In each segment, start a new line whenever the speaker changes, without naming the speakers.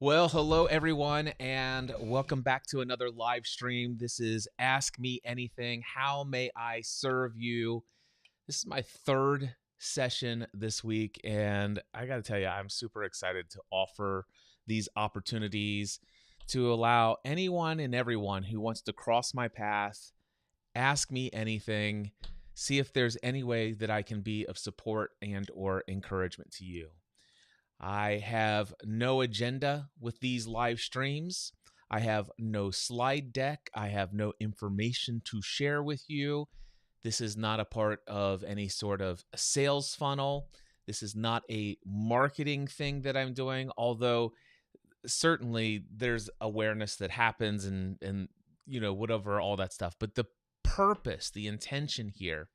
Well, hello everyone, and welcome back to another live stream. This is Ask Me Anything. How may I serve you? This is my third session this week, and I got to tell you, I'm super excited to offer these opportunities to allow anyone and everyone who wants to cross my path, ask me anything, see if there's any way that I can be of support and or encouragement to you. I have no agenda with these live streams. I have no slide deck. I have no information to share with you. This is not a part of any sort of sales funnel. This is not a marketing thing that I'm doing, although certainly there's awareness that happens and whatever all that stuff. But the purpose, the intention here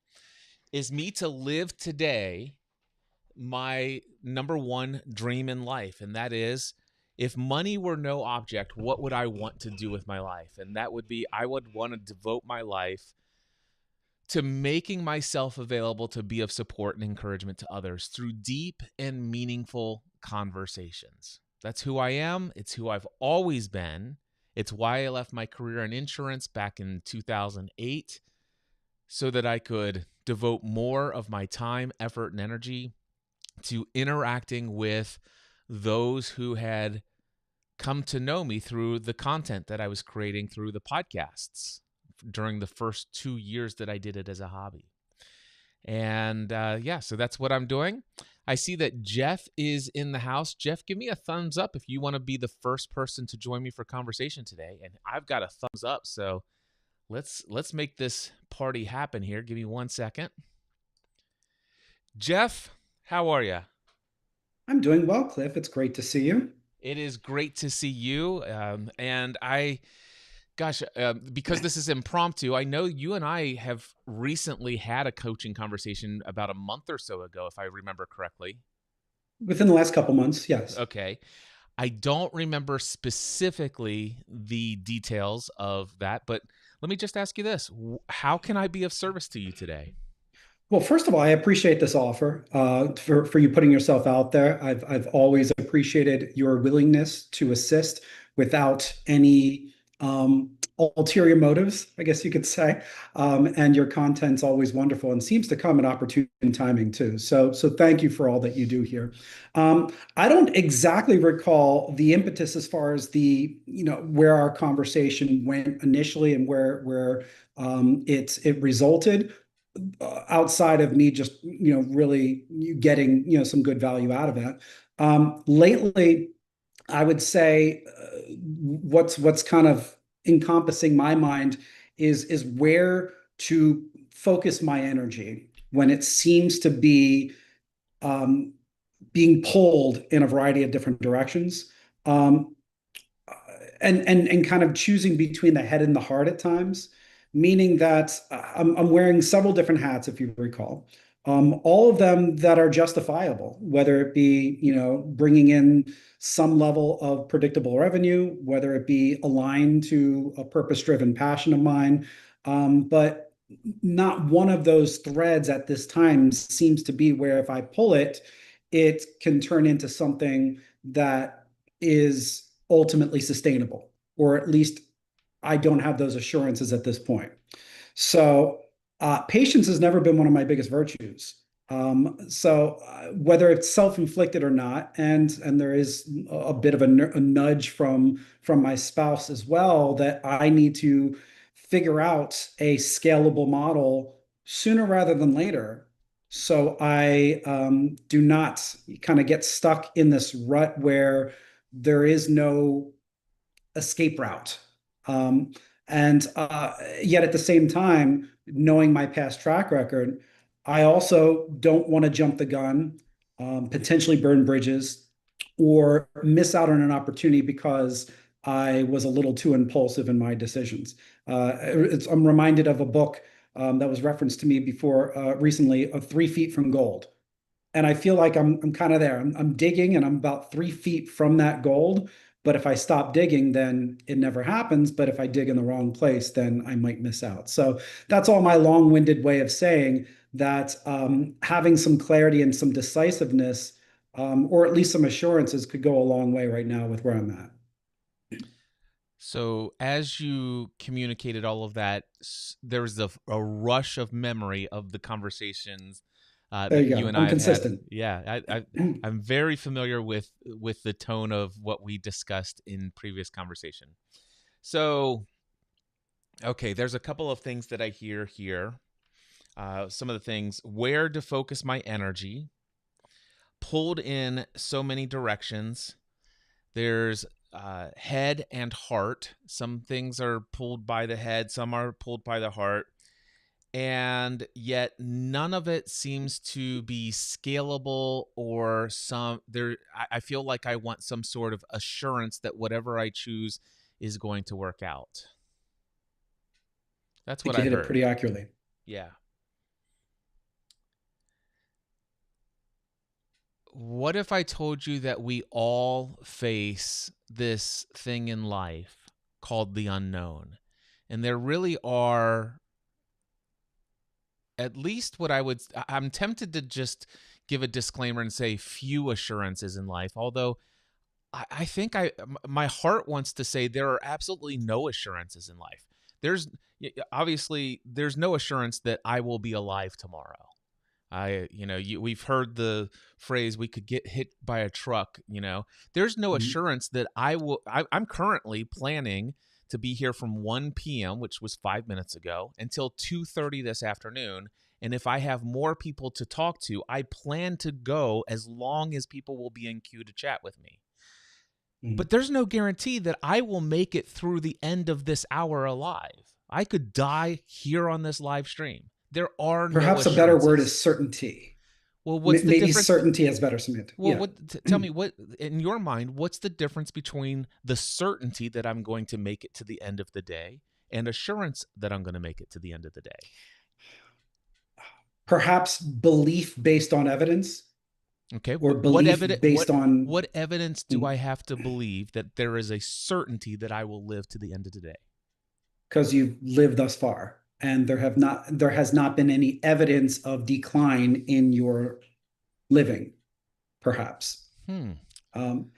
is me to live today my number one dream in life, and that is, if money were no object, what would I want to do with my life? And that would be, I would want to devote my life to making myself available to be of support and encouragement to others through deep and meaningful conversations. That's who I am. It's who I've always been. It's why I left my career in insurance back in 2008, so that I could devote more of my time, effort, and energy to interacting with those who had come to know me through the content that I was creating through the podcasts during the first 2 years that I did it as a hobby. And so that's what I'm doing. I see that Jeff is in the house. Jeff, give me a thumbs up if you want to be the first person to join me for conversation today. And I've got a thumbs up, so let's make this party happen here. Give me 1 second. Jeff, how are you?
I'm doing well, Cliff. It's great to see you.
It is great to see you. Because this is impromptu, I know you and I have recently had a coaching conversation about a month or so ago, if I remember correctly.
Within the last couple months, yes.
Okay. I don't remember specifically the details of that, but let me just ask you this. How can I be of service to you today?
Well, first of all, I appreciate this offer for you putting yourself out there. I've always appreciated your willingness to assist without any ulterior motives, I guess you could say. And your content's always wonderful and seems to come at opportune timing too. So thank you for all that you do here. I don't exactly recall the impetus as far as where our conversation went initially and where it resulted, outside of me just really getting some good value out of it. Lately, I would say what's kind of encompassing my mind is where to focus my energy when it seems to be um, being pulled in a variety of different directions. Um, and kind of choosing between the head and the heart at times, meaning that I'm wearing several different hats, if you recall. All of them that are justifiable, whether it be, bringing in some level of predictable revenue, whether it be aligned to a purpose-driven passion of mine. But not one of those threads at this time seems to be where if I pull it, it can turn into something that is ultimately sustainable, or at least I don't have those assurances at this point. So patience has never been one of my biggest virtues. Whether it's self-inflicted or not, and there is a bit of a nudge from my spouse as well, that I need to figure out a scalable model sooner rather than later. So I do not kind of get stuck in this rut where there is no escape route. And yet at the same time, knowing my past track record, I also don't want to jump the gun, potentially burn bridges, or miss out on an opportunity because I was a little too impulsive in my decisions. I'm reminded of a book that was referenced to me before recently, of 3 Feet from Gold. And I feel like I'm kind of there. I'm digging and I'm about 3 feet from that gold. But if I stop digging, then it never happens. But if I dig in the wrong place, then I might miss out. So that's all my long-winded way of saying that having some clarity and some decisiveness or at least some assurances could go a long way right now with where I'm at.
So, as you communicated all of that, there was a rush of memory of the conversations
There
that
you
you
go.
and I
I'm
have had.
consistent.
Yeah, I'm very familiar with the tone of what we discussed in previous conversation. So, okay, there's a couple of things that I hear here. Some of the things: where to focus my energy, pulled in so many directions. There's head and heart. Some things are pulled by the head, some are pulled by the heart. And yet none of it seems to be scalable, or some there I feel like I want some sort of assurance that whatever I choose is going to work out.
I
That's what
think you
I
hit it
heard.
pretty accurately.
Yeah. What if I told you that we all face this thing in life called the unknown? And there really are, at least what I'm tempted to just give a disclaimer and say few assurances in life, although I think my heart wants to say there are absolutely no assurances in life. There's obviously there's no assurance that I will be alive tomorrow. We've heard the phrase, we could get hit by a truck. There's no
Mhm.
assurance that I'm currently planning to be here from 1 p.m., which was 5 minutes ago, until 2:30 this afternoon. And if I have more people to talk to, I plan to go as long as people will be in queue to chat with me. But
Mhm.
there's no guarantee that I will make it through the end of this hour alive. I could die here on this live stream. There are no
Perhaps a better word
assurances.
is certainty.
Well, what's the
Maybe
difference?
certainty has better semantic.
Well,
Yeah.
tell me, what in your mind, what's the difference between the certainty that I'm going to make it to the end of the day and assurance that I'm going to make it to the end of the day?
Perhaps belief based on evidence,
Okay,
or
what
belief
evidence
based on
what evidence do I have to believe that there is a certainty that I will live to the end of the day?
because you've lived thus far and there has not been any evidence of decline in your living, perhaps.
Hmm.
And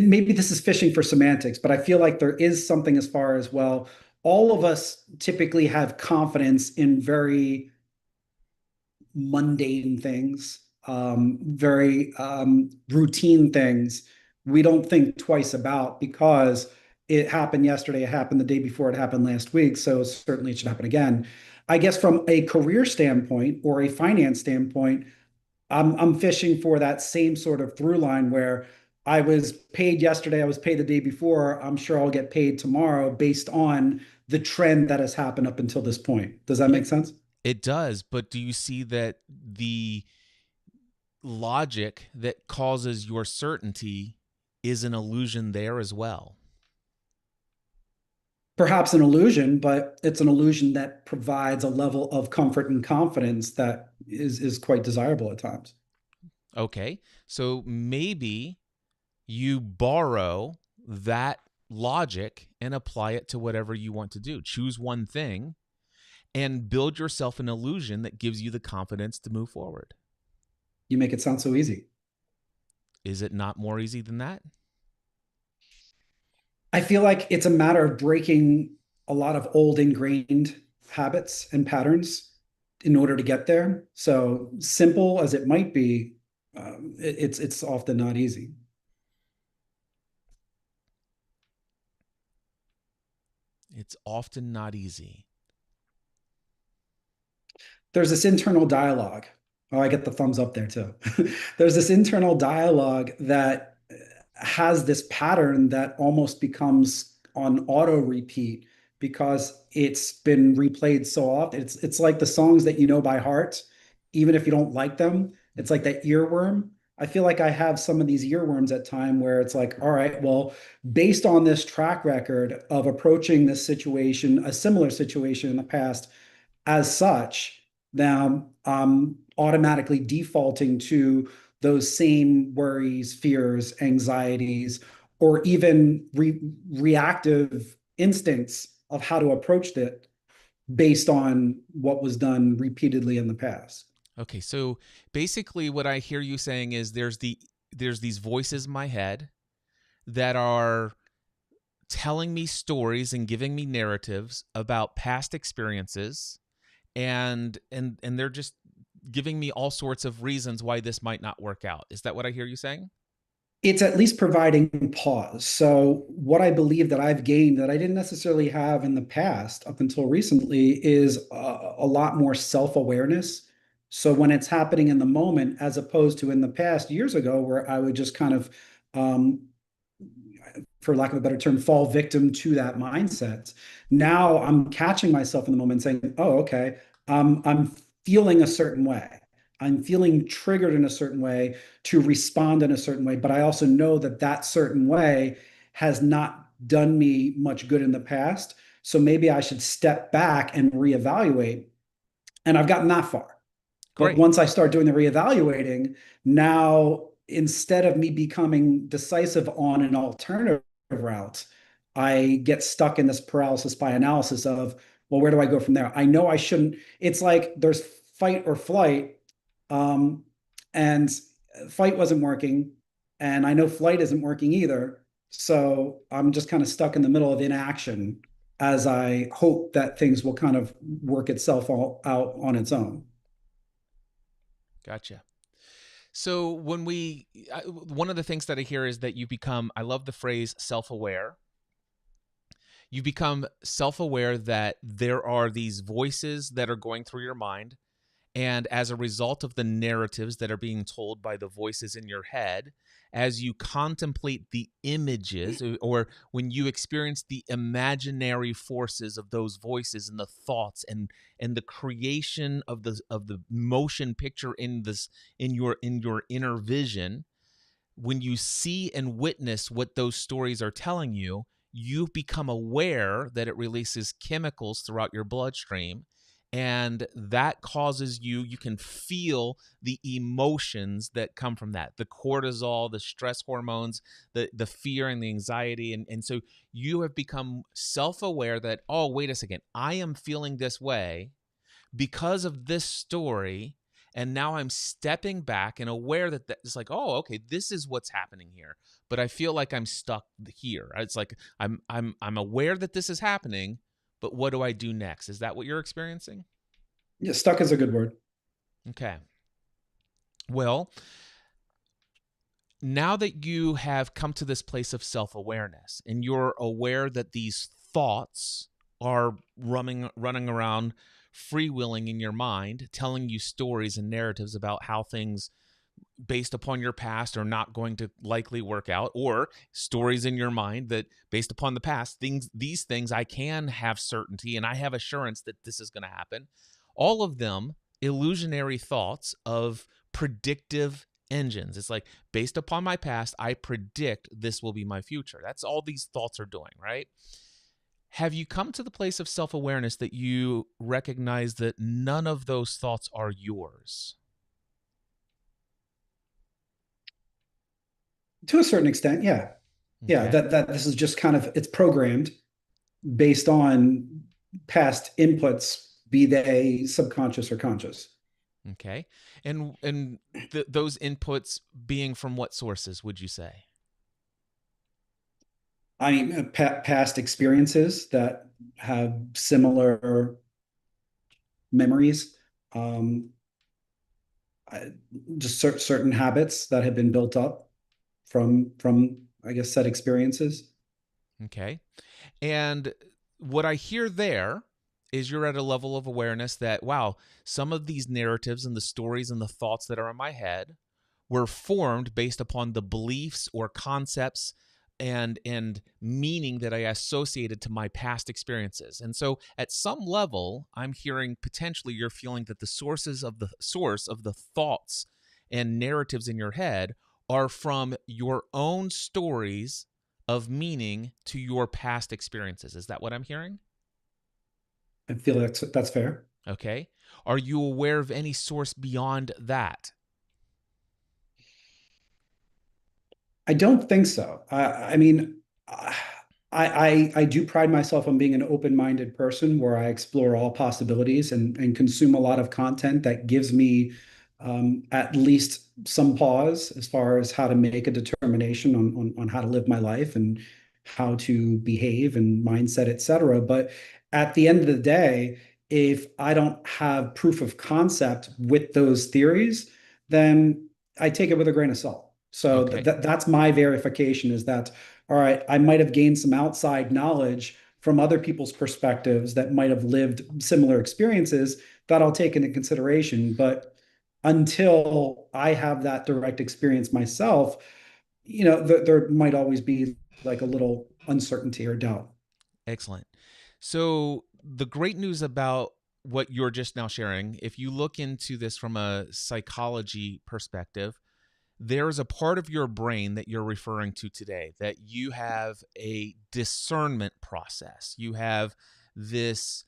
maybe this is fishing for semantics, but I feel like there is something as far as, well, all of us typically have confidence in very mundane things, very routine things we don't think twice about because it happened yesterday, it happened the day before, it happened last week, so certainly it should happen again. I guess from a career standpoint or a finance standpoint, I'm fishing for that same sort of through line where I was paid yesterday, I was paid the day before, I'm sure I'll get paid tomorrow based on the trend that has happened up until this point. Does that make
It
sense?
it does, but do you see that the logic that causes your certainty is an illusion there as well?
Perhaps an illusion, but it's an illusion that provides a level of comfort and confidence that is quite desirable at times.
Okay. So maybe you borrow that logic and apply it to whatever you want to do. Choose one thing and build yourself an illusion that gives you the confidence to move forward.
You make it sound so easy.
Is it not more easy than that?
I feel like it's a matter of breaking a lot of old ingrained habits and patterns in order to get there. So simple as it might be, it's often not easy.
It's often not easy.
There's this internal dialogue. Oh, I get the thumbs up there too. There's this internal dialogue that has this pattern that almost becomes on auto repeat because it's been replayed so often. It's like the songs that you know by heart, even if you don't like them. It's like that earworm. I feel like I have some of these earworms at time where it's like, all right, well, based on this track record of approaching this situation, a similar situation in the past, as such, now I'm automatically defaulting to those same worries, fears, anxieties, or even reactive instincts of how to approach it based on what was done repeatedly in the past.
Okay, so basically what I hear you saying is there's the there's these voices in my head that are telling me stories and giving me narratives about past experiences, and they're just giving me all sorts of reasons why this might not work out. Is that what I hear you saying?
It's at least providing pause. So what I believe that I've gained that I didn't necessarily have in the past up until recently is a lot more self-awareness. So when it's happening in the moment, as opposed to in the past years ago, where I would just kind of, um, for lack of a better term, fall victim to that mindset. Now I'm catching myself in the moment saying, oh, okay, I'm feeling a certain way. I'm feeling triggered in a certain way to respond in a certain way. But I also know that that certain way has not done me much good in the past. So maybe I should step back and reevaluate. And I've gotten that far. But
Great.
once I start doing the reevaluating, now instead of me becoming decisive on an alternative route, I get stuck in this paralysis by analysis of, well, where do I go from there? I know I shouldn't. It's like there's fight or flight, um, and fight wasn't working, and I know flight isn't working either. So I'm just kind of stuck in the middle of inaction as I hope that things will kind of work itself all out on its own.
Gotcha. So one of the things that I hear is that you become, I love the phrase self aware. You become self aware that there are these voices that are going through your mind. And as a result of the narratives that are being told by the voices in your head, as you contemplate the images, or when you experience the imaginary forces of those voices and the thoughts and the creation of the motion picture in your inner vision, when you see and witness what those stories are telling you, you become aware that it releases chemicals throughout your bloodstream. And that causes you can feel the emotions that come from that, the cortisol, the stress hormones, the fear and the anxiety. And so you have become self aware that, oh, wait a second, I am feeling this way because of this story, and now I'm stepping back and aware that it's like, oh, okay, this is what's happening here, but I feel like I'm stuck here. It's like I'm aware that this is happening, but what do I do next? Is that what you're experiencing?
Yeah, stuck is a good word.
Okay. Well, now that you have come to this place of self-awareness and you're aware that these thoughts are running around freewheeling in your mind, telling you stories and narratives about how things based upon your past are not going to likely work out, or stories in your mind that based upon the past these things I can have certainty and I have assurance that this is going to happen. All of them illusionary thoughts of predictive engines. It's like, based upon my past, I predict this will be my future. That's all these thoughts are doing, right? Have you come to the place of self-awareness that you recognize that none of those thoughts are yours?
To a certain extent, yeah. Yeah,
Okay.
that this is just kind of it's programmed based on past inputs, be they subconscious or conscious.
Okay. And those inputs being from what sources would you say?
I mean, past experiences that have similar memories, um, I, just certain habits that have been built up from I guess said experiences.
Okay. And what I hear there is you're at a level of awareness that, wow, some of these narratives and the stories and the thoughts that are in my head were formed based upon the beliefs or concepts and meaning that I associated to my past experiences. And so at some level, I'm hearing potentially you're feeling that the source of the thoughts and narratives in your head are from your own stories of meaning to your past experiences. Is that what I'm hearing?
I feel that's fair.
Okay. Are you aware of any source beyond that?
I don't think so. I mean, I do pride myself on being an open-minded person where I explore all possibilities and consume a lot of content that gives me at least some pause as far as how to make a determination on how to live my life and how to behave and mindset, etc. But at the end of the day, if I don't have proof of concept with those theories, then I take it with a grain of salt. So
Okay.
that's my verification is that, all right, I might have gained some outside knowledge from other people's perspectives that might have lived similar experiences that I'll take into consideration. But until I have that direct experience myself, there might always be like a little uncertainty or doubt.
Excellent. So, the great news about what you're just now sharing, if you look into this from a psychology perspective, there is a part of your brain that you're referring to today that you have a discernment process. You have this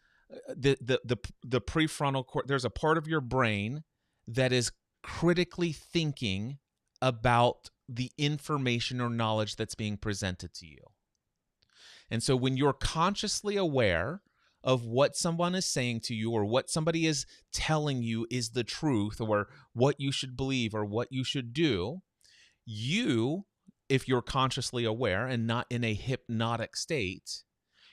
the prefrontal cortex. There's a part of your brain that is critically thinking about the information or knowledge that's being presented to you. And so when you're consciously aware of what someone is saying to you or what somebody is telling you is the truth or what you should believe or what you should do, you, if you're consciously aware and not in a hypnotic state,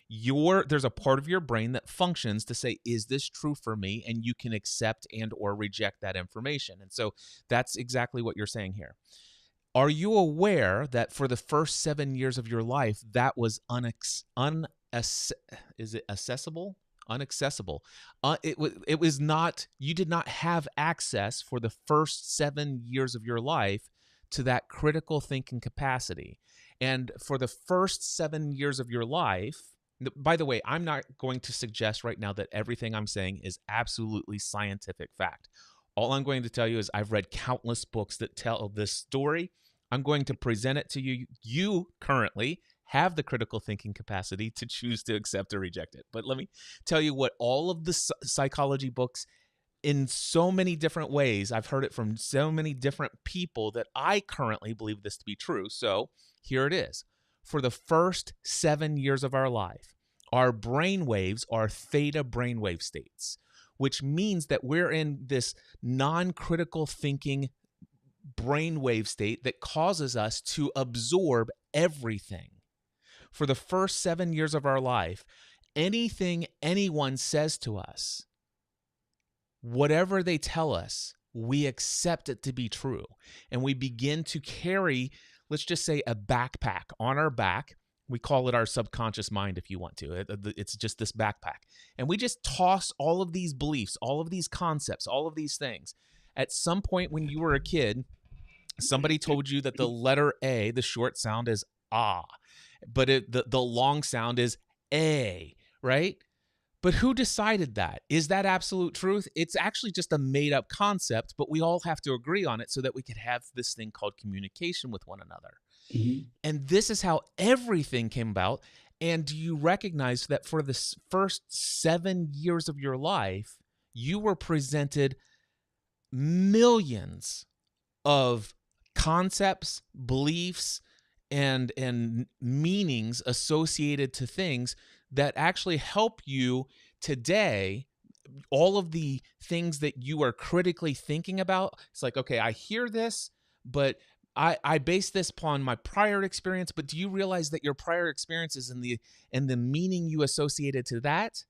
there's a part of your brain that functions to say, is this true for me? And you can accept and or reject that information. And so that's exactly what you're saying here. Are you aware that for the first 7 years of your life, that was is it accessible? Unaccessible. It was not, you did not have access for the first 7 years of your life to that critical thinking capacity. And for the first 7 years of your life, by the way, I'm not going to suggest right now that everything I'm saying is absolutely scientific fact. All I'm going to tell you is I've read countless books that tell this story. I'm going to present it to you. You currently have the critical thinking capacity to choose to accept or reject it. But let me tell you what all of the psychology books in so many different ways, I've heard it from so many different people that I currently believe this to be true. So here it is. For the first 7 years of our life, our brain waves are theta brainwave states, which means that we're in this non-critical thinking brainwave state that causes us to absorb everything. For the first 7 years of our life, anything anyone says to us, whatever they tell us, we accept it to be true. And we begin to carry, let's just say, a backpack on our back. We call it our subconscious mind if you want to. It's just this backpack. And we just toss all of these beliefs, all of these concepts, all of these things. At some point when you were a kid, somebody told you that the letter A, the short sound is ah, but the long sound is A, right? But who decided that? Is that absolute truth? It's actually just a made up concept, but we all have to agree on it so that we could have this thing called communication with one another.
Mhm.
And this is how everything came about. And do you recognize that for the first 7 years of your life, you were presented millions of concepts, beliefs, and meanings associated to things that actually help you today. All of the things that you are critically thinking about, it's like, okay, I hear this, but I base this upon my prior experience. But do you realize that your prior experiences and the meaning you associated to that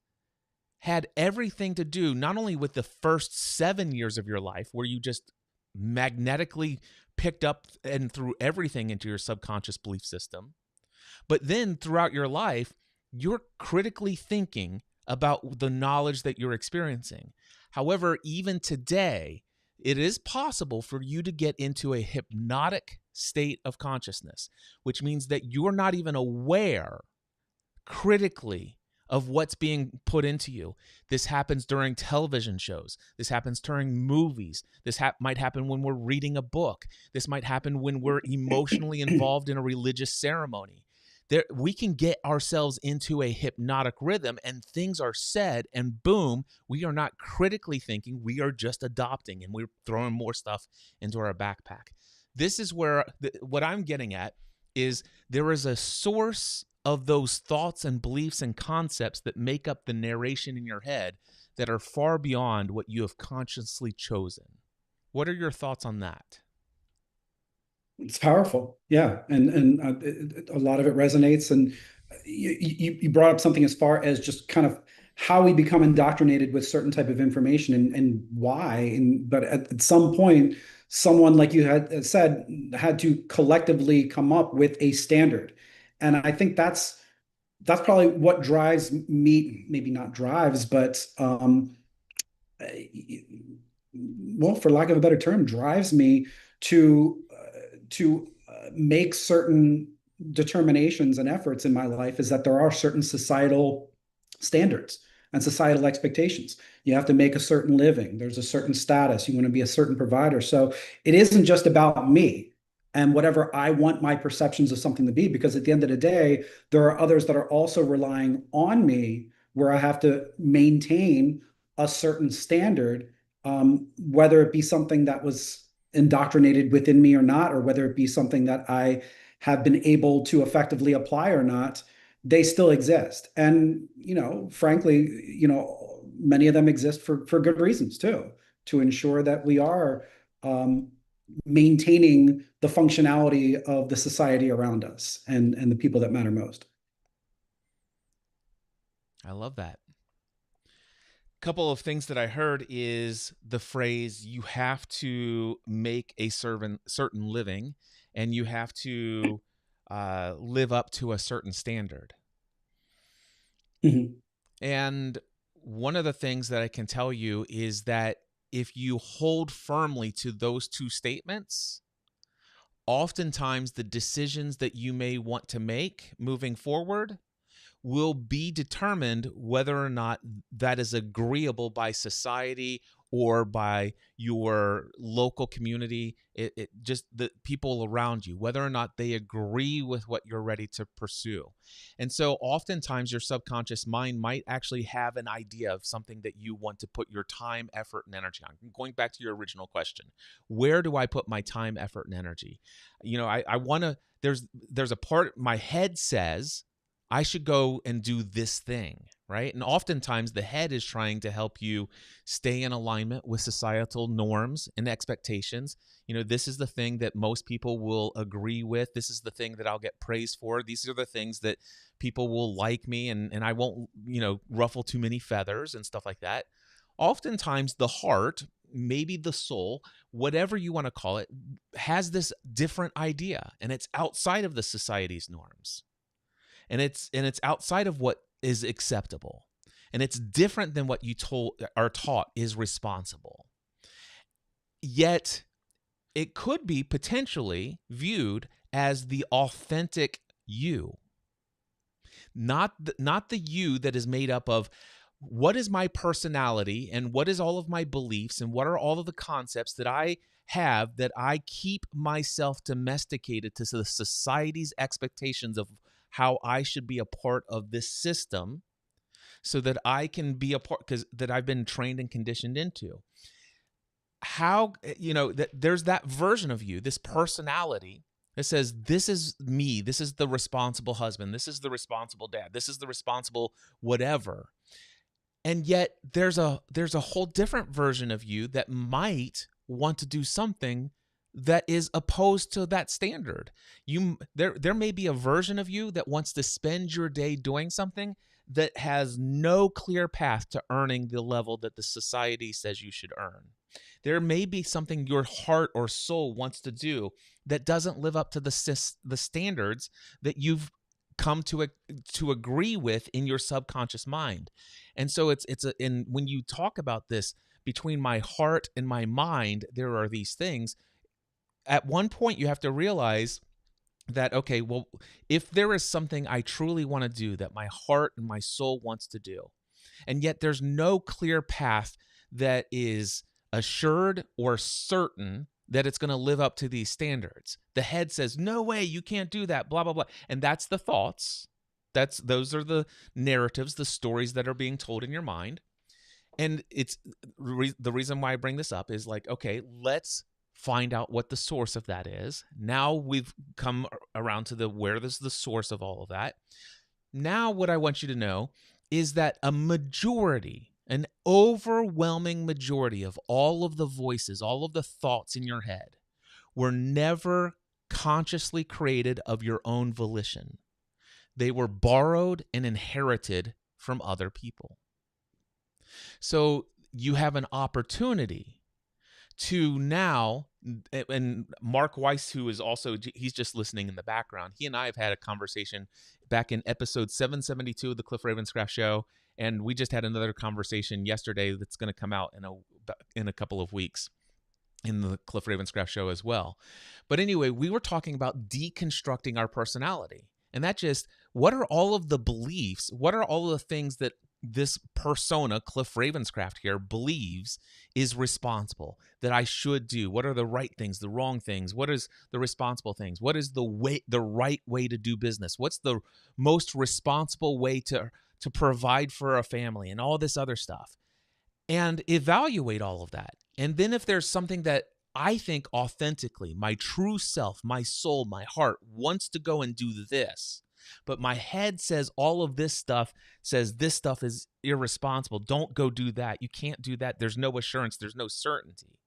had everything to do not only with the first 7 years of your life, where you just magnetically picked up and threw everything into your subconscious belief system, but then throughout your life, you're critically thinking about the knowledge that you're experiencing. However, even today, it is possible for you to get into a hypnotic state of consciousness, which means that you're not even aware critically of what's being put into you. This happens during television shows. This happens during movies. This might happen when we're reading a book. This might happen when we're emotionally involved in a religious ceremony. We can get ourselves into a hypnotic rhythm and things are said and boom, we are not critically thinking. We are just adopting and we're throwing more stuff into our backpack. This is where what I'm getting at is there is a source of those thoughts and beliefs and concepts that make up the narration in your head that are far beyond what you have consciously chosen. What are your thoughts on that?
It's powerful. Yeah. A lot of it resonates. And you brought up something as far as just kind of how we become indoctrinated with certain type of information and why. But at some point, someone like you had said had to collectively come up with a standard. And I think that's probably what drives me, maybe not drives, but well, for lack of a better term, drives me to make certain determinations and efforts in my life is that there are certain societal standards and societal expectations. You have to make a certain living. There's a certain status. You want to be a certain provider. So it isn't just about me and whatever I want my perceptions of something to be, because at the end of the day, there are others that are also relying on me where I have to maintain a certain standard, whether it be something that was indoctrinated within me or not, or whether it be something that I have been able to effectively apply or not, they still exist. And, frankly, many of them exist for good reasons too, to ensure that we are um, maintaining the functionality of the society around us and the people that matter most.
I love that. Couple of things that I heard is the phrase you have to make a certain living, and you have to live up to a certain standard.
Mhm.
And one of the things that I can tell you is that if you hold firmly to those two statements, oftentimes the decisions that you may want to make moving forward will be determined whether or not that is agreeable by society or by your local community, it just the people around you, whether or not they agree with what you're ready to pursue. And so oftentimes your subconscious mind might actually have an idea of something that you want to put your time, effort, and energy on. Going back to your original question, where do I put my time, effort, and energy? I want to, there's a part, my head says I should go and do this thing, right? And oftentimes the head is trying to help you stay in alignment with societal norms and expectations. This is the thing that most people will agree with. This is the thing that I'll get praised for. These are the things that people will like me, and I won't, ruffle too many feathers and stuff like that. Oftentimes the heart, maybe the soul, whatever you want to call it, has this different idea, and it's outside of the society's norms, and it's outside of what is acceptable, and it's different than what you are taught is responsible. Yet it could be potentially viewed as the authentic you, not the you that is made up of what is my personality and what is all of my beliefs and what are all of the concepts that I have that I keep myself domesticated to the society's expectations of how I should be a part of this system, so that I can be a part, because that I've been trained and conditioned into. How, that there's that version of you, this personality that says, this is me, this is the responsible husband, this is the responsible dad, this is the responsible whatever. And yet there's a whole different version of you that might want to do something that is opposed to that standard. There may be a version of you that wants to spend your day doing something that has no clear path to earning the level that the society says you should earn. There may be something your heart or soul wants to do that doesn't live up to the standards that you've come to agree with in your subconscious mind. And so and when you talk about this, between my heart and my mind, there are these things. At one point, you have to realize that, okay, well, if there is something I truly want to do that my heart and my soul wants to do, and yet there's no clear path that is assured or certain that it's going to live up to these standards. The head says, no way, you can't do that, blah, blah, blah. And that's the thoughts. Those are the narratives, the stories that are being told in your mind. And it's the reason why I bring this up is like, okay, let's find out what the source of that is. Now we've come around to where is the source of all of that. Now what I want you to know is that a majority, an overwhelming majority of all of the voices, all of the thoughts in your head were never consciously created of your own volition. They were borrowed and inherited from other people. So you have an opportunity to now, and Mark Weiss, who is also, he's just listening in the background. He and I have had a conversation back in episode 772 of the Cliff Ravenscraft Show, and we just had another conversation yesterday that's going to come out in a couple of weeks in the Cliff Ravenscraft Show as well. But anyway, we were talking about deconstructing our personality. And that just, what are all of the beliefs? What are all of the things that this persona, Cliff Ravenscraft here, believes is responsible, that I should do? What are the right things, the wrong things? What is the responsible things? What is the right way to do business? What's the most responsible way to provide for a family and all this other stuff? And evaluate all of that. And then if there's something that I think authentically, my true self, my soul, my heart wants to go and do this, but my head says all of this stuff, says this stuff is irresponsible. Don't go do that. You can't do that. There's no assurance. There's no certainty.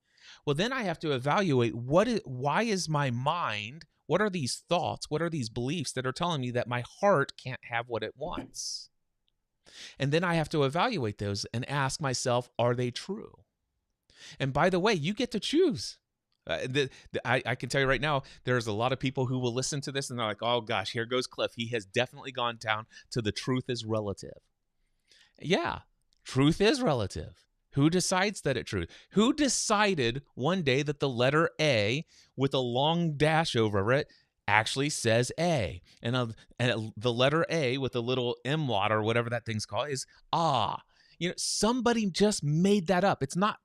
Well, then I have to evaluate why is my mind, what are these thoughts, what are these beliefs that are telling me that my heart can't have what it wants? And then I have to evaluate those and ask myself, are they true? And by the way, you get to choose. I can tell you right now, there's a lot of people who will listen to this and they're like, oh gosh, here goes Cliff. He has definitely gone down to the truth is relative. Yeah, truth is relative. Who decides that it's true? Who decided one day that the letter A with a long dash over it actually says A? And the letter A with a little M-lot or whatever that thing's called is ah. You know, somebody just made that up. It's not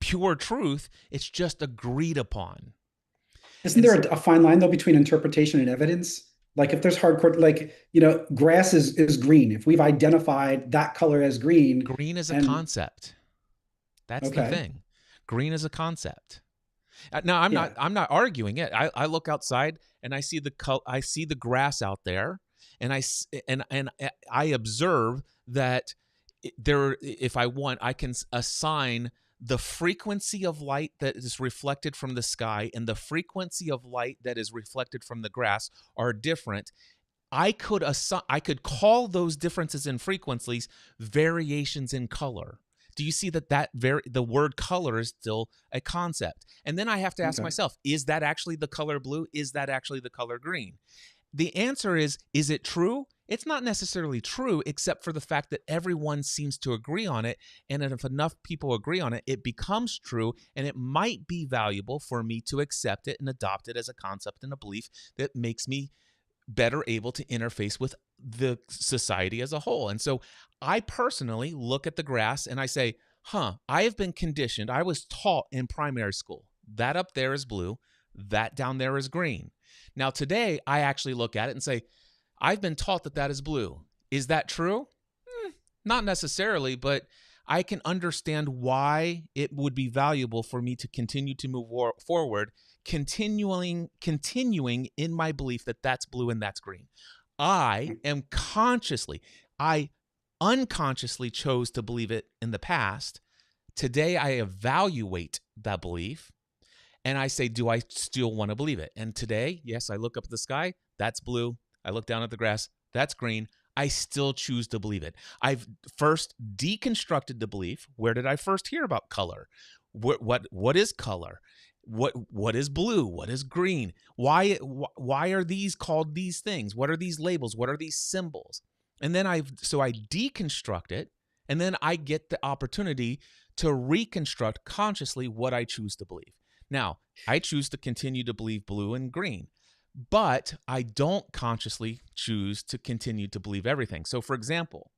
pure truth. It's just agreed upon.
Isn't there a fine line though between interpretation and evidence? Like if there's hardcore, like, grass is green. If we've identified that color as green,
green is a
and
concept. That's the
okay,
thing. Green is a concept. Now I'm
yeah,
not arguing it. I look outside and I see the grass out there, and I observe that there, if I want, I can assign the frequency of light that is reflected from the sky and the frequency of light that is reflected from the grass are different. I could call those differences in frequencies variations in color. Do you see that the word color is still a concept? And then I have to ask
okay.
myself, is that actually the color blue? Is that actually the color green? The answer is it true? It's not necessarily true, except for the fact that everyone seems to agree on it. And if enough people agree on it, it becomes true, and it might be valuable for me to accept it and adopt it as a concept and a belief that makes me better able to interface with the society as a whole. And so I personally look at the grass and I say, I have been conditioned. I was taught in primary school that up there is blue, that down there is green. Now today I actually look at it and say, I've been taught that is blue. Is that true? Not necessarily, but I can understand why it would be valuable for me to continue to move forward, continuing in my belief that that's blue and that's green. I unconsciously chose to believe it in the past. Today, I evaluate that belief and I say, do I still want to believe it? And today, yes, I look up at the sky, that's blue. I look down at the grass, that's green. I still choose to believe it. I've first deconstructed the belief. Where did I first hear about color? What is color? What is blue? What is green? Why are these called these things? What are these labels? What are these symbols? And then I deconstruct it, and then I get the opportunity to reconstruct consciously what I choose to believe. Now, I choose to continue to believe blue and green, but I don't consciously choose to continue to believe everything. So, for example,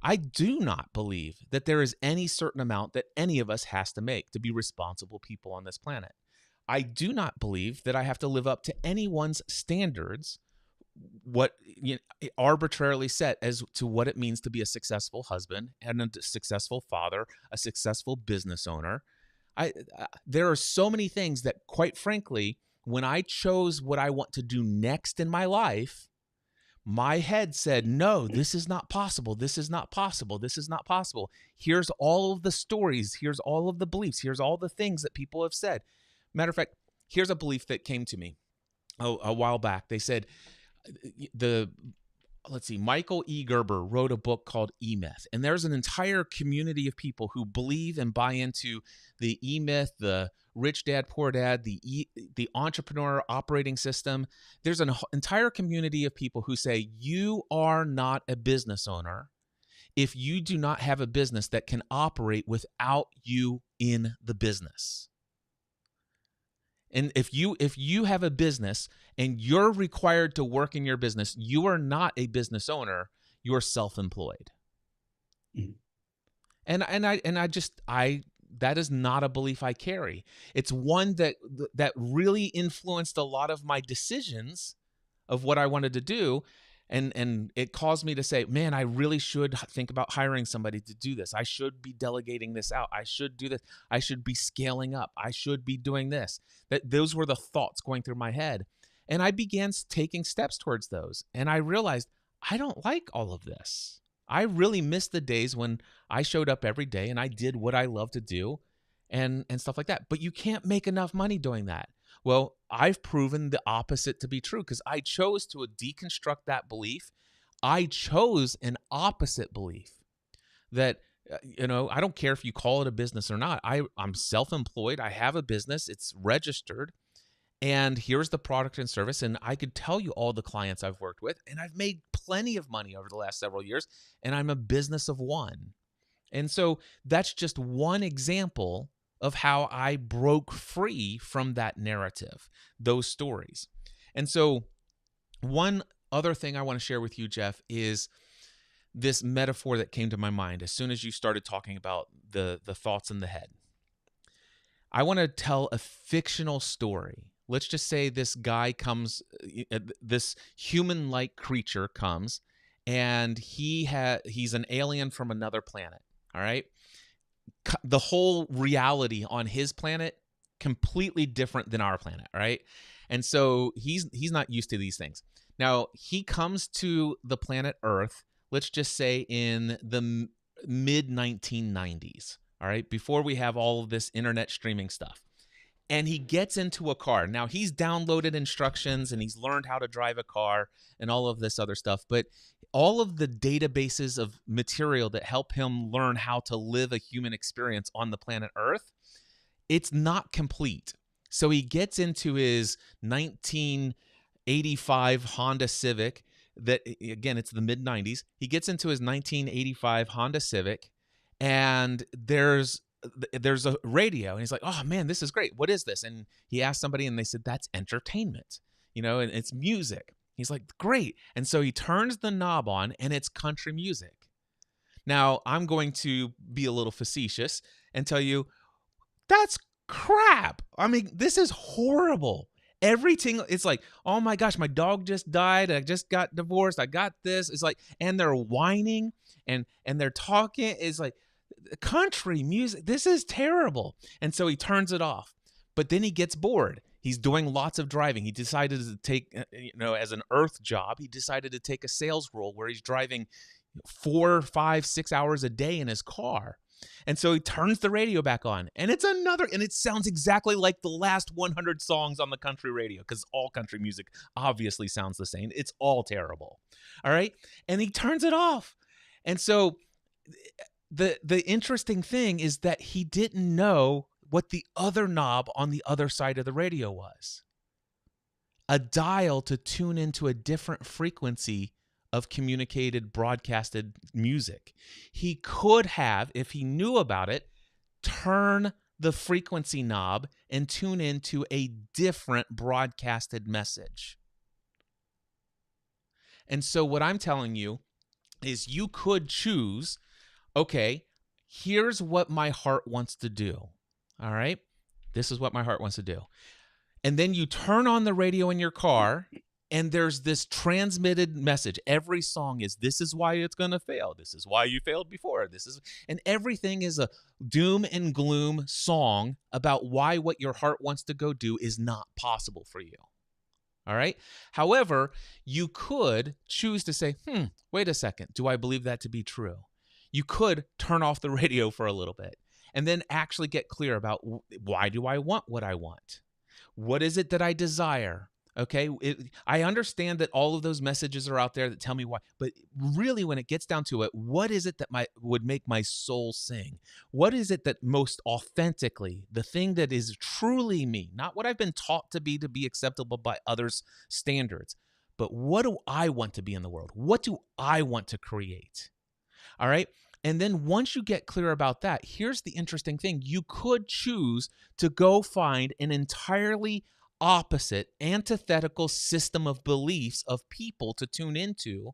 I do not believe that there is any certain amount that any of us has to make to be responsible people on this planet. I do not believe that I have to live up to anyone's standards, arbitrarily set as to what it means to be a successful husband and a successful father, a successful business owner. There are so many things that, quite frankly, when I chose what I want to do next in my life, My head said, no, this is not possible. This is not possible. This is not possible. Here's all of the stories. Here's all of the beliefs. Here's all the things that people have said. Matter of fact, here's a belief that came to me a while back. They said, the let's see, Michael E. Gerber wrote a book called E-Myth, and there's an entire community of people who believe and buy into the E-Myth, the rich dad, poor dad, the entrepreneur operating system. There's an entire community of people who say you are not a business owner if you do not have a business that can operate without you in the business. And if you have a business and you're required to work in your business, you are not a business owner, you're self-employed. Mm. And I that is not a belief I carry. It's one that really influenced a lot of my decisions of what I wanted to do. And it caused me to say, man, I really should think about hiring somebody to do this. I should be delegating this out. I should do this. I should be scaling up. I should be doing this. Those were the thoughts going through my head. And I began taking steps towards those. And I realized I don't like all of this. I really miss the days when I showed up every day and I did what I love to do and stuff like that. But you can't make enough money doing that. Well, I've proven the opposite to be true because I chose to deconstruct that belief. I chose an opposite belief that, I don't care if you call it a business or not. I'm self-employed. I have a business. It's registered. And here's the product and service. And I could tell you all the clients I've worked with. And I've made plenty of money over the last several years. And I'm a business of one. And so that's just one example of how I broke free from that narrative, those stories. And so one other thing I want to share with you, Jeff, is this metaphor that came to my mind as soon as you started talking about the thoughts in the head. I want to tell a fictional story. Let's just say this guy comes, this human-like creature comes, and he's an alien from another planet, all right? The whole reality on his planet completely different than our planet, right? And so he's not used to these things. Now, he comes to the planet Earth, let's just say in the mid 1990s, all right, before we have all of this internet streaming stuff. And he gets into a car. Now, he's downloaded instructions and he's learned how to drive a car and all of this other stuff. But all of the databases of material that help him learn how to live a human experience on the planet Earth, it's not complete. So he gets into his 1985 Honda Civic that, again, it's the mid-90s. He gets into his 1985 Honda Civic and there's a radio and he's like, oh man, this is great. What is this? And he asked somebody and they said, that's entertainment, and it's music. He's like, great. And so he turns the knob on and it's country music. Now I'm going to be a little facetious and tell you that's crap. I mean, this is horrible. Everything, it's like, oh my gosh, my dog just died. I just got divorced. I got this. It's like, and they're whining and they're talking. It's like, country music, this is terrible. And so he turns it off. But then he gets bored. He's doing lots of driving. He decided to take, as an earth job, he decided to take a sales role where he's driving 4, 5, 6 hours a day in his car. And so he turns the radio back on and and it sounds exactly like the last 100 songs on the country radio because all country music obviously sounds the same. It's all terrible. All right. And he turns it off. And so the interesting thing is that he didn't know what the other knob on the other side of the radio was. A dial to tune into a different frequency of communicated, broadcasted music. He could have, if he knew about it, turn the frequency knob and tune into a different broadcasted message. And so what I'm telling you is you could choose, okay, here's what my heart wants to do. All right? This is what my heart wants to do. And then you turn on the radio in your car, and there's this transmitted message. Every song is, this is why it's going to fail. This is why you failed before. And everything is a doom and gloom song about why what your heart wants to go do is not possible for you. All right. However, you could choose to say, wait a second. Do I believe that to be true? You could turn off the radio for a little bit and then actually get clear about why do I want what I want? What is it that I desire? Okay. I understand that all of those messages are out there that tell me why, but really, when it gets down to it, what is it that would make my soul sing? What is it that most authentically, the thing that is truly me, not what I've been taught to be acceptable by others' standards, but what do I want to be in the world? What do I want to create? All right. And then once you get clear about that, here's the interesting thing. You could choose to go find an entirely opposite, antithetical system of beliefs of people to tune into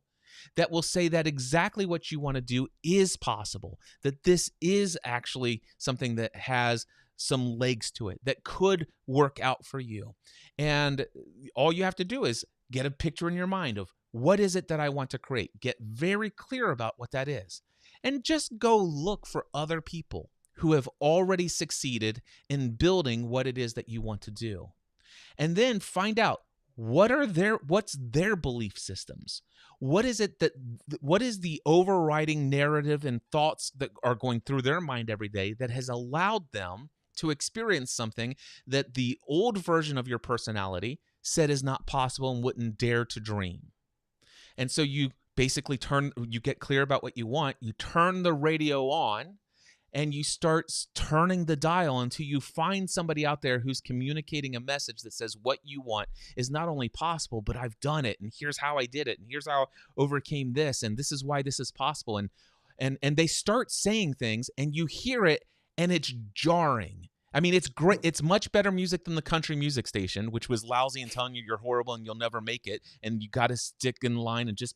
that will say that exactly what you want to do is possible, that this is actually something that has some legs to it, that could work out for you. And all you have to do is get a picture in your mind of what is it that I want to create. Get very clear about what that is. And just go look for other people who have already succeeded in building what it is that you want to do. And then find out what's their belief systems. What is the overriding narrative and thoughts that are going through their mind every day that has allowed them to experience something that the old version of your personality said is not possible and wouldn't dare to dream. And so you basically you get clear about what you want, you turn the radio on, and you start turning the dial until you find somebody out there who's communicating a message that says what you want is not only possible, but I've done it, and here's how I did it, and here's how I overcame this, and this is why this is possible. And they start saying things, and you hear it, and it's jarring. I mean, it's great. It's much better music than the country music station, which was lousy and telling you you're horrible and you'll never make it, and you got to stick in line and just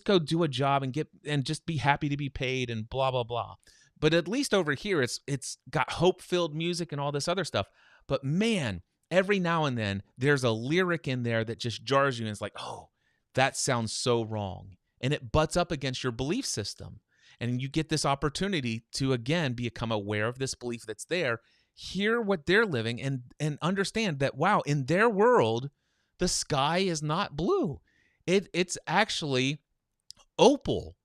go do a job and just be happy to be paid and blah blah blah. But at least over here, it's got hope-filled music and all this other stuff. But man, every now and then there's a lyric in there that just jars you, and it's like, oh, that sounds so wrong, and it butts up against your belief system. And you get this opportunity to, again, become aware of this belief that's there, hear what they're living, and understand that, wow, in their world, the sky is not blue. It's actually opal.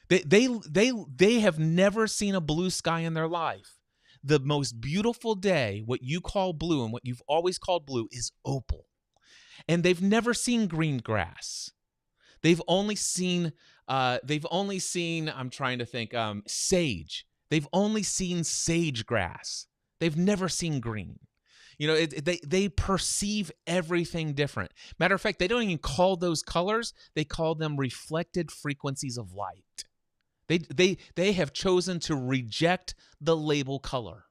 They have never seen a blue sky in their life. The most beautiful day, what you call blue and what you've always called blue, is opal. And they've never seen green grass. They've only seen I'm trying to think, sage. They've only seen sage grass. They've never seen green. You know, they perceive everything different. Matter of fact, they don't even call those colors. They call them reflected frequencies of light. They have chosen to reject the label color.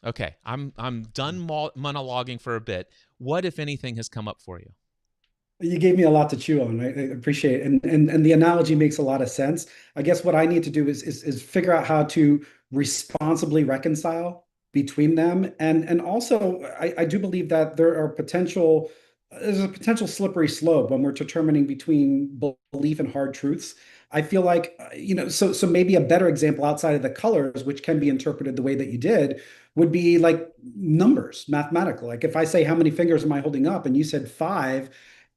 Okay, I'm done monologuing for a bit. What, if anything, has come up for you?
You gave me a lot to chew on. I appreciate it. And the analogy makes a lot of sense. I guess what I need to do is figure out how to responsibly reconcile between them. And also I do believe that there's a potential slippery slope when we're determining between belief and hard truths. I feel like, so maybe a better example outside of the colors, which can be interpreted the way that you did, would be like numbers, mathematical. Like if I say, how many fingers am I holding up? And you said five,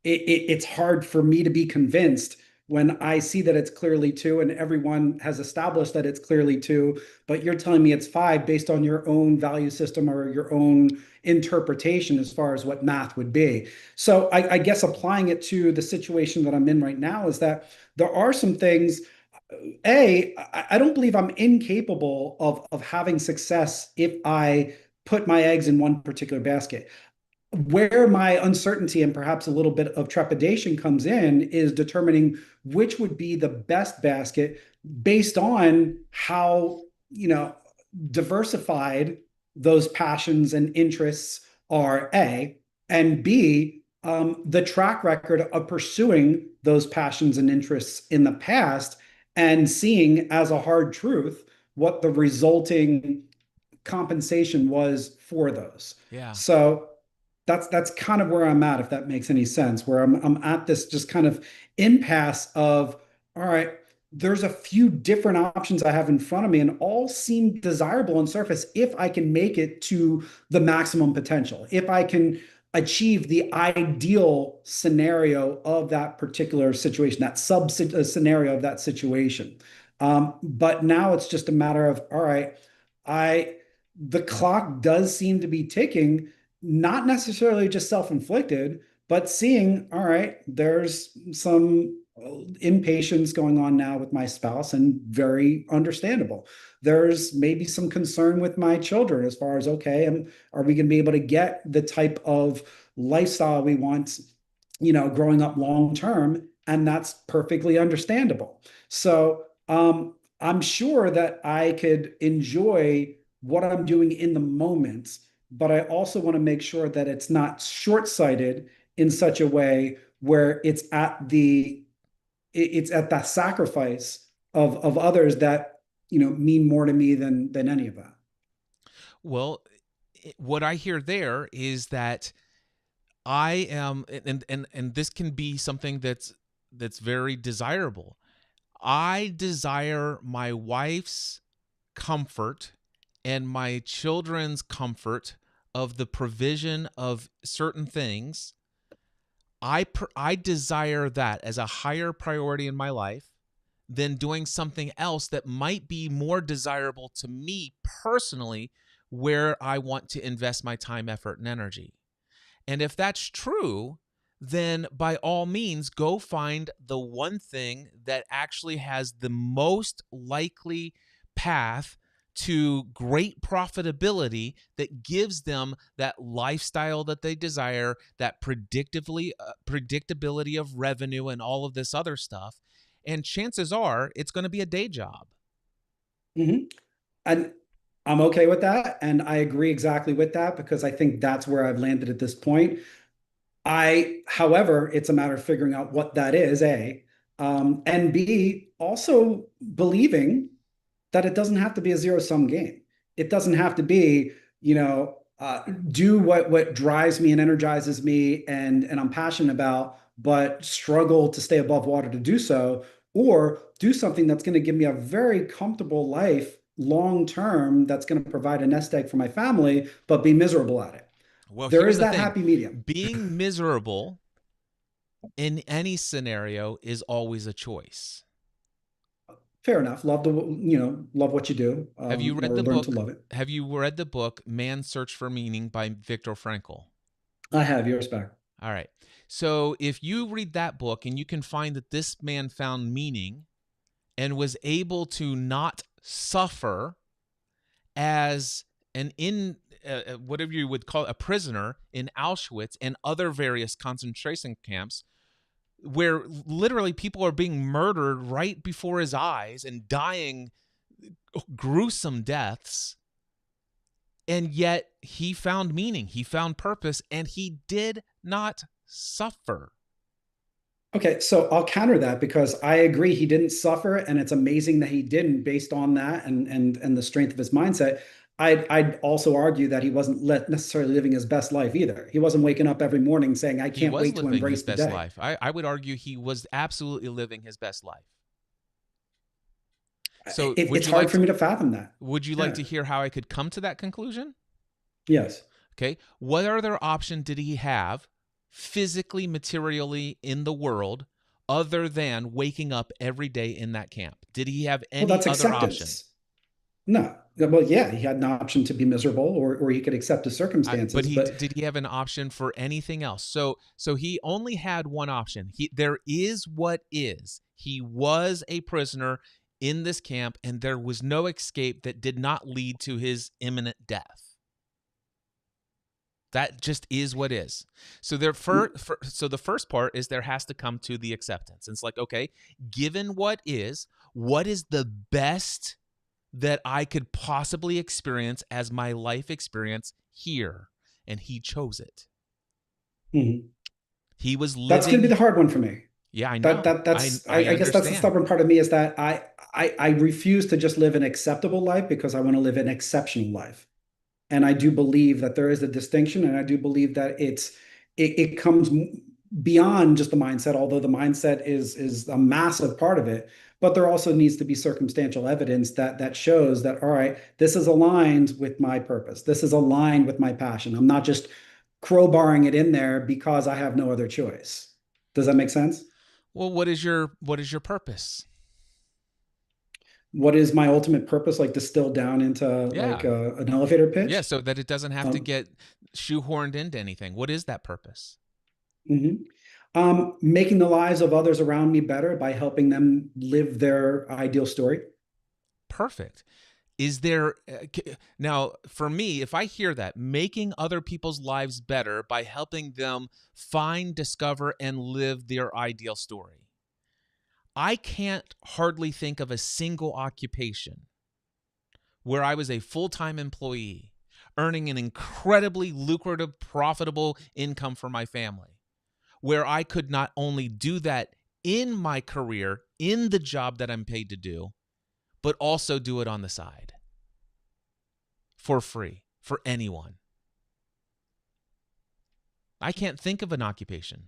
it's hard for me to be convinced when I see that it's clearly two and everyone has established that it's clearly two, but you're telling me it's five based on your own value system or your own interpretation as far as what math would be. So I guess applying it to the situation that I'm in right now is that there are some things. I don't believe I'm incapable of having success if I put my eggs in one particular basket. Where my uncertainty and perhaps a little bit of trepidation comes in is determining which would be the best basket based on how, diversified those passions and interests are, A, and B, the track record of pursuing those passions and interests in the past and seeing as a hard truth what the resulting compensation was for those.
Yeah.
So that's kind of where I'm at, if that makes any sense, where I'm at this just kind of impasse of, all right, there's a few different options I have in front of me, and all seem desirable on surface if I can make it to the maximum potential, if I can achieve the ideal scenario of that particular situation, that sub scenario of that situation. But now it's just a matter of, all right, I the clock does seem to be ticking, not necessarily just self-inflicted, but seeing, all right, there's some impatience going on now with my spouse, and very understandable. There's maybe some concern with my children as far as, okay, are we going to be able to get the type of lifestyle we want, growing up long term? And that's perfectly understandable. So I'm sure that I could enjoy what I'm doing in the moment, but I also want to make sure that it's not short-sighted in such a way where it's at that sacrifice of others that mean more to me than any of that.
Well, what I hear there is that I am, and this can be something that's very desirable. I desire my wife's comfort and my children's comfort of the provision of certain things. I desire that as a higher priority in my life than doing something else that might be more desirable to me personally, where I want to invest my time, effort, and energy. And if that's true, then by all means, go find the one thing that actually has the most likely path to great profitability, that gives them that lifestyle that they desire, that predictability of revenue and all of this other stuff. And chances are it's going to be a day job.
Mm-hmm. And I'm okay with that. And I agree exactly with that because I think that's where I've landed at this point. However, it's a matter of figuring out what that is, A, and B, also believing that it doesn't have to be a zero-sum game. It doesn't have to be, do what drives me and energizes me and I'm passionate about, but struggle to stay above water to do so, or do something that's going to give me a very comfortable life long term that's going to provide a nest egg for my family, but be miserable at it.
Well,
There
here's
is
the
that
thing:
happy medium.
being miserable in any scenario is always a choice.
Fair enough. Love what you do,
Have you read
or
the
learn to
book?
love it.
Have you read the book Man's Search for Meaning by Viktor Frankl?
I have your respect.
All right. So if you read that book and you can find that this man found meaning and was able to not suffer as an whatever you would call a prisoner in Auschwitz and other various concentration camps, where literally people are being murdered right before his eyes and dying gruesome deaths, and yet he found meaning, he found purpose, and he did not suffer.
Okay, so I'll counter that because I agree he didn't suffer, and it's amazing that he didn't based on that and the strength of his mindset. I'd also argue that he wasn't necessarily living his best life either. He wasn't waking up every morning saying, "I
He
can't
was
wait to
living his
embrace the
best
day."
life. I would argue he was absolutely living his best life. So
It's hard for me to fathom that.
would you like
Yeah.
to hear how I could come to that conclusion?
Yes.
Okay. What other option did he have physically, materially in the world other than waking up every day in that camp? Did he have
Well,
any
that's
other option?
acceptance. No. Well, yeah, he had an option to be miserable, or he could accept his
But
circumstances, but
did he have an option for anything else? So he only had one option. There is what is. He was a prisoner in this camp, and there was no escape that did not lead to his imminent death. That just is what is. So so the first part is there has to come to the acceptance. It's like, okay, given what is the best that I could possibly experience as my life experience here? And he chose it.
Mhm.
He was
That's going to be
living.
the hard one for me.
Yeah, I
That
know.
that that's
I
I guess that's the
understand.
stubborn part of me, is that I refuse to just live an acceptable life because I want to live an exceptional life. And I do believe that there is a distinction, and I do believe that it comes beyond just the mindset, although the mindset is a massive part of it. but there also needs to be circumstantial evidence that shows that, all right, this is aligned with my purpose. This is aligned with my passion. I'm not just crowbarring it in there because I have no other choice. Does that make sense?
Well, what is your purpose?
What is my ultimate purpose, like distilled down into like
Yeah.
an elevator
Yeah,
pitch?
so that it doesn't have to
Um,
get shoehorned into anything. What is that purpose?
mhm. Making the lives of others around me better by helping them live their ideal story.
Perfect. Is there now for me, if I hear that, making other people's lives better by helping them find, discover, and live their ideal story, I can't hardly think of a single occupation where I was a full time employee earning an incredibly lucrative, profitable income for my family, where I could not only do that in my career, in the job that I'm paid to do, but also do it on the side for free for anyone. I can't think of an occupation.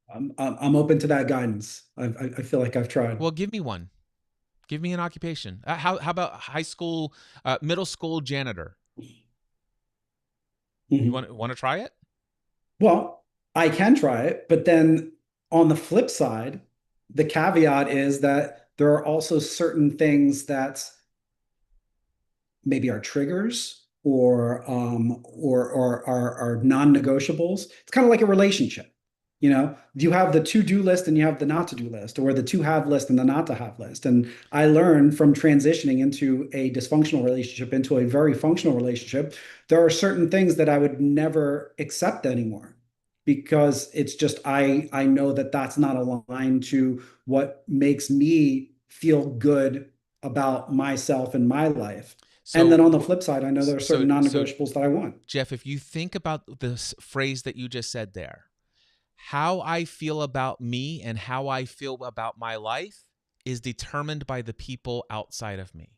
I'm open to that guidance. I feel like I've tried.
Well, give me one. Give me an occupation. How about high school, middle school janitor? You
Mhm.
want to try it?
Well, I can try it, but then on the flip side, the caveat is that there are also certain things that maybe are triggers or are non-negotiables. It's kind of like a relationship. You know, you have the to-do list and you have the not to-do list, or the to-have list and the not to have list. And I learned from transitioning into a dysfunctional relationship into a very functional relationship, there are certain things that I would never accept anymore because it's just I know that that's not aligned to what makes me feel good about myself and my life. And then
So,
on the flip side, I know there are certain
so
non-negotiables that I want.
Jeff, if you think about this phrase that you just said there, how I feel about me and how I feel about my life is determined by the people outside of me.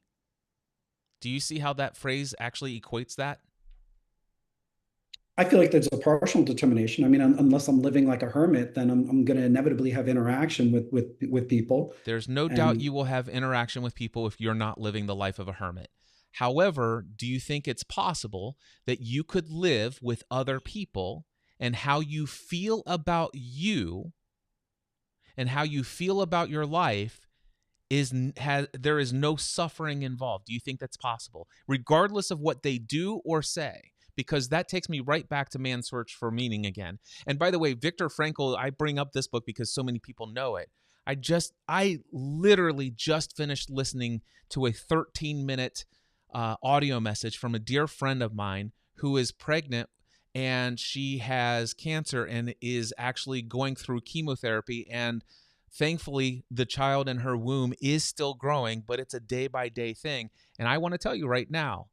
Do you see how that phrase actually equates that?
I feel like there's a partial determination. I mean, unless I'm living like a hermit, then I'm going to inevitably have interaction with people.
There's no doubt
And
you will have interaction with people if you're not living the life of a hermit. However, do you think it's possible that you could live with other people and how you feel about you and how you feel about your life there is no suffering involved? Do you think that's possible, regardless of what they do or say? Because that takes me right back to Man's Search for Meaning again. And by the way, Viktor Frankl, I bring up this book because so many people know it. I literally just finished listening to a 13-minute audio message from a dear friend of mine who is pregnant, and she has cancer and is actually going through chemotherapy. And thankfully, the child in her womb is still growing, but it's a day by day thing. And I want to tell you right now,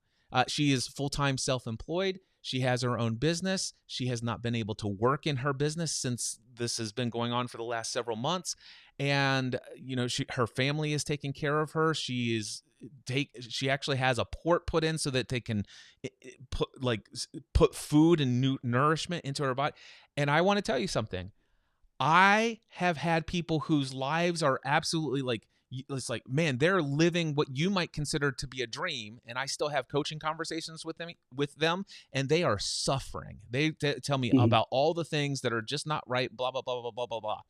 she is full time self employed. She has her own business. She has not been able to work in her business since this has been going on for the last several months. And her family is taking care of her. She actually has a port put in so that they can put food and nourishment into her body. And I want to tell you something. I have had people whose lives are absolutely like, it's like, man, they're living what you might consider to be a dream, and I still have coaching conversations with them, and they are suffering. They tell me
mhm.
about all the things that are just not right, blah blah blah blah blah blah blah.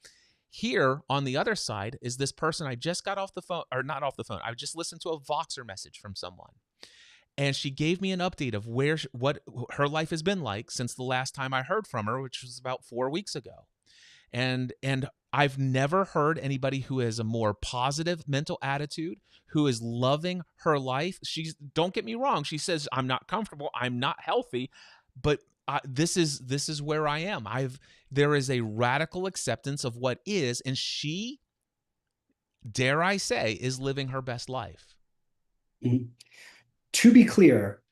Here on the other side is this person I just got off the phone, or not off the phone. I just listened to a Voxer message from someone, and she gave me an update of what her life has been like since the last time I heard from her, which was about 4 weeks ago. And I've never heard anybody who has a more positive mental attitude, who is loving her life. She's, don't get me wrong, she says I'm not comfortable, I'm not healthy, but this is where I am. There is a radical acceptance of what is, and she, dare I say, is living her best life.
Mhm. To be clear,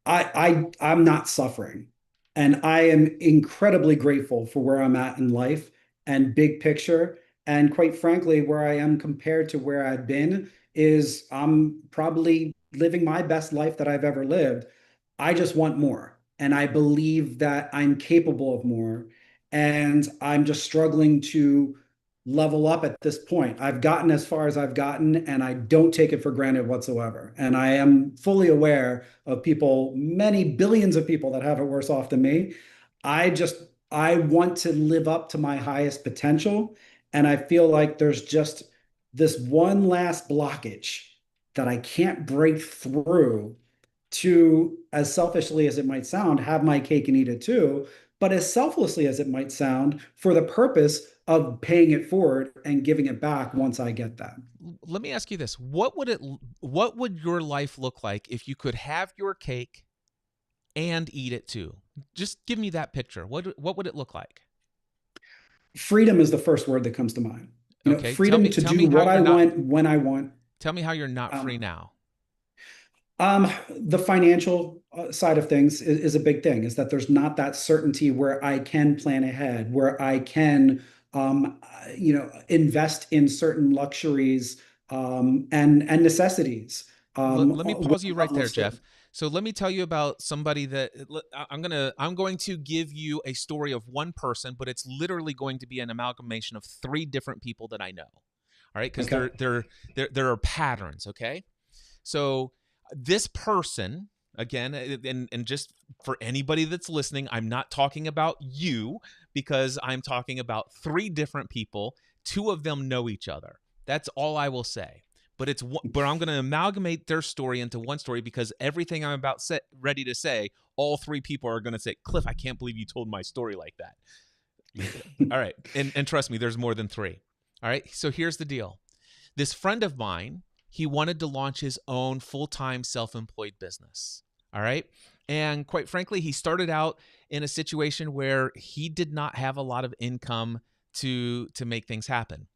I'm not suffering. And I am incredibly grateful for where I'm at in life and big picture. And quite frankly, where I am compared to where I've been is I'm probably living my best life that I've ever lived. I just want more. And I believe that I'm capable of more. And I'm just struggling to level up at this point. I've gotten as far as I've gotten, and I don't take it for granted whatsoever. And I am fully aware of people, many billions of people that have it worse off than me. I just, I want to live up to my highest potential. And I feel like there's just this one last blockage that I can't break through to, as selfishly as it might sound, have my cake and eat it too, but as selflessly as it might sound, for the purpose of paying it forward and giving it back once I get that.
Let me ask you this. What would your life look like if you could have your cake and eat it too? Just give me that picture. What would it look like?
Freedom is the first word that comes to mind.
Okay,
Freedom to
tell
do
me how
what I
you're not
want when I want.
tell me how you're not free
Um,
now.
the financial side of things is a big thing, is that there's not that certainty where I can plan ahead, where I can, invest in certain luxuries, and necessities,
Let me
with
pause you
a
right
level of
there,
certainty.
Jeff. So let me tell you about somebody that I'm going to give you a story of one person, but it's literally going to be an amalgamation of three different people that I know. All right, because
Okay.
there are patterns. Okay, so this person, again, and just for anybody that's listening, I'm not talking about you, because I'm talking about three different people. Two of them know each other. That's all I will say. But I'm going to amalgamate their story into one story, because everything I'm about ready to say, all three people are going to say, Cliff, I can't believe you told my story like that. All right, and trust me, there's more than three. All right, so here's the deal. This friend of mine, he wanted to launch his own full-time self-employed business. All right. And quite frankly, he started out in a situation where he did not have a lot of income to make things happen.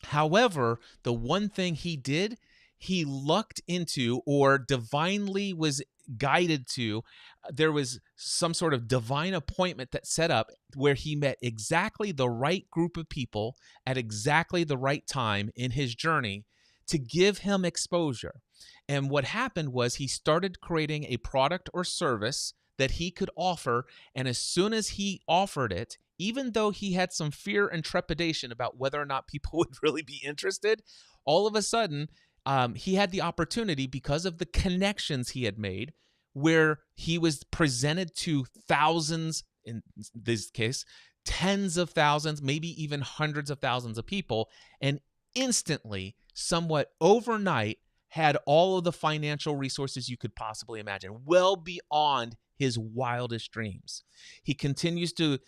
However, the one thing he did, he lucked into, or divinely was guided to, there was some sort of divine appointment that set up where he met exactly the right group of people at exactly the right time in his journey to give him exposure. And what happened was he started creating a product or service that he could offer. And as soon as he offered it, even though he had some fear and trepidation about whether or not people would really be interested, all of a sudden, he had the opportunity, because of the connections he had made, where he was presented to thousands, in this case, tens of thousands, maybe even hundreds of thousands of people, and instantly, somewhat overnight, had all of the financial resources you could possibly imagine, well beyond his wildest dreams. He continues to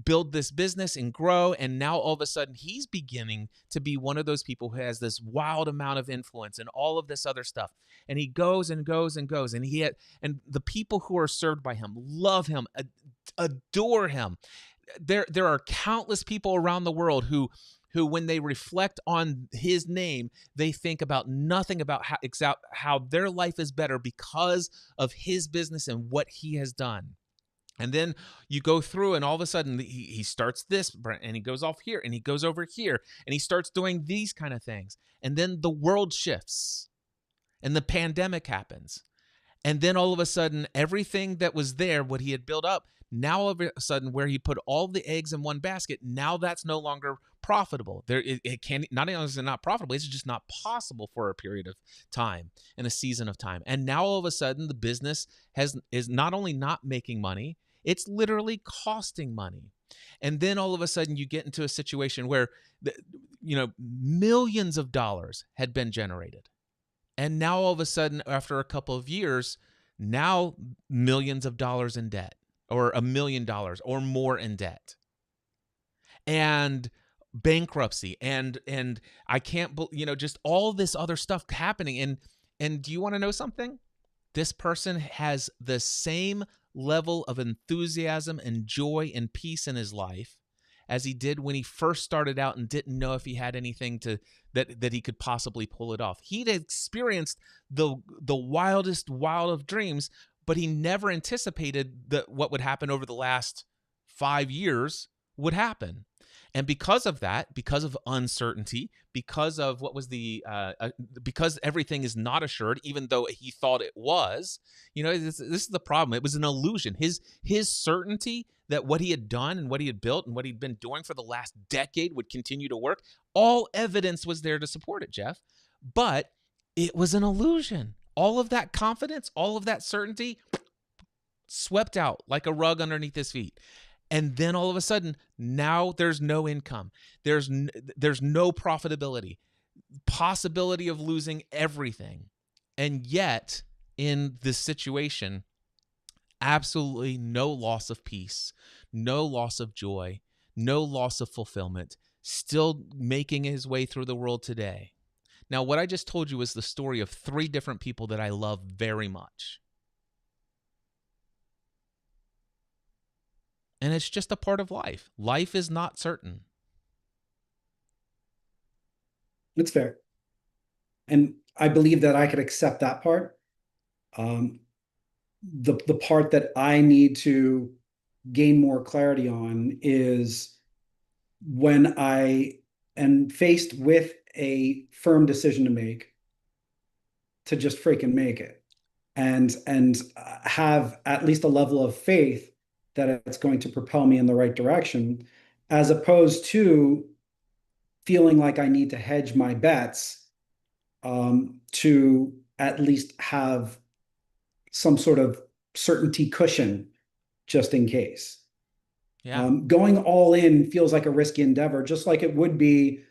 build this business and grow, and now all of a sudden he's beginning to be one of those people who has this wild amount of influence and all of this other stuff. And he goes and goes and goes, and and the people who are served by him love him, adore him. There are countless people around the world who, when they reflect on his name, they think about nothing about how their life is better because of his business and what he has done. And then you go through, and all of a sudden he starts this, and he goes off here, and he goes over here, and he starts doing these kind of things. And then the world shifts, and the pandemic happens. And then all of a sudden, everything that was there, what he had built up, now all of a sudden, where he put all the eggs in one basket, now that's no longer profitable. It can't, not only is it not profitable, it's just not possible for a period of time and a season of time. And now all of a sudden, the business is not only not making money, it's literally costing money. And then all of a sudden, you get into a situation where millions of dollars had been generated. And now all of a sudden, after a couple of years, now millions of dollars in debt, or $1 million or more in debt, and bankruptcy, and I can't, just all this other stuff happening. And do you want to know something? This person has the same level of enthusiasm and joy and peace in his life as he did when he first started out and didn't know if he had anything that he could possibly pull it off. He'd experienced the wildest wild of dreams, but he never anticipated that what would happen over the last 5 years would happen. And because of that, because of uncertainty, because of because everything is not assured, even though he thought it was, this is the problem. It was an illusion. His certainty that what he had done and what he had built and what he'd been doing for the last decade would continue to work. All evidence was there to support it, Jeff. But it was an illusion. All of that confidence, all of that certainty swept out like a rug underneath his feet. And then all of a sudden, now there's no income. There's no profitability, possibility of losing everything. And yet, in this situation, absolutely no loss of peace, no loss of joy, no loss of fulfillment, still making his way through the world today. Now, what I just told you is the story of 3 different people that I love very much. And it's just a part of life. Life is not certain.
It's fair. And I believe that I could accept that part. The part that I need to gain more clarity on is when I am faced with a firm decision to make, to just freaking make it, and have at least a level of faith that it's going to propel me in the right direction, as opposed to feeling like I need to hedge my bets, to at least have some sort of certainty cushion just in case.
Yeah.
Going all in feels like a risky endeavor, just like it would be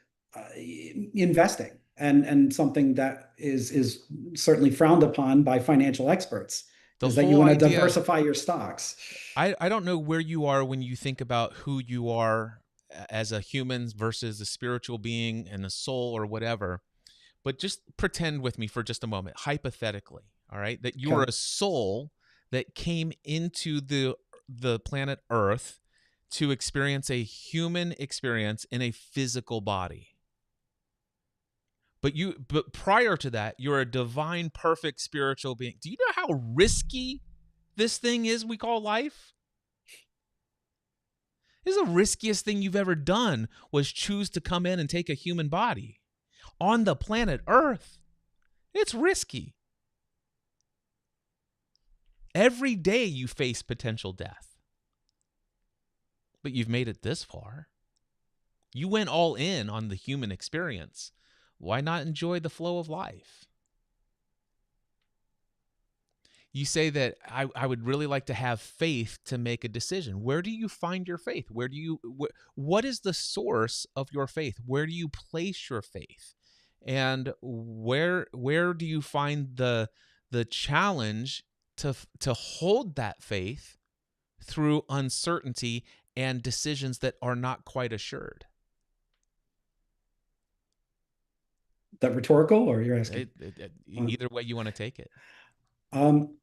investing, and something that is certainly frowned upon by financial experts,
The
is that you
whole
want to
idea,
diversify your stocks.
I don't know where you are when you think about who you are as a human versus a spiritual being and a soul or whatever. But just pretend with me for just a moment, hypothetically, all right, that you are
Okay.
a soul that came into the planet Earth to experience a human experience in a physical body. But prior to that, you're a divine, perfect spiritual being. Do you know how risky this thing is we call life? This is the riskiest thing you've ever done, was choose to come in and take a human body on the planet Earth. It's risky. Every day you face potential death. But you've made it this far. You went all in on the human experience. Why not enjoy the flow of life? You say that I would really like to have faith to make a decision. Where do you find your faith? What is the source of your faith? Where do you place your faith? And where do you find the challenge to hold that faith through uncertainty and decisions that are not quite assured?
That rhetorical, or you're asking?
Either way you want to take it.
Um,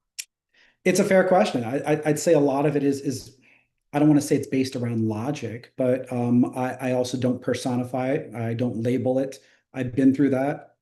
it's a fair question. I'd say a lot of it is, I don't want to say it's based around logic, but I also don't personify it. I don't label it. I've been through that.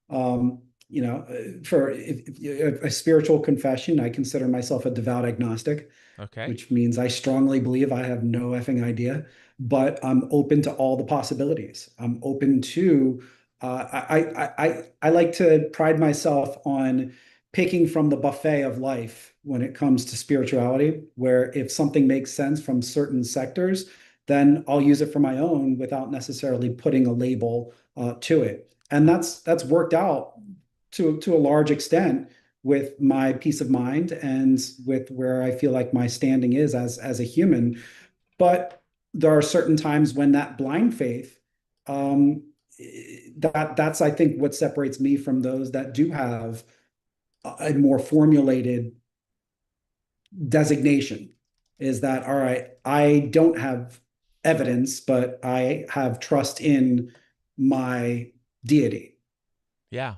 For a spiritual confession, I consider myself a devout agnostic,
Okay.
which means I strongly believe I have no effing idea, but I'm open to all the possibilities. I'm open to. I like to pride myself on picking from the buffet of life when it comes to spirituality, where if something makes sense from certain sectors, then I'll use it for my own without necessarily putting a label to it. And that's worked out to a large extent with my peace of mind and with where I feel like my standing is as a human. But there are certain times when that blind faith, um, that's I think what separates me from those that do have a more formulated designation, is that, all right, I don't have evidence, but I have trust in my deity.
Yeah.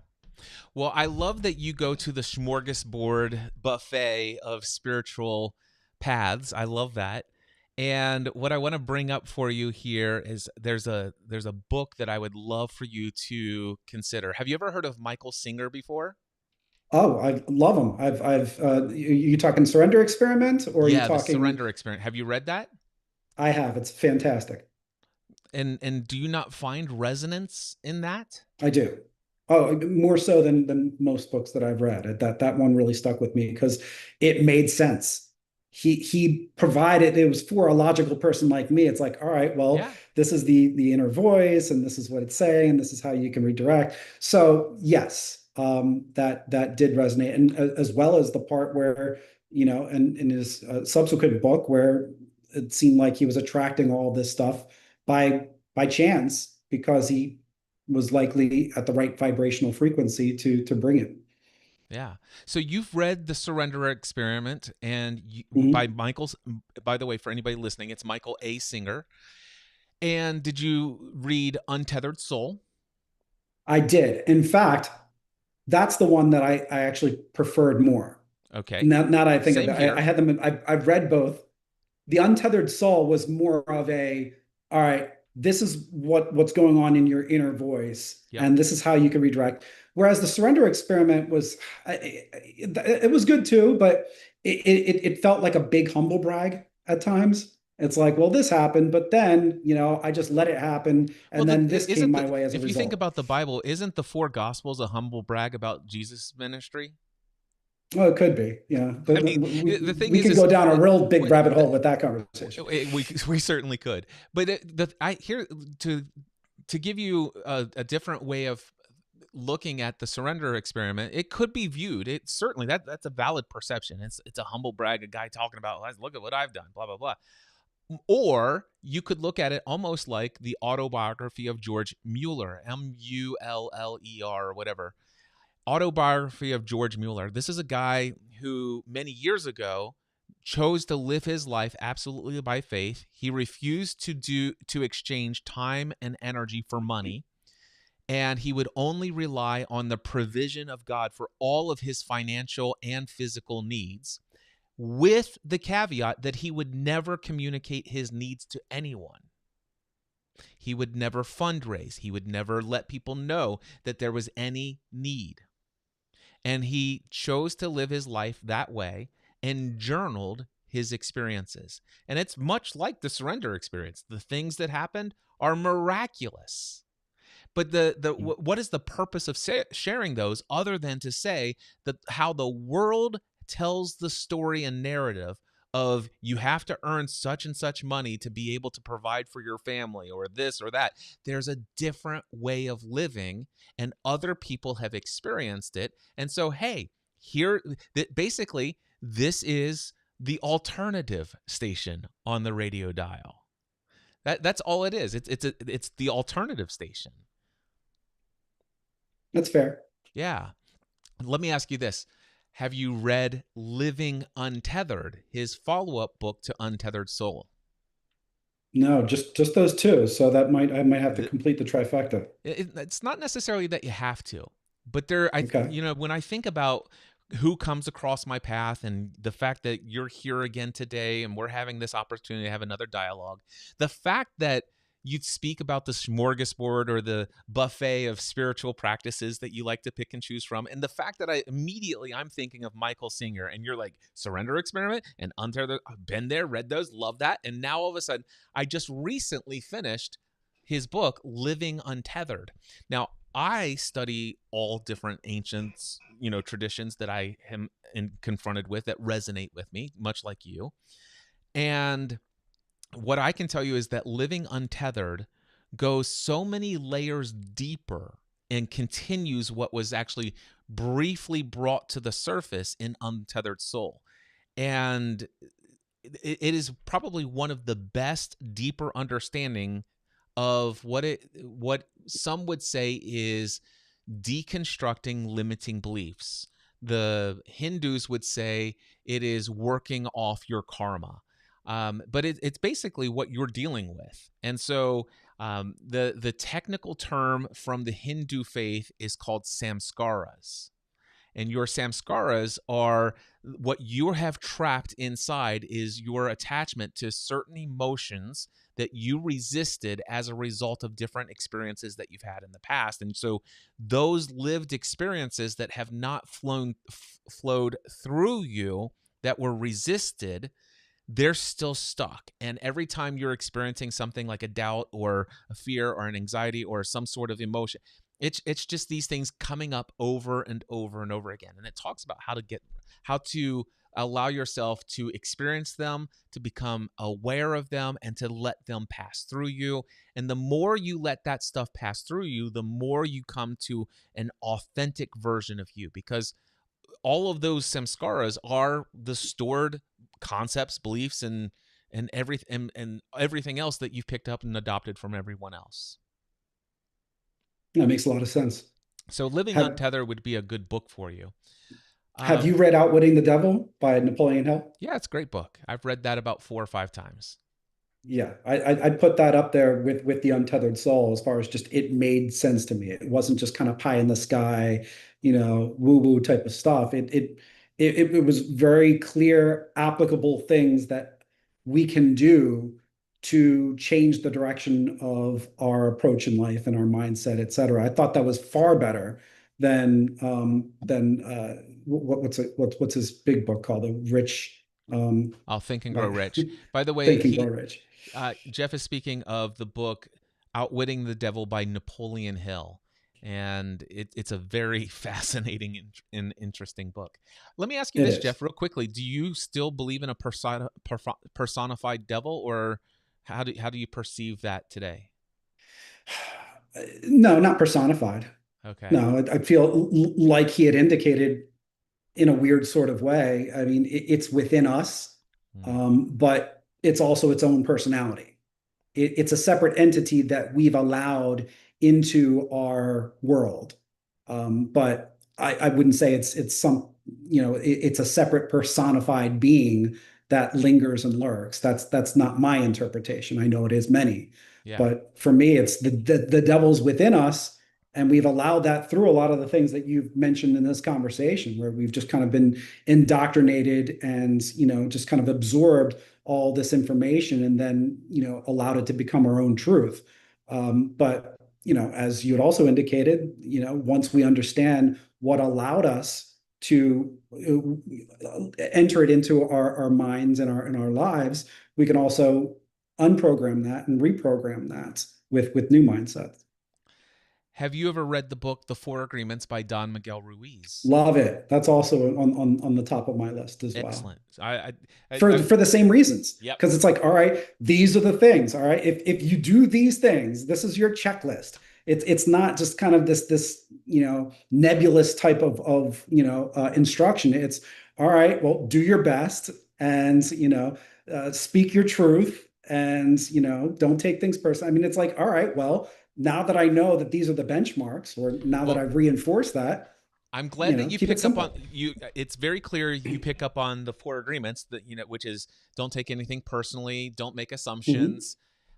Well, I love that you go to the smorgasbord buffet of spiritual paths. I love that. And what I want to bring up for you here is there's a book that I would love for you to consider. Have you ever heard of Michael Singer before?
Oh, I love them. You talking Surrender Experiment, or are you
Yeah, The
talking?
Surrender Experiment. Have you read that?
I have. It's fantastic.
And do you not find resonance in that?
I do. Oh, more so than most books that I've read. That one really stuck with me because it made sense. he provided, it was for a logical person like me. It's like, all right, well,
Yeah.
this is the inner voice, and this is what it's saying, and this is how you can redirect. So yes, that did resonate, and as well as the part where, and in his subsequent book, where it seemed like he was attracting all this stuff by chance because he was likely at the right vibrational frequency to bring it.
Yeah. So you've read The Surrender Experiment, and by
Mhm.
Michael's. By the way, for anybody listening, it's Michael A. Singer. And did you read Untethered Soul?
I did. In fact, that's the one that I actually preferred more.
Okay.
Now that I think of
Same
it, I
here.
had them. I've read both. The Untethered Soul was more of a, all right, this is what's going on in your inner voice,
Yep.
and this is how you can redirect. Whereas the Surrender Experiment was, it was good too, but it felt like a big humble brag at times. It's like, well, this happened, but then, I just let it happen,
Well,
and then this came
isn't
my way as a
if you think
result.
about the Bible, isn't the four Gospels a humble brag about Jesus' ministry?
Well, it could be, yeah.
I mean,
We
the thing
we could
is
go down a
it,
real big rabbit
the,
hole with that conversation.
we certainly could. But I here to give you a different way of looking at the surrender experiment, it could be viewed. It certainly that's a valid perception. It's a humble brag, a guy talking about, look at what I've done, blah blah blah. Or you could look at it almost like the autobiography of George Mueller, Muller, or whatever. Autobiography of George Mueller. This is a guy who many years ago chose to live his life absolutely by faith. He refused to exchange time and energy for money, and he would only rely on the provision of God for all of his financial and physical needs, with the caveat that he would never communicate his needs to anyone. He would never fundraise. He would never let people know that there was any need. And he chose to live his life that way and journaled his experiences. And it's much like the surrender experience. The things that happened are miraculous. But what is the purpose of sharing those other than to say that how the world tells the story and narrative of you have to earn such and such money to be able to provide for your family or this or that. There's a different way of living, and other people have experienced it. And so, hey, here, basically, this is the alternative station on the radio dial. That's all it is. It's the alternative station.
That's fair.
Yeah. Let me ask you this. Have you read Living Untethered, his follow-up book to Untethered Soul?
No, just those two. So I might have to
The,
complete the trifecta.
it's not necessarily that you have to, but there,
Okay.
when I think about who comes across my path and the fact that you're here again today and we're having this opportunity to have another dialogue, the fact that you'd speak about the smorgasbord or the buffet of spiritual practices that you like to pick and choose from, and the fact that I'm thinking of Michael Singer, and you're like surrender experiment and untether. I've been there, read those, love that, and now all of a sudden I just recently finished his book Living Untethered. Now I study all different ancient traditions that I am confronted with that resonate with me, much like you. And what I can tell you is that Living Untethered goes so many layers deeper and continues what was actually briefly brought to the surface in Untethered Soul. And it is probably one of the best, deeper understanding of what some would say is deconstructing limiting beliefs. The Hindus would say it is working off your karma. But it's basically what you're dealing with. And so the technical term from the Hindu faith is called samskaras. And your samskaras are what you have trapped inside is your attachment to certain emotions that you resisted as a result of different experiences that you've had in the past. And so those lived experiences that have not flowed through you, that were resisted, they're still stuck. And every time you're experiencing something like a doubt or a fear or an anxiety or some sort of emotion, it's just these things coming up over and over and over again. And it talks about how to allow yourself to experience them, to become aware of them, and to let them pass through you. And the more you let that stuff pass through you, the more you come to an authentic version of you, because all of those samskaras are the stored concepts, beliefs, and everything else that you've picked up and adopted from everyone else.
That makes a lot of sense.
So living
Have
untethered would be a good book for you.
Have
Um,
you read Outwitting the Devil by Napoleon Hill?
yeah, it's a great book. I've read that about 4 or 5 times.
Yeah, I'd put that up there with the Untethered Soul as far as just it made sense to me. It wasn't just kind of pie in the sky, woo woo type of stuff. It was very clear, applicable things that we can do to change the direction of our approach in life and our mindset, et cetera. I thought that was far better than what's his big book called, The Rich
I'll Think and Grow
like
Rich. By the way,
Think and Grow Rich.
Jeff is speaking of the book Outwitting the Devil by Napoleon Hill. And it's a very fascinating and interesting book. Let me ask you
It
this,
is.
Jeff, real quickly. Do you still believe in a personified devil, or how do you perceive that today?
No, not personified.
Okay.
No, I feel like he had indicated in a weird sort of way. I mean, it's within us,
Hmm.
but it's also its own personality. It's a separate entity that we've allowed into our world. But I wouldn't say it's some, it's a separate personified being that lingers and lurks. That's not my interpretation. I know it is many,
Yeah.
but for me, it's the devil's within us. And we've allowed that through a lot of the things that you've mentioned in this conversation, where we've just kind of been indoctrinated and, just kind of absorbed all this information and then, allowed it to become our own truth. But as you had also indicated, once we understand what allowed us to enter it into our minds and our lives, we can also unprogram that and reprogram that with new mindsets.
Have you ever read the book The Four Agreements by Don Miguel Ruiz?
Love it. That's also on the top of my list as well.
Excellent. I
For the same reasons,
yep.
because it's like, all right, these are the things. All right, if you do these things, this is your checklist. It's not just kind of this nebulous type of instruction. It's all right, well, do your best and speak your truth and don't take things personally. I mean, it's like, all right, well, now that I know that these are the benchmarks, or now that
Well,
I've reinforced that,
I'm glad that you
keep it
pick up on
simple.
you. It's very clear you pick up on the four agreements that which is don't take anything personally, don't make
Hmm.
assumptions.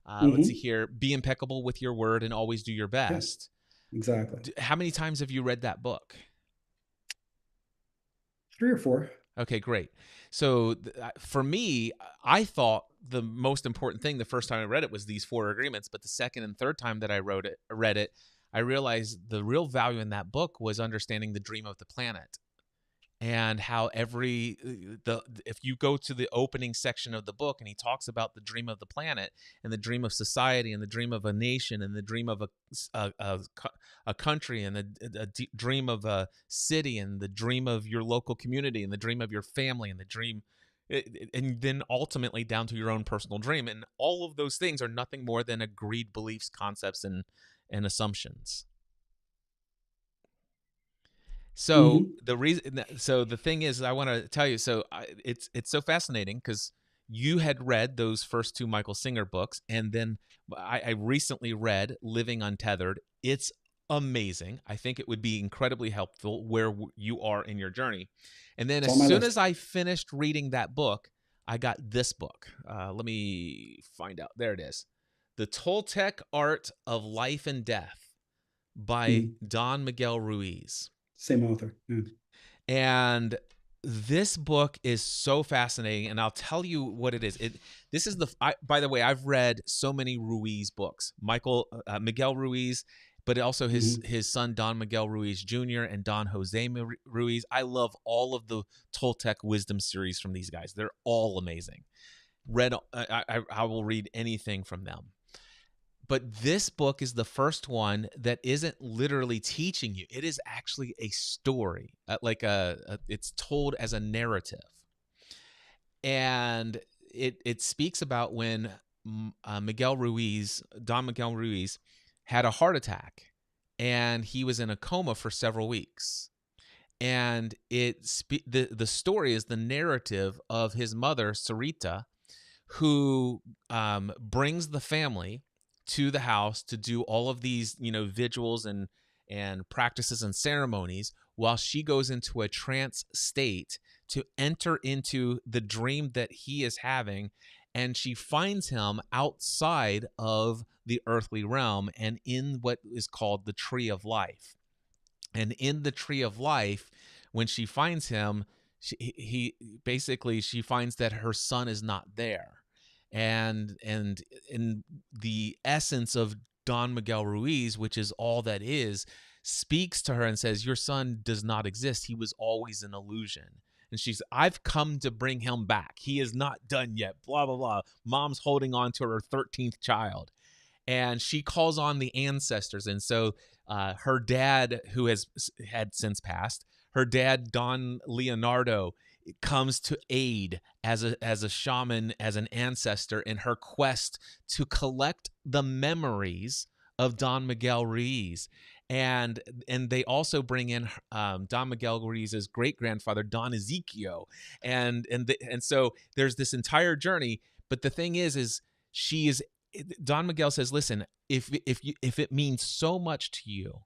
Let's see
Hmm.
here: be impeccable with your word and always do your
Yeah,
best.
exactly.
How many times have you read that book?
3 or 4.
Okay, great. So for me, I thought the most important thing the first time I read it was these four agreements, but the second and third time that I read it, I realized the real value in that book was understanding the dream of the planet, and how the if you go to the opening section of the book and he talks about the dream of the planet and the dream of society and the dream of a nation and the dream of a country and dream of a city and the dream of your local community and the dream of your family and the dream, and then ultimately down to your own personal dream, and all of those things are nothing more than agreed beliefs, concepts, and assumptions. So
Hmm.
the thing is, I want to tell you. So it's so fascinating because you had read those first two Michael Singer books, and then I recently read Living Untethered. It's amazing. I think it would be incredibly helpful where you are in your journey. And then
It's
as
on my
soon as
list.
I finished reading that book, I got this book. Let me find out. There it is, The Toltec Art of Life and Death by
Mhm.
Don Miguel Ruiz.
Same author. Yeah.
And this book is so fascinating, and I'll tell you what it is. This is by the way, I've read so many Ruiz books. Miguel Ruiz, but also
Hmm.
his son Don Miguel Ruiz Jr. and Don Jose Ruiz. I love all of the Toltec wisdom series from these guys. They're all amazing. I will read anything from them. But this book is the first one that isn't literally teaching you. It is actually a story, it's told as a narrative. And it speaks about when Don Miguel Ruiz, had a heart attack, and he was in a coma for several weeks. And the story is the narrative of his mother, Sarita, who brings the family to the house to do all of these, vigils and practices and ceremonies, while she goes into a trance state to enter into the dream that he is having. And she finds him outside of the earthly realm and in what is called the tree of life. And in the tree of life, when she finds him, she finds that her son is not there. And in the essence of Don Miguel Ruiz, which is all that is, speaks to her and says, your son does not exist. He was always an illusion. And she's, I've come to bring him back. He is not done yet. Blah, blah, blah. Mom's holding on to her 13th child. And she calls on the ancestors. And so her dad, who had since passed, her dad, Don Leonardo, comes to aid as a shaman, as an ancestor in her quest to collect the memories of Don Miguel Ruiz. And they also bring in Don Miguel Ruiz's great grandfather, Don Ezequiel, and so there's this entire journey. But the thing is she is Don Miguel says, listen, if it means so much to you,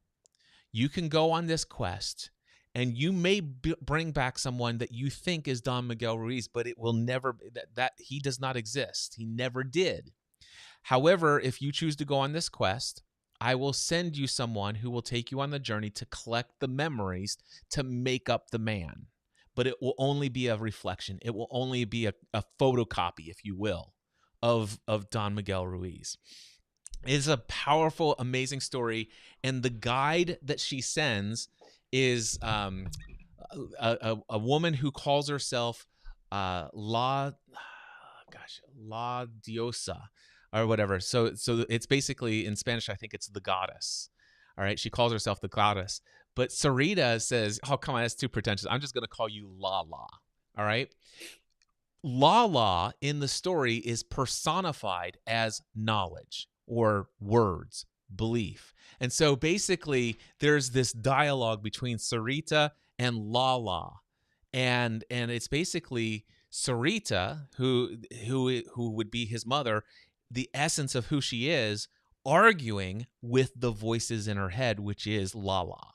you can go on this quest, and you may bring back someone that you think is Don Miguel Ruiz, but it will never, that he does not exist. He never did. However, if you choose to go on this quest, I will send you someone who will take you on the journey to collect the memories to make up the man. But it will only be a reflection. It will only be a photocopy, if you will, of Don Miguel Ruiz. It is a powerful, amazing story. And the guide that she sends is a woman who calls herself La Diosa or whatever. So it's basically, in Spanish, I think it's the goddess. All right. She calls herself the goddess. But Sarita says, oh, come on, that's too pretentious. I'm just going to call you Lala. All right. Lala in the story is personified as knowledge or words, belief. And so basically there's this dialogue between Sarita and Lala. And it's basically Sarita, who would be his mother, the essence of who she is, arguing with the voices in her head, which is Lala.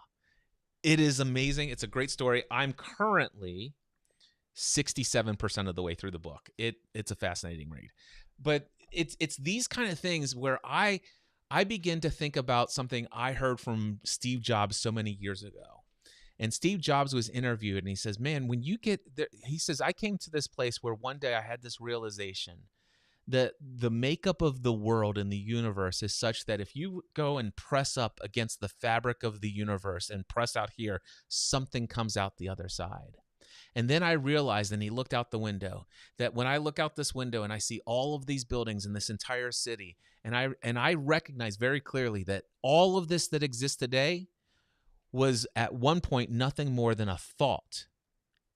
It is amazing. It's a great story. I'm currently 67% of the way through the book. It's a fascinating read. But it's these kind of things where I begin to think about something I heard from Steve Jobs so many years ago. And Steve Jobs was interviewed, and he says, man, when you get there, he says, I came to this place where one day I had this realization that the makeup of the world and the universe is such that if you go and press up against the fabric of the universe and press out here, something comes out the other side. And then I realized, and he looked out the window, that when I look out this window and I see all of these buildings in this entire city, and I recognize very clearly that all of this that exists today was at one point nothing more than a thought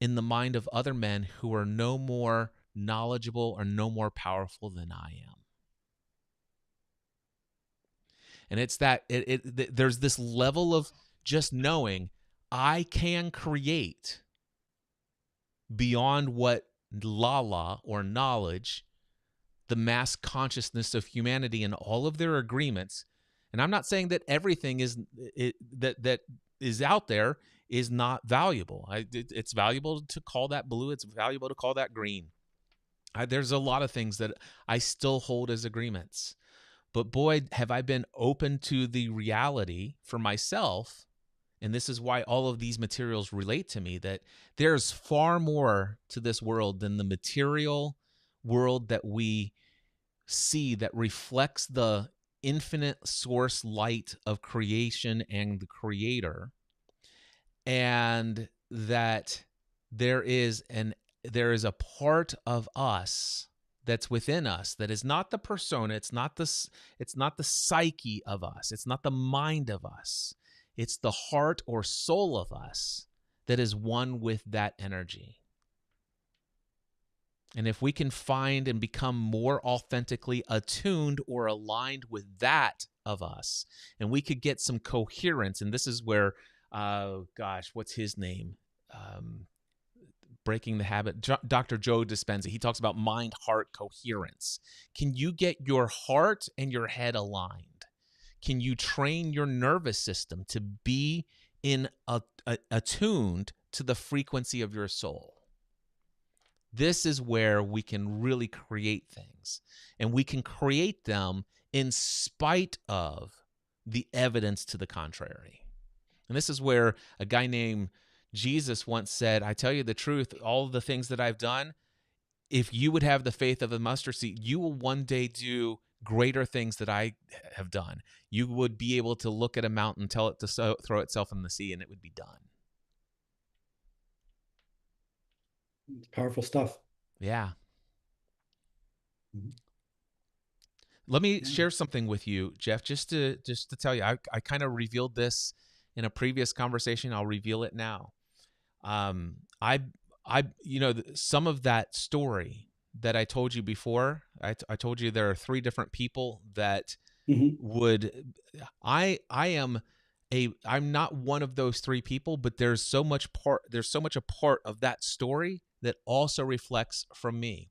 in the mind of other men who are no more knowledgeable or no more powerful than I am. And it's that there's this level of just knowing I can create beyond what Lala or knowledge, the mass consciousness of humanity and all of their agreements. And I'm not saying that everything that is out there is not valuable. It's valuable to call that blue. It's valuable to call that green. There's a lot of things that I still hold as agreements. But boy, have I been open to the reality for myself. And this is why all of these materials relate to me, that there's far more to this world than the material world that we see that reflects the infinite source light of creation and the creator. And that there is a part of us that's within us that is not the persona, it's not the psyche of us, it's not the mind of us. It's the heart or soul of us that is one with that energy. And if we can find and become more authentically attuned or aligned with that of us, and we could get some coherence, and this is where, gosh, what's his name? Breaking the Habit, Dr. Joe Dispenza, he talks about mind-heart coherence. Can you get your heart and your head aligned? Can you train your nervous system to be attuned to the frequency of your soul? This is where we can really create things, and we can create them in spite of the evidence to the contrary. And this is where a guy named Jesus once said, I tell you the truth, all of the things that I've done, if you would have the faith of a mustard seed, you will one day do greater things that I have done. You would be able to look at a mountain, tell it to throw itself in the sea, and it would be done.
Powerful stuff.
Yeah.
Mm-hmm.
Let me share something with you, Jeff, just to tell you, I kind of revealed this in a previous conversation. I'll reveal it now. I some of that story that I told you before, I told you there are 3 different people that would, I'm not one of those 3 people, but there's so much a part of that story that also reflects from me.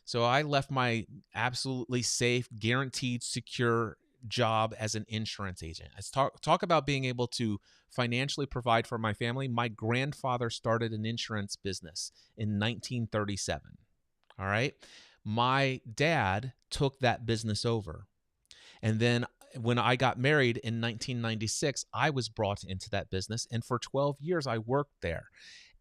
So I left my absolutely safe, guaranteed, secure job as an insurance agent. Let's talk about being able to financially provide for my family. My grandfather started an insurance business in 1937. All right. My dad took that business over. And then when I got married in 1996, I was brought into that business. And for 12 years, I worked there.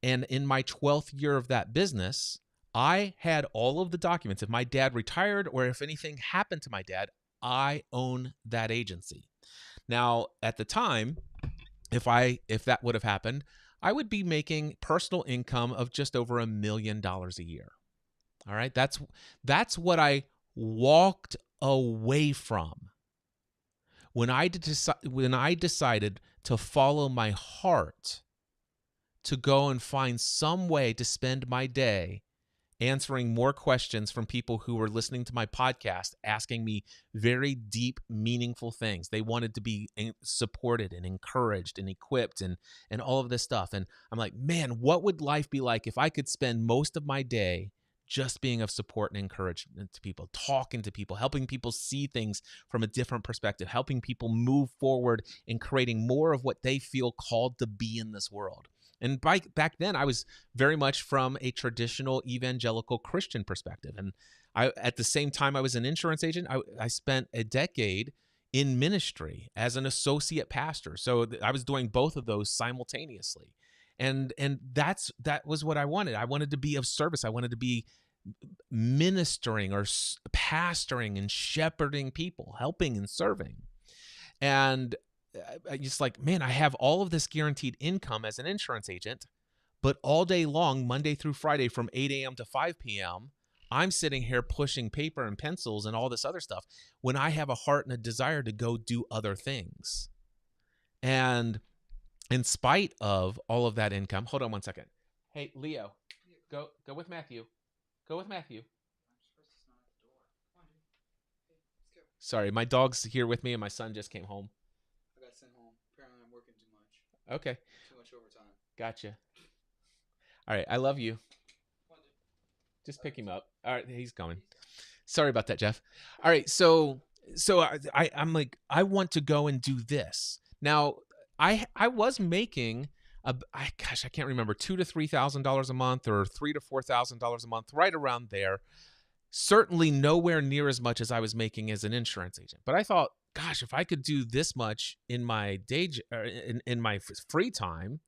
And in my 12th year of that business, I had all of the documents. If my dad retired or if anything happened to my dad, I own that agency. Now, at the time, if that would have happened, I would be making personal income of just over $1 million a year. All right, that's what I walked away from when I decided to follow my heart, to go and find some way to spend my day answering more questions from people who were listening to my podcast, asking me very deep, meaningful things. They wanted to be supported and encouraged and equipped and all of this stuff. And I'm like, man, what would life be like if I could spend most of my day just being of support and encouragement to people, talking to people, helping people see things from a different perspective, helping people move forward and creating more of what they feel called to be in this world. And back then, I was very much from a traditional evangelical Christian perspective. And at the same time I was an insurance agent, I spent a decade in ministry as an associate pastor. So I was doing both of those simultaneously. And that was what I wanted. I wanted to be of service. I wanted to be ministering or pastoring and shepherding people, helping and serving. And I just like, man, I have all of this guaranteed income as an insurance agent, but all day long, Monday through Friday from 8 a.m. to 5 p.m., I'm sitting here pushing paper and pencils and all this other stuff when I have a heart and a desire to go do other things. And in spite of all of that income, hold on one second. Hey, Leo, go with Matthew. Go with Matthew. Sorry, my dog's here with me and my son just came home.
I got sent home. Apparently I'm working too much.
Okay.
Too much overtime.
Gotcha. All right, I love you. Just pick him up. All right, he's coming. Sorry about that, Jeff. All right, so I'm like, I want to go and do this. Now, I was making I can't remember, $2,000 to $3,000 a month or $3,000 to $4,000 a month, right around there. Certainly nowhere near as much as I was making as an insurance agent. But I thought, gosh, if I could do this much in my day in my free time,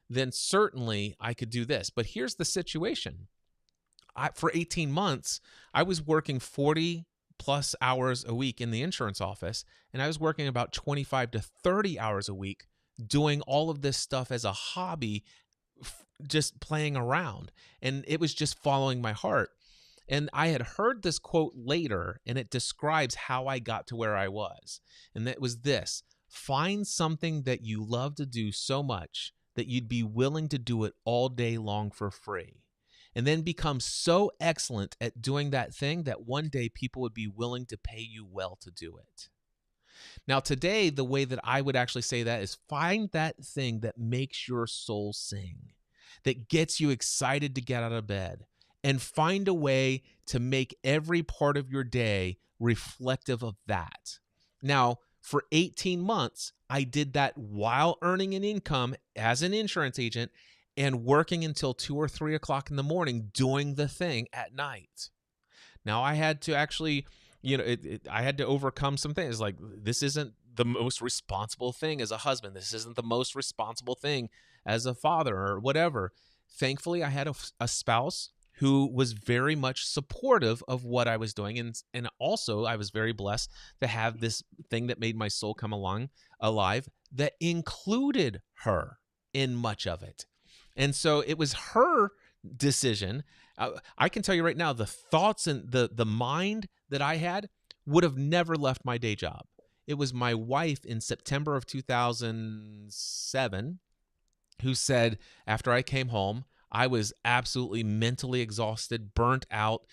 then certainly I could do this. But here's the situation. For 18 months, I was working 40 plus hours a week in the insurance office, and I was working about 25 to 30 hours a week doing all of this stuff as a hobby, just playing around. And it was just following my heart. And I had heard this quote later, and it describes how I got to where I was. And that was this: find something that you love to do so much that you'd be willing to do it all day long for free. and then become so excellent at doing that thing that one day people would be willing to pay you well to do it. Now, today, the way that I would actually say that is find that thing that makes your soul sing, that gets you excited to get out of bed, and find a way to make every part of your day reflective of that. Now, for 18 months, I did that while earning an income as an insurance agent and working until 2 or 3 o'clock in the morning doing the thing at night. Now, I had to actually, I had to overcome some things. Like, this isn't the most responsible thing as a husband. This isn't the most responsible thing as a father or whatever. Thankfully, I had a spouse who was very much supportive of what I was doing. And also, I was very blessed to have this thing that made my soul come alive that included her in much of it. And so it was her decision. I can tell you right now, the thoughts and the mind that I had would have never left my day job. It was my wife in September of 2007 who said, after I came home, I was absolutely mentally exhausted, burnt out,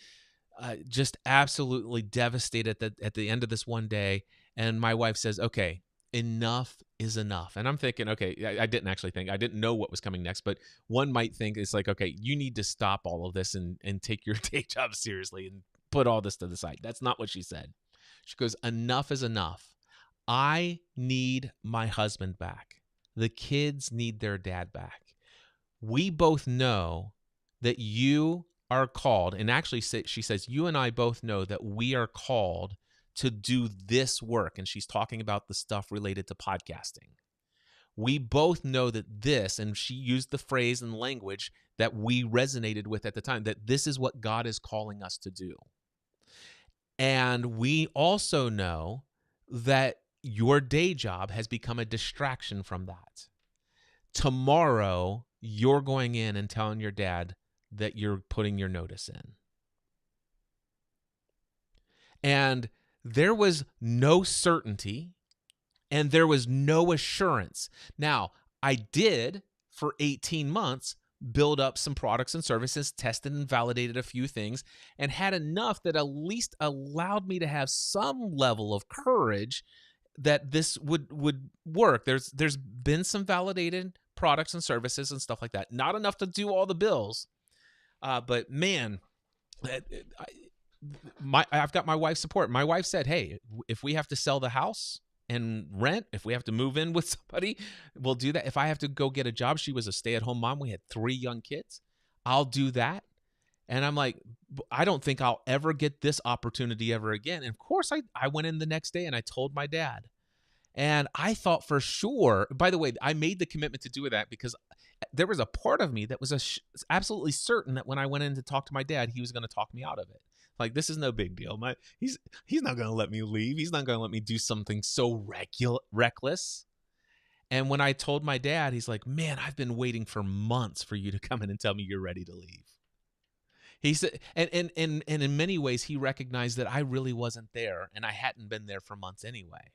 just absolutely devastated at the end of this one day. And my wife says, okay, enough is enough. And I'm thinking, okay, I didn't actually think, I didn't know what was coming next, but one might think it's like, okay, you need to stop all of this and take your day job seriously and put all this to the side. That's not what she said. She goes, enough is enough. I need my husband back. The kids need their dad back. We both know that you are called, and actually she says, you and I both know that we are called to do this work. And she's talking about the stuff related to podcasting. We both know that this, and she used the phrase and language that we resonated with at the time, that this is what God is calling us to do. And we also know that your day job has become a distraction from that. Tomorrow, you're going in and telling your dad that you're putting your notice in. And there was no certainty and there was no assurance. Now, I did, for 18 months, build up some products and services, tested and validated a few things, and had enough that at least allowed me to have some level of courage that this would work. There's been some validated products and services and stuff like that. Not enough to do all the bills, but man, I've got my wife's support. My wife said, hey, if we have to sell the house and rent, if we have to move in with somebody, we'll do that. If I have to go get a job, she was a stay-at-home mom. We had 3 young kids. I'll do that. And I'm like, I don't think I'll ever get this opportunity ever again. And of course, I went in the next day and I told my dad. And I thought for sure, by the way, I made the commitment to do that because there was a part of me that was absolutely certain that when I went in to talk to my dad, he was going to talk me out of it. Like, this is no big deal. He's not going to let me leave. He's not going to let me do something so reckless. And when I told my dad, he's like, man, I've been waiting for months for you to come in and tell me you're ready to leave. He said, and in many ways, he recognized that I really wasn't there and I hadn't been there for months anyway.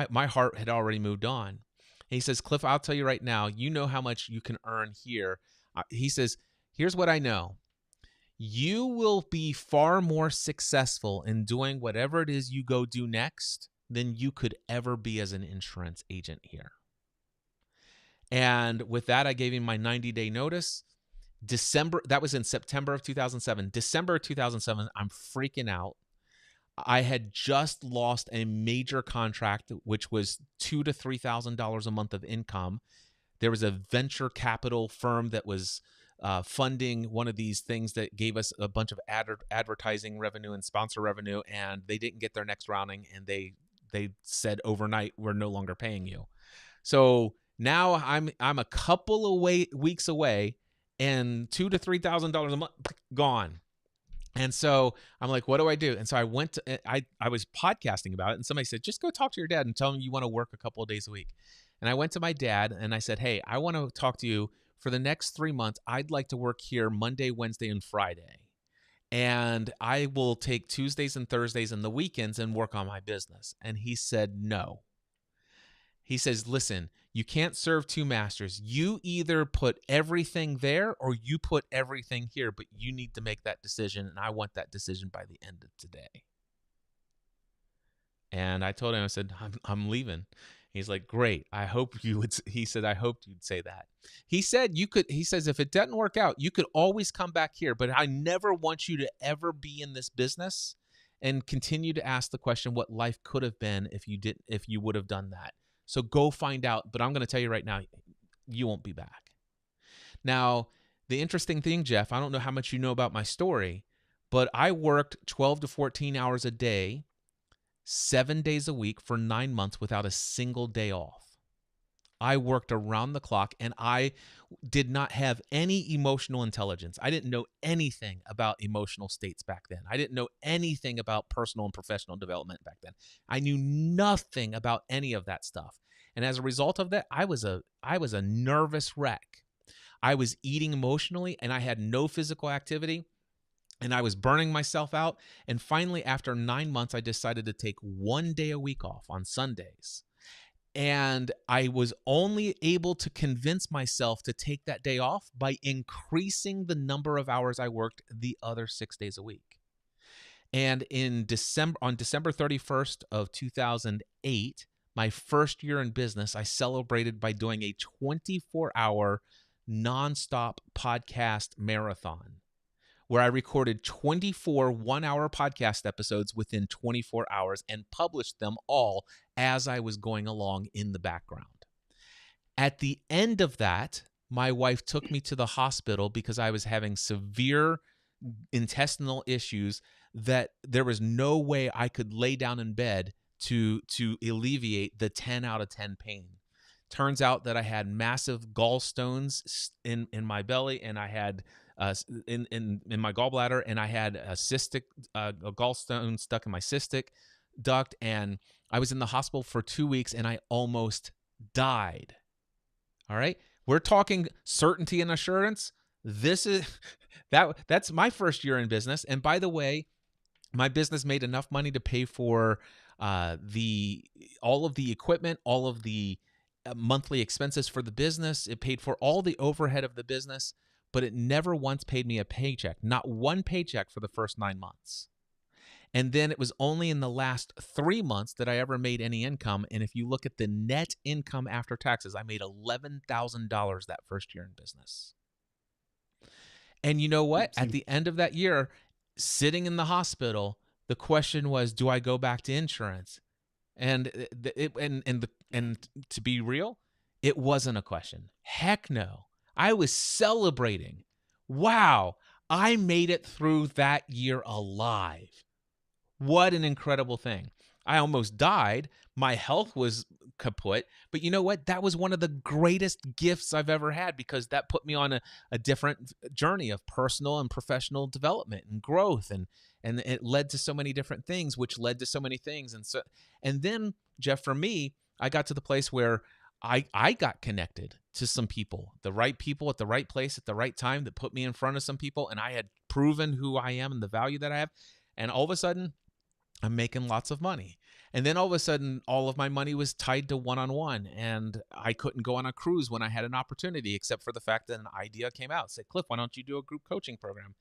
My heart had already moved on. And he says, Cliff, I'll tell you right now, you know how much you can earn here. He says, here's what I know. You will be far more successful in doing whatever it is you go do next than you could ever be as an insurance agent here. And with that, I gave him my 90-day notice. That was in September of 2007. December of 2007, I'm freaking out. I had just lost a major contract, which was $2,000 to $3,000 a month of income. There was a venture capital firm that was funding one of these things that gave us a bunch of advertising revenue and sponsor revenue, and they didn't get their next rounding, and they said overnight, we're no longer paying you. So now I'm a couple of weeks away, and $2,000 to $3,000 a month gone. And so I'm like, what do I do? And so I went to, I was podcasting about it, and somebody said, just go talk to your dad and tell him you want to work a couple of days a week. And I went to my dad and I said, hey, I want to talk to you for the next 3 months. I'd like to work here Monday, Wednesday, and Friday. And I will take Tuesdays and Thursdays and the weekends and work on my business. And he said, no. He says, listen, you can't serve two masters. You either put everything there or you put everything here, but you need to make that decision, and I want that decision by the end of today. And I told him, I said, I'm leaving. He's like, great. I hope you would. He said, I hoped you'd say that. He said, he says, if it doesn't work out, you could always come back here, but I never want you to ever be in this business and continue to ask the question what life could have been if you would have done that. So go find out. But I'm going to tell you right now, you won't be back. Now, the interesting thing, Jeff, I don't know how much you know about my story, but I worked 12 to 14 hours a day, 7 days a week for 9 months without a single day off. I worked around the clock, and I did not have any emotional intelligence. I didn't know anything about emotional states back then. I didn't know anything about personal and professional development back then. I knew nothing about any of that stuff. And as a result of that, I was a nervous wreck. I was eating emotionally, and I had no physical activity, and I was burning myself out. And finally, after 9 months, I decided to take 1 day a week off on Sundays. And I was only able to convince myself to take that day off by increasing the number of hours I worked the other 6 days a week. And on December 31st of 2008, my first year in business, I celebrated by doing a 24-hour nonstop podcast marathon, where I recorded 24 one-hour podcast episodes within 24 hours and published them all as I was going along in the background. At the end of that, my wife took me to the hospital because I was having severe intestinal issues that there was no way I could lay down in bed to alleviate the 10 out of 10 pain. Turns out that I had massive gallstones in my belly, and I had in my gallbladder, and I had a gallstone stuck in my cystic duct, and I was in the hospital for 2 weeks, and I almost died. All right, we're talking certainty and assurance. That's my first year in business, and by the way, my business made enough money to pay for all of the equipment, all of the monthly expenses for the business. It paid for all the overhead of the business, but it never once paid me a paycheck, not one paycheck for the first 9 months. And then it was only in the last 3 months that I ever made any income. And if you look at the net income after taxes, I made $11,000 that first year in business. And you know what? At the end of that year, sitting in the hospital, the question was, do I go back to insurance? And to be real, it wasn't a question. Heck no. I was celebrating. Wow, I made it through that year alive. What an incredible thing. I almost died. My health was kaput. But you know what? That was one of the greatest gifts I've ever had, because that put me on a different journey of personal and professional development and growth. And it led to so many different things, which led to so many things. And then, Jeff, for me, I got to the place where I got connected to some people at the right place at the right time that put me in front of some people. And I had proven who I am and the value that I have. And all of a sudden, I'm making lots of money. And then all of a sudden, all of my money was tied to one-on-one. And I couldn't go on a cruise when I had an opportunity, except for the fact that an idea came out. Say, Cliff, why don't you do a group coaching program?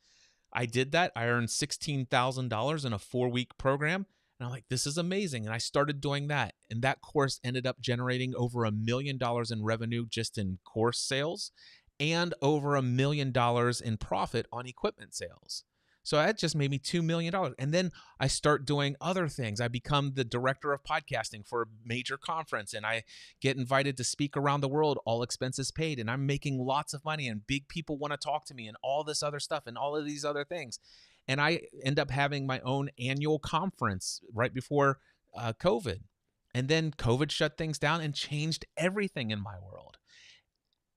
I did that. I earned $16,000 in a 4-week program. And I'm like, this is amazing. And I started doing that. And that course ended up generating over $1 million in revenue just in course sales, and over $1 million in profit on equipment sales. So that just made me $2 million. And then I start doing other things. I become the director of podcasting for a major conference, and I get invited to speak around the world, all expenses paid. And I'm making lots of money, and big people want to talk to me, and all this other stuff and all of these other things. And I end up having my own annual conference right before COVID. And then COVID shut things down and changed everything in my world.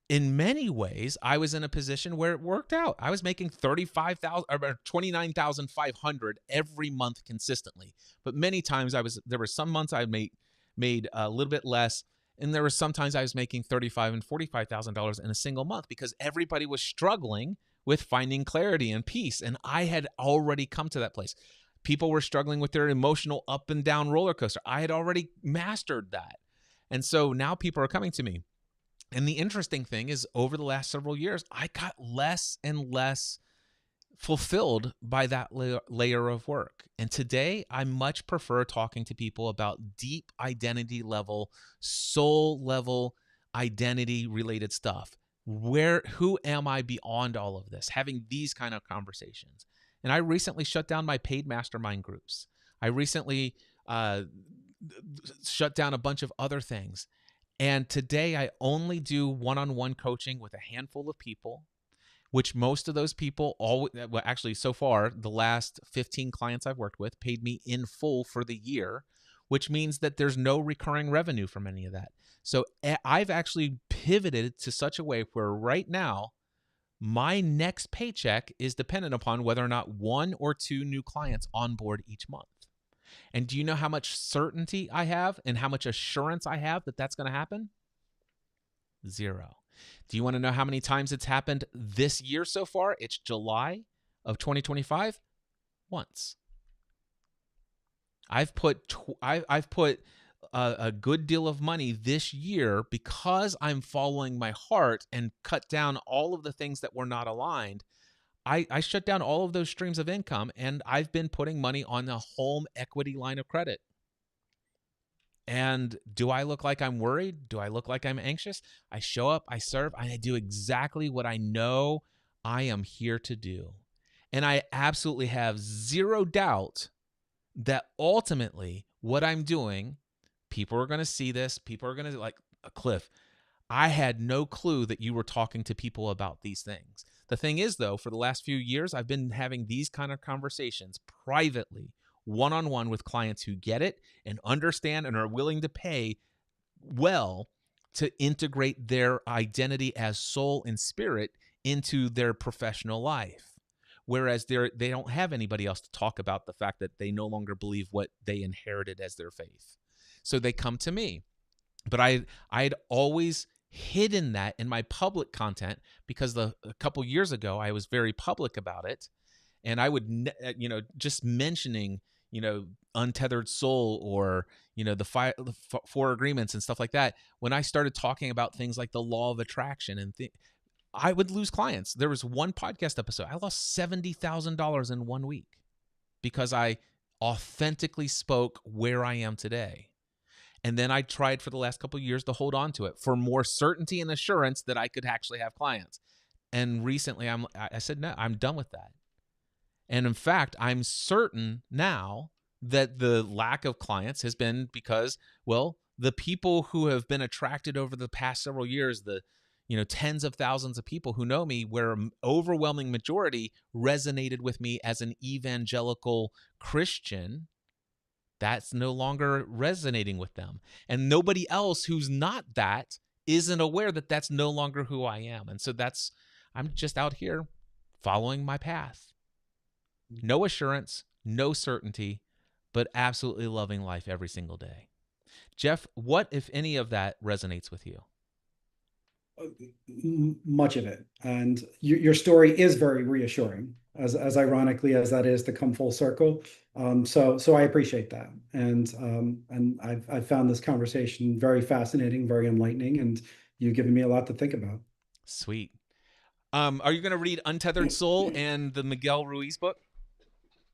In many ways, I was in a position where it worked out. I was making $29,500 every month consistently. But many times there were some months I made a little bit less, and there were sometimes I was making $35,000 and $45,000 in a single month, because everybody was struggling with finding clarity and peace, and I had already come to that place. People were struggling with their emotional up and down roller coaster. I had already mastered that. And so now people are coming to me. And the interesting thing is, over the last several years, I got less and less fulfilled by that layer of work. And today, I much prefer talking to people about deep identity level, soul level, identity related stuff. Who am I beyond all of this? Having these kind of conversations. And I recently shut down my paid mastermind groups. I recently shut down a bunch of other things. And today I only do one-on-one coaching with a handful of people, which most of those people, actually so far, the last 15 clients I've worked with paid me in full for the year, which means that there's no recurring revenue from any of that. So I've actually pivoted to such a way where right now, my next paycheck is dependent upon whether or not 1 or 2 new clients onboard each month. And do you know how much certainty I have and how much assurance I have that that's going to happen? 0. Do you want to know how many times it's happened this year so far? It's July of 2025. Once. I've put a good deal of money this year because I'm following my heart and cut down all of the things that were not aligned. I shut down all of those streams of income, and I've been putting money on a home equity line of credit. And do I look like I'm worried? Do I look like I'm anxious? I show up, I serve, and I do exactly what I know I am here to do. And I absolutely have 0 doubt that ultimately what I'm doing, people are going to see this. People are going to like, Cliff, I had no clue that you were talking to people about these things. The thing is, though, for the last few years, I've been having these kind of conversations privately, one-on-one with clients who get it and understand and are willing to pay well to integrate their identity as soul and spirit into their professional life. Whereas they don't have anybody else to talk about the fact that they no longer believe what they inherited as their faith. So they come to me. But I'd always hidden that in my public content because a couple years ago, I was very public about it. And I would, just mentioning, untethered soul or, the 4 agreements and stuff like that. When I started talking about things like the law of attraction and I would lose clients. There was one podcast episode. I lost $70,000 in 1 week because I authentically spoke where I am today. And then I tried for the last couple of years to hold on to it for more certainty and assurance that I could actually have clients. And recently I said, no, I'm done with that. And in fact, I'm certain now that the lack of clients has been because, well, the people who have been attracted over the past several years, the tens of thousands of people who know me, where an overwhelming majority resonated with me as an evangelical Christian, that's no longer resonating with them. And nobody else who's not that isn't aware that that's no longer who I am. And so I'm just out here following my path. No assurance, no certainty, but absolutely loving life every single day. Jeff, what, if any of that resonates with you?
Much of it. And your story is very reassuring, as ironically as that is to come full circle. So I appreciate that. And I've found this conversation very fascinating, very enlightening, and you've given me a lot to think about.
Sweet. Are you going to read Untethered Soul and the Miguel Ruiz book?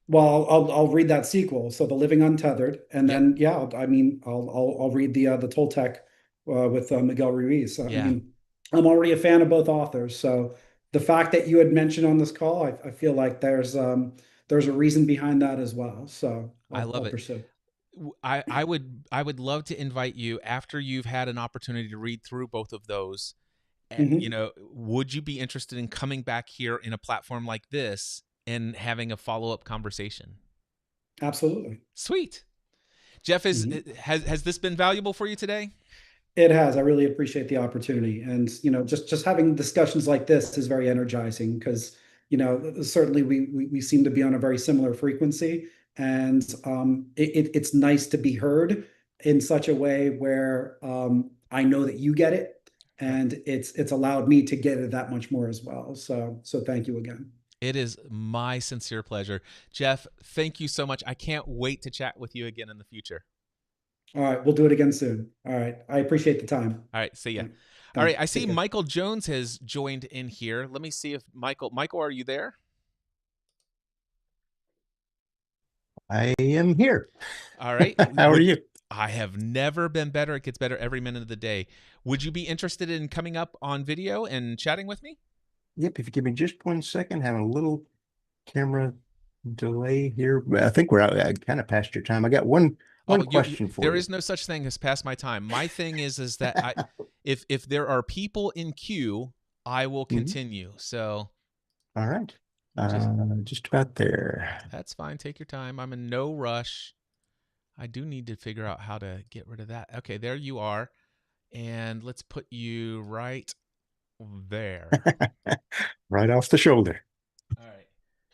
Well, I'll read that sequel, so The Living Untethered, and then I'll read the Toltec with Miguel Ruiz. I mean, I'm already a fan of both authors, so the fact that you had mentioned on this call, I feel like there's a reason behind that as well. So
I love it.
Pursue.
I would love to invite you after you've had an opportunity to read through both of those.
Mm-hmm.
Would you be interested in coming back here in a platform like this and having a follow-up conversation?
Absolutely.
Sweet. Jeff, has this been valuable for you today?
It has. I really appreciate the opportunity. And, just having discussions like this is very energizing because, certainly we seem to be on a very similar frequency. And it's nice to be heard in such a way where I know that you get it. And it's allowed me to get it that much more as well. So thank you again.
It is my sincere pleasure. Jeff, thank you so much. I can't wait to chat with you again in the future.
All right, we'll do it again soon. All right, I appreciate the time.
All right, see ya.
All right,
All right,
thanks.
I
See
see
ya.
Michael Jones has joined in here. Let me see if Michael, are you there?
I am here.
All right.
How are you?
I have never been better. It gets better every minute of the day. Would you be interested in coming up on video and chatting with me?
Yep, if you give me just 1 second, having a little camera delay here. I think we're out, kind of past your time. I got one
Oh,
question for
there
you.
is no such thing as past my time. My thing is that if there are people in queue, I will
Mhm.
continue. So
All right.
just
Just about there.
that's fine. Take your time. I'm in no rush. I do need to figure out how to get rid of that. Okay, there you are. And let's put you right there.
Right off the shoulder.
All right.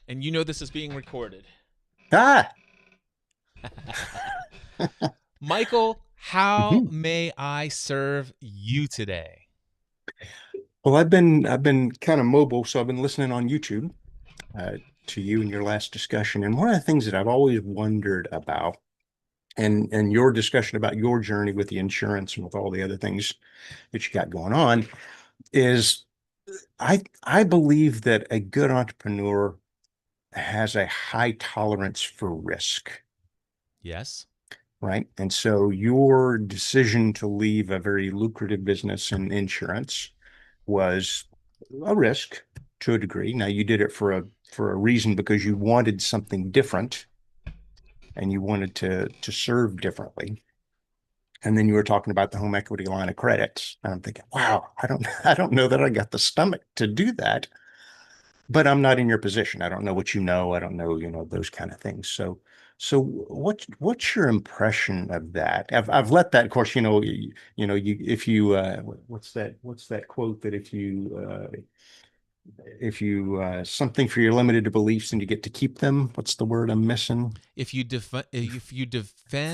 And you know this is being recorded.
Ah!
Michael, how
Mhm.
may I serve you today?
Well, I've been kind of mobile, so I've been listening on YouTube to you and your last discussion. And one of the things that I've always wondered about, and your discussion about your journey with the insurance and with all the other things that you got going on, is I believe that a good entrepreneur has a high tolerance for risk,
Yes.
right? And so your decision to leave a very lucrative business in insurance was a risk to a degree. Now you did it for a reason because you wanted something different and you wanted to serve differently. And then you were talking about the home equity line of credit. And I'm thinking, wow, I don't know that I got the stomach to do that. But I'm not in your position. I don't know what you know. I don't know, those kind of things. So what's your impression of that? I've let that, of course, if you what's that quote that if you something for your limited beliefs and you get to keep them, what's the word I'm missing?
If you defend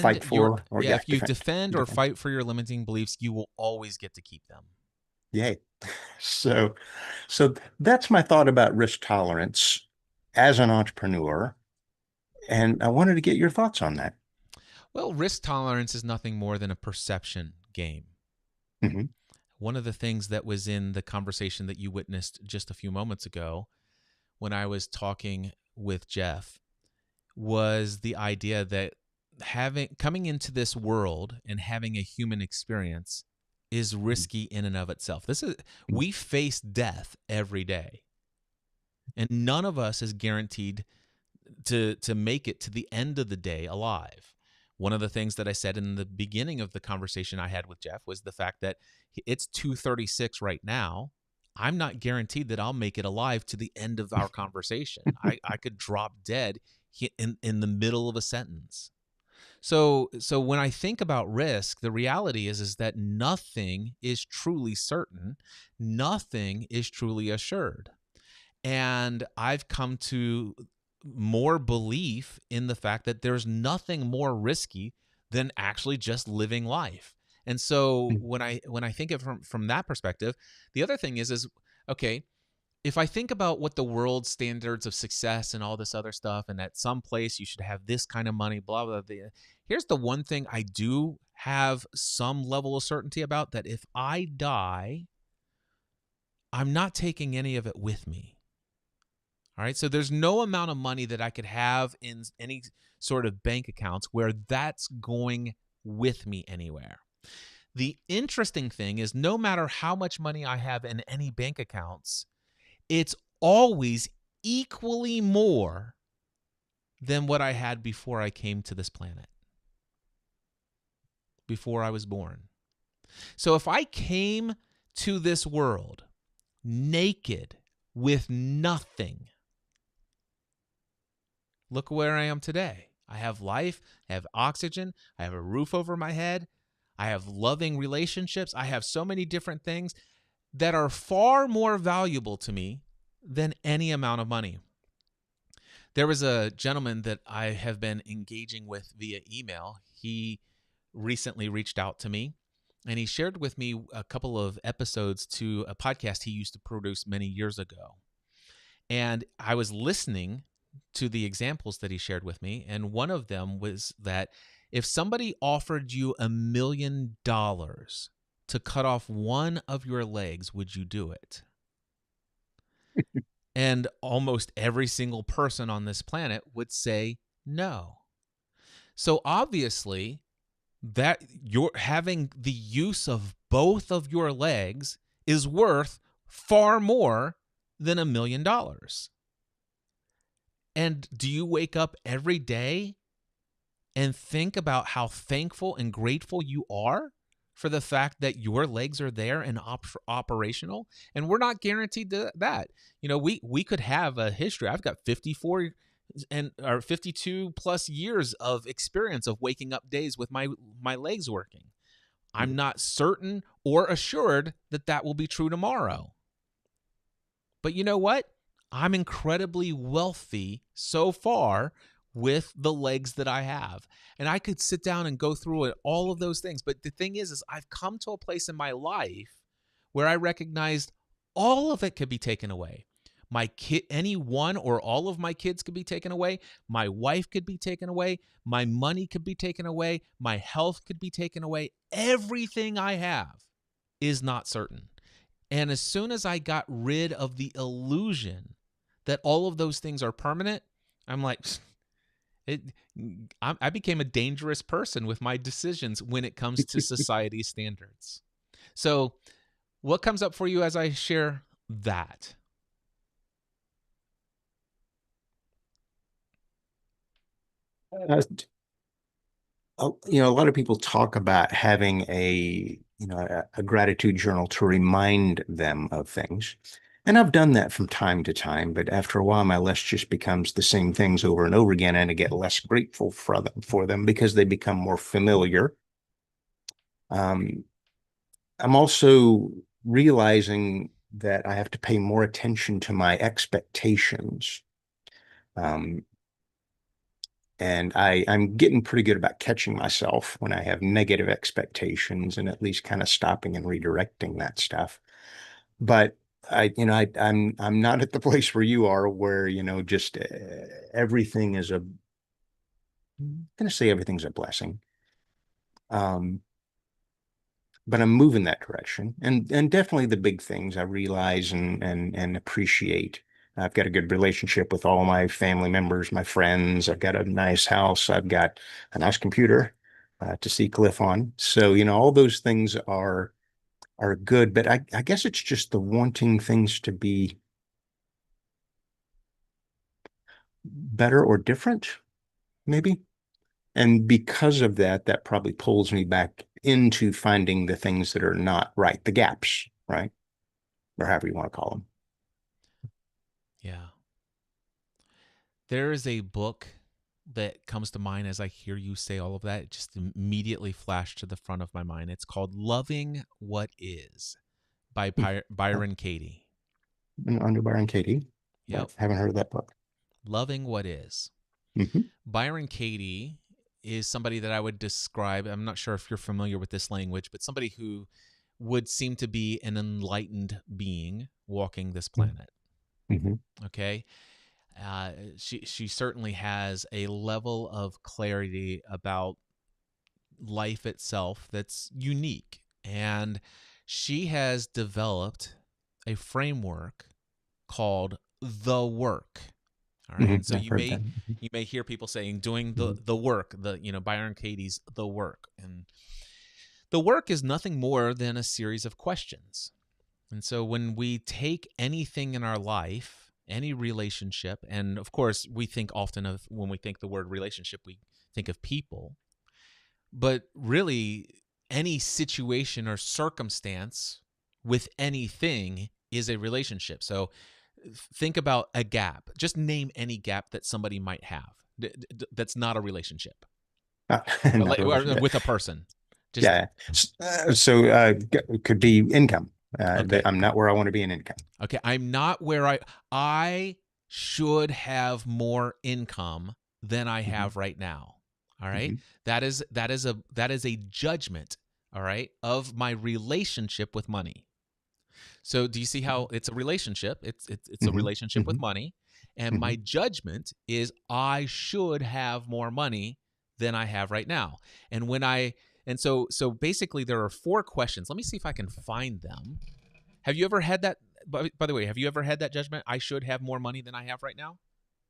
Fight
your
for, or
yeah,
yeah,
if you defend or
defend.
fight for your limiting beliefs, you will always get to keep them.
Yay. So, so that's my thought about risk tolerance as an entrepreneur. And I wanted to get your thoughts on that.
Well, risk tolerance is nothing more than a perception game.
Mhm.
One of the things that was in the conversation that you witnessed just a few moments ago when I was talking with Jeff was the idea that coming into this world and having a human experience is risky in and of itself. We face death every day, and none of us is guaranteed to make it to the end of the day alive. One of the things that I said in the beginning of the conversation I had with Jeff was the fact that it's 2:36 right now. I'm not guaranteed that I'll make it alive to the end of our conversation. I could drop dead in the middle of a sentence. So when I think about risk, the reality is that nothing is truly certain, nothing is truly assured. And I've come to more belief in the fact that there's nothing more risky than actually just living life. And so when I think of it from that perspective, the other thing is okay, if I think about what the world standards of success and all this other stuff, and at some place you should have this kind of money, blah, blah, blah. Here's the one thing I do have some level of certainty about, that if I die, I'm not taking any of it with me. All right. So there's no amount of money that I could have in any sort of bank accounts where that's going with me anywhere. The interesting thing is, no matter how much money I have in any bank accounts, it's always equally more than what I had before I came to this planet, before I was born. So if I came to this world naked with nothing, look where I am today. I have life, I have oxygen, I have a roof over my head, I have loving relationships, I have so many different things that are far more valuable to me than any amount of money. There was a gentleman that I have been engaging with via email. He recently reached out to me and he shared with me a couple of episodes to a podcast he used to produce many years ago. And I was listening to the examples that he shared with me, and one of them was that If somebody offered you $1 million to cut off one of your legs, would you do it? And almost every single person on this planet would say no. So obviously, that you're having the use of both of your legs is worth far more than $1 million. And do you wake up every day and think about how thankful and grateful you are for the fact that your legs are there and operational? And we're not guaranteed that. You know, we could have a history. I've got 54 or 52 plus years of experience of waking up days with my legs working. I'm not certain or assured that that will be true tomorrow. But you know what? I'm incredibly wealthy so far with the legs that I have. And I could sit down and go through it, all of those things. But the thing is I've come to a place in my life where I recognized all of it could be taken away. My kid, any one or all of my kids could be taken away. My wife could be taken away. My money could be taken away. My health could be taken away. Everything I have is not certain. And as soon as I got rid of the illusion that all of those things are permanent, I'm like, I became a dangerous person with my decisions when it comes to society standards. So what comes up for you as I share that?
A lot of people talk about having a gratitude journal to remind them of things. And I've done that from time to time, but after a while, my list just becomes the same things over and over again, and I get less grateful for them because they become more familiar. I'm also realizing that I have to pay more attention to my expectations. And I'm getting pretty good about catching myself when I have negative expectations and at least kind of stopping and redirecting that stuff. But I'm not at the place where you are, where, just everything is I'm going to say everything's a blessing. But I'm moving that direction, and definitely the big things I realize and appreciate. I've got a good relationship with all my family members, my friends. I've got a nice house. I've got a nice computer to see Cliff on. So, all those things are good, but I guess it's just the wanting things to be better or different, maybe. And because of that, that probably pulls me back into finding the things that are not right, the gaps, right? Or however you want to call them.
Yeah. There is a book that comes to mind as I hear you say all of that. It just immediately flashed to the front of my mind. It's called Loving What Is by Byron Katie.
Under Byron Katie.
Yep.
Haven't heard of that book.
Loving What Is.
Mm-hmm.
Byron Katie is somebody that I would describe, I'm not sure if you're familiar with this language, but somebody who would seem to be an enlightened being walking this planet.
Mm-hmm.
Okay. She certainly has a level of clarity about life itself that's unique. And she has developed a framework called The Work. All right.
Mm-hmm.
And so
I've heard that.
you may hear people saying doing the work, Byron Katie's The Work. And the work is nothing more than a series of questions. And so when we take anything in our life, any relationship, and of course we think often of, when we think the word relationship, we think of people, but really any situation or circumstance with anything is a relationship. So think about a gap. Just name any gap that somebody might have that's not a relationship. Or with a person. Just,
yeah. So it could be income.
Okay.
I'm not where I want to be in income.
Okay. I'm not where I should have more income than I have right now. All right.
Mm-hmm.
That is a judgment, all right, of my relationship with money. So do you see how it's a relationship? It's a relationship with money. And my judgment is I should have more money than I have right now. So basically there are 4 questions. Let me see if I can find them. Have you ever had that? By the way, have you ever had that judgment? I should have more money than I have right now.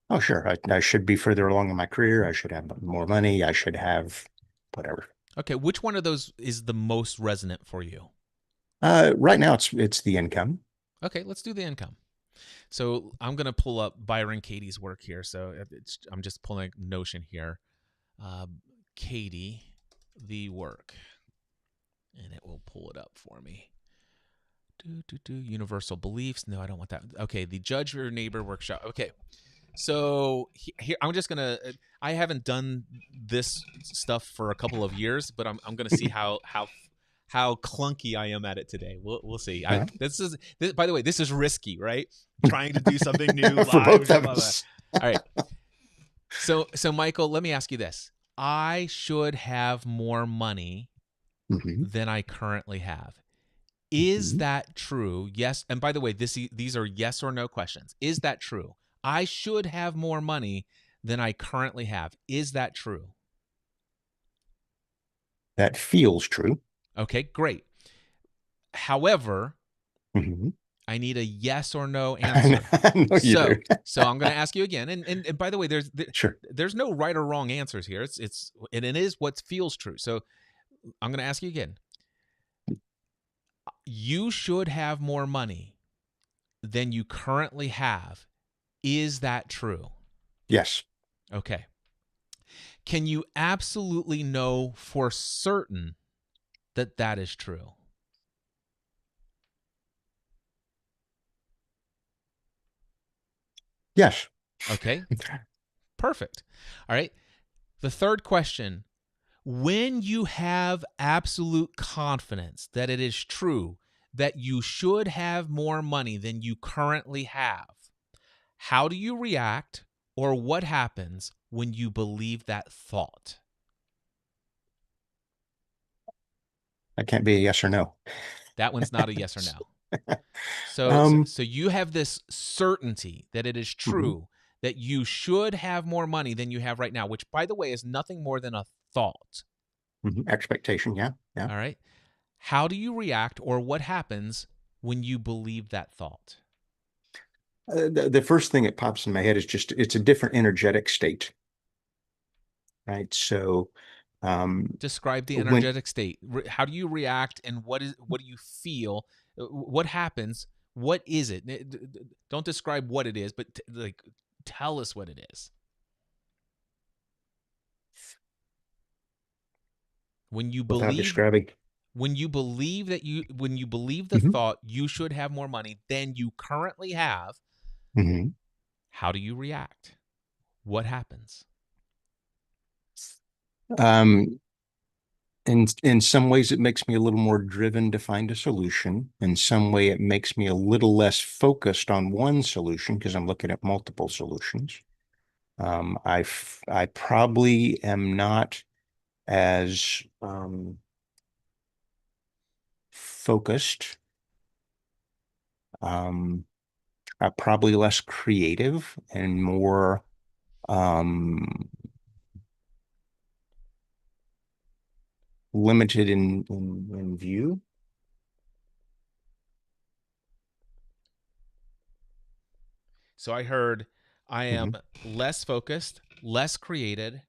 Oh, sure. I should be further along in my career. I should have more money. I should have whatever.
Okay, which one of those is the most resonant for you?
Right now it's the income.
Okay, let's do the income. So I'm going to pull up Byron Katie's work here. So I'm just pulling a Notion here. Katie, the work, and it will pull it up for me. Universal beliefs. No, I don't want that. Okay, the Judge Your Neighbor workshop. Okay, so here I'm just gonna. I haven't done this stuff for a couple of years, but I'm gonna see how clunky I am at it today. We'll see. This, by the way, this is risky, right? Trying to do something new
for
live.
both of us.
All right. So Michael, let me ask you this: I should have more money than I currently have. Is that true? Yes. And by the way, these are yes or no questions. Is that true? I should have more money than I currently have. Is that true?
That feels true.
Okay, great. However, I need a yes or no answer. So I'm going to ask you again. And by the way, there's no right or wrong answers here. It is what feels true. So I'm going to ask you again. You should have more money than you currently have. Is that true?
Yes.
Okay. Can you absolutely know for certain that that is true?
Yes.
Okay. Perfect. All right. The third question. When you have absolute confidence that it is true that you should have more money than you currently have, how do you react or what happens when you believe that thought?
That can't be a yes or no.
That one's not a yes or no. So you have this certainty that it is true that you should have more money than you have right now, which, by the way, is nothing more than a thought.
Expectation, yeah.
All right. How do you react or what happens when you believe that thought?
The first thing that pops in my head is just it's a different energetic state, right? So
describe the energetic state. How do you react and what do you feel? What happens? What is it? Don't describe what it is, but tell us what it is. When you
without
believe
describing.
When you believe the thought you should have more money than you currently have, how do you react? What happens?
In some ways, it makes me a little more driven to find a solution. In some way, it makes me a little less focused on one solution because I'm looking at multiple solutions. I probably am not as focused. I'm probably less creative and more limited in view.
So I heard I am less focused, less creative,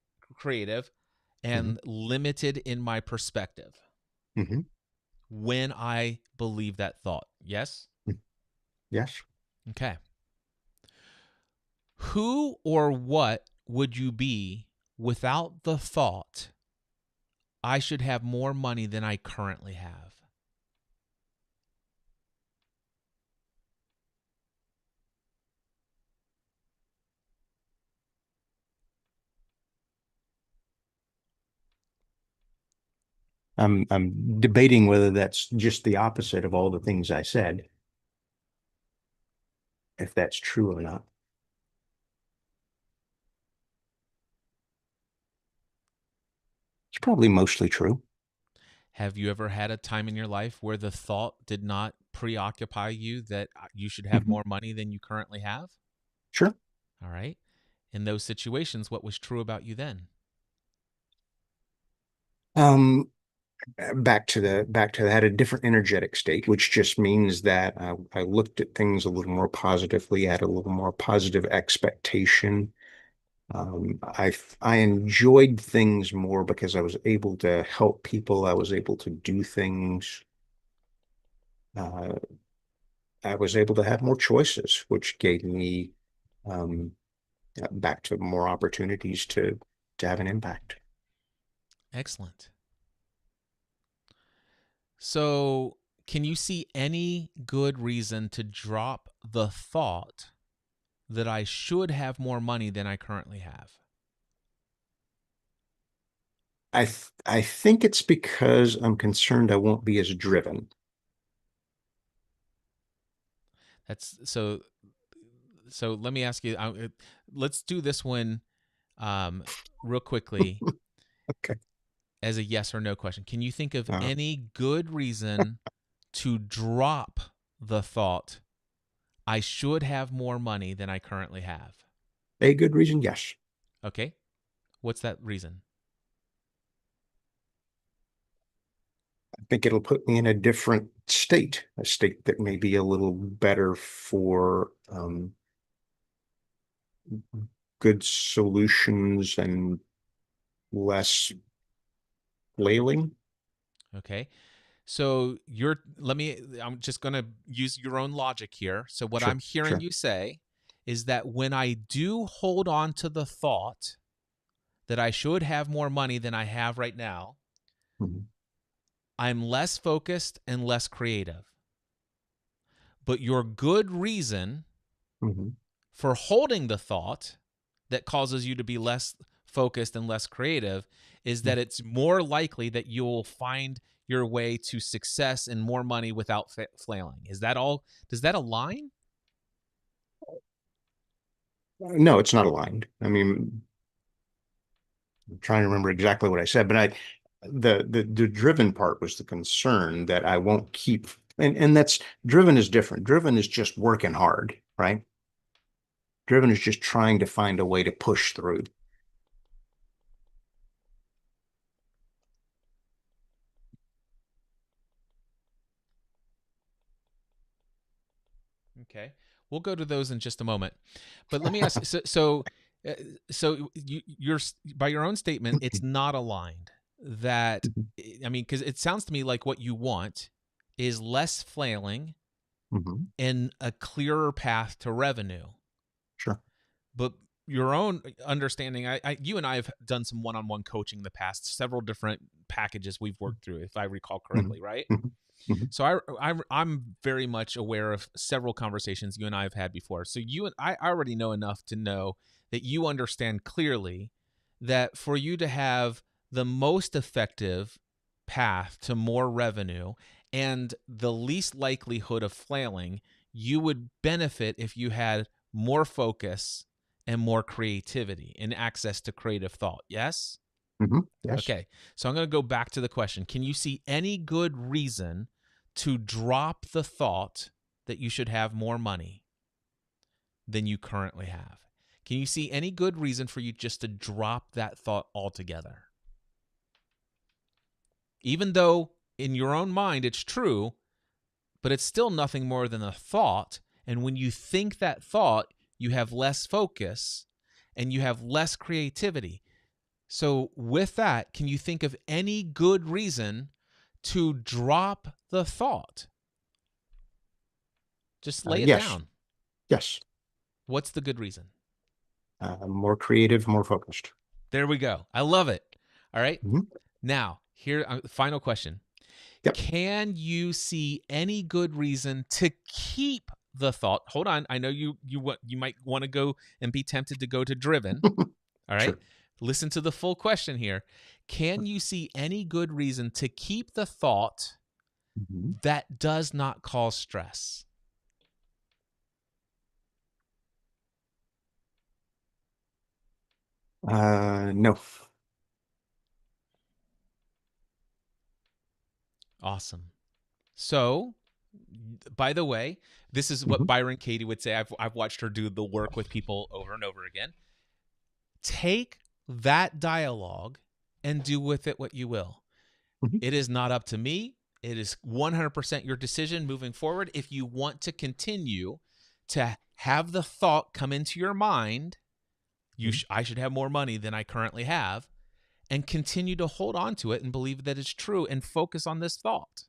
and limited in my perspective when I believe that thought. Yes?
Yes.
Okay. Who or what would you be without the thought, I should have more money than I currently have?
I'm debating whether that's just the opposite of all the things I said, if that's true or not. It's probably mostly true.
Have you ever had a time in your life where the thought did not preoccupy you that you should have more money than you currently have?
Sure.
All right. In those situations, what was true about you then?
Um, back to that, a different energetic state, which just means that I looked at things a little more positively, had a little more positive expectation. I enjoyed things more because I was able to help people. I was able to do things. Uh, I was able to have more choices, which gave me um, back to more opportunities to have an impact.
Excellent. So, can you see any good reason to drop the thought that I should have more money than I currently have?
I think it's because I'm concerned I won't be as driven.
That's so. So let me ask you. Let's do this one real quickly
Okay.
as a yes or no question. Can you think of
Uh,
any good reason to drop the thought I should have more money than I currently have?
a good reason, yes.
Okay. What's that reason?
I think it'll put me in a different state, a state that may be a little better for good solutions and less flailing.
Okay. So I'm just going to use your own logic here. So what
Sure,
I'm hearing
sure.
you say is that when I do hold on to the thought that I should have more money than I have right now,
Mhm,
I'm less focused and less creative. But your good reason
mhm,
for holding the thought that causes you to be less focused and less creative is
mhm.
that it's more likely that you'll find your way to success and more money without flailing. Is that all? Does that align?
No, it's not aligned. I mean, I'm trying to remember exactly what I said, but the driven part was the concern that I won't keep, and that's driven is different. Driven is just working hard, right? Driven is just trying to find a way to push through.
Okay. We'll go to those in just a moment. But let me ask uh, you're by your own statement, it's not aligned. That I mean, because it sounds to me like what you want is less flailing
Mhm.
and a clearer path to revenue.
Sure.
But your own understanding, you and I have done some one-on-one coaching in the past, several different packages we've worked through, if I recall
Mhm.
correctly, right?
Mhm. Mhm.
So I'm very much aware of several conversations you and I have had before. So you and I already know enough to know that you understand clearly that for you to have the most effective path to more revenue and the least likelihood of flailing, you would benefit if you had more focus and more creativity and access to creative thought. Yes?
Mhm. Yes.
Okay, so I'm going to go back to the question. Can you see any good reason to drop the thought that you should have more money than you currently have? Can you see any good reason for you just to drop that thought altogether? Even though in your own mind it's true, but it's still nothing more than a thought. And when you think that thought, you have less focus and you have less creativity. So, with that, can you think of any good reason to drop the thought? Just lay it
Yes.
down.
Yes.
What's the good reason?
More creative, more focused.
There we go. I love it. All right.
Mhm.
Now, here, final question.
Yep.
Can you see any good reason to keep the thought? Hold on. I know you might want to go and be tempted to go to driven. All right.
Sure.
Listen to the full question here. Can you see any good reason to keep the thought
Mhm.
that does not cause stress?
No.
Awesome. So, by the way, this is what
Mhm.
Byron Katie would say. I've watched her do the work with people over and over again. Take that dialogue and do with it what you will.
Mhm.
It is not up to me. It is 100% your decision moving forward. If you want to continue to have the thought come into your mind, I should have more money than I currently have, and continue to hold on to it and believe that it's true and focus on this thought.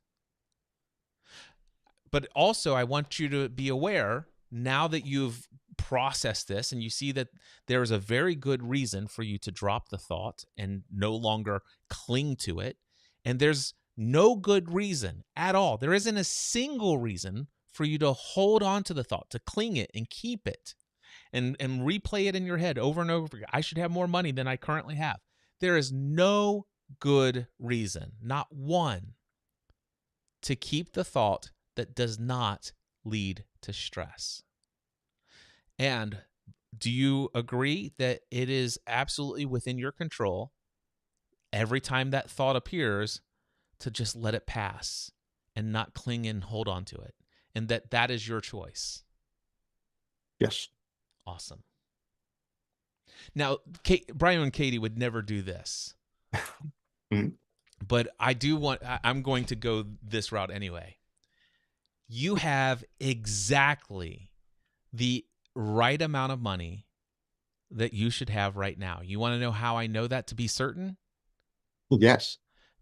But also, I want you to be aware, now that you've processed this and you see that there is a very good reason for you to drop the thought and no longer cling to it, and there's no good reason at all. There isn't a single reason for you to hold on to the thought, to cling it and keep it and replay it in your head over and over again. I should have more money than I currently have. There is no good reason, not one, to keep the thought that does not lead to stress. And do you agree that it is absolutely within your control every time that thought appears to just let it pass and not cling and hold on to it, and that is your choice?
Yes.
Awesome. Now, Brian and Katie would never do this,
Mhm.
but I'm going to go this route anyway. You have exactly the right amount of money that you should have right now. You want to know how I know that to be certain?
Yes.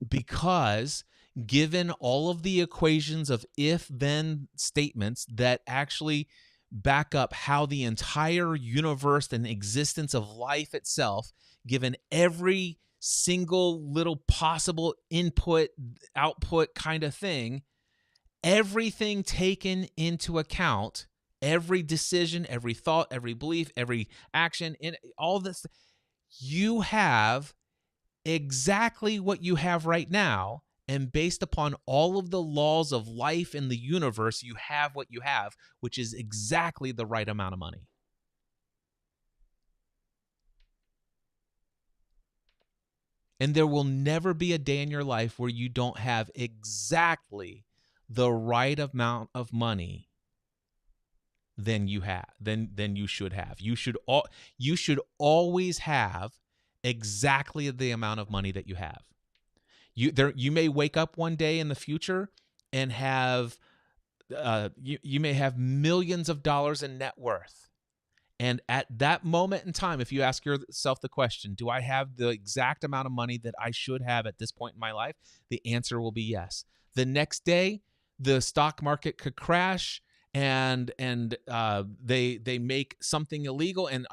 Because given all of the equations of if-then statements that actually back up how the entire universe and existence of life itself, given every single little possible input, output kind of thing, everything taken into account, every decision, every thought, every belief, every action, in all this, you have exactly what you have right now. And based upon all of the laws of life in the universe, you have what you have, which is exactly the right amount of money. And there will never be a day in your life where you don't have exactly the right amount of money than you have, than you should have. You should always have exactly the amount of money that you have. You may wake up one day in the future and have you may have millions of dollars in net worth. And at that moment in time, if you ask yourself the question, do I have the exact amount of money that I should have at this point in my life? The answer will be yes. The next day, the stock market could crash and they make something illegal and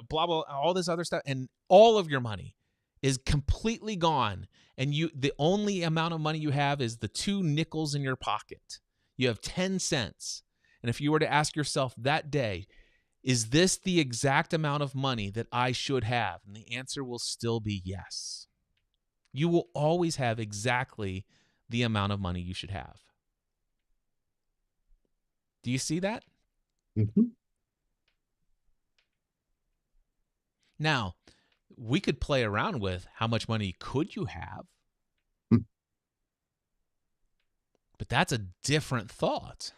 blah, blah, all this other stuff. And all of your money is completely gone. And the only amount of money you have is the 2 nickels in your pocket. You have 10 cents. And if you were to ask yourself that day, is this the exact amount of money that I should have? And the answer will still be yes. You will always have exactly the amount of money you should have. Do you see that?
Mm-hmm.
Now, we could play around with how much money could you have, but that's a different thought.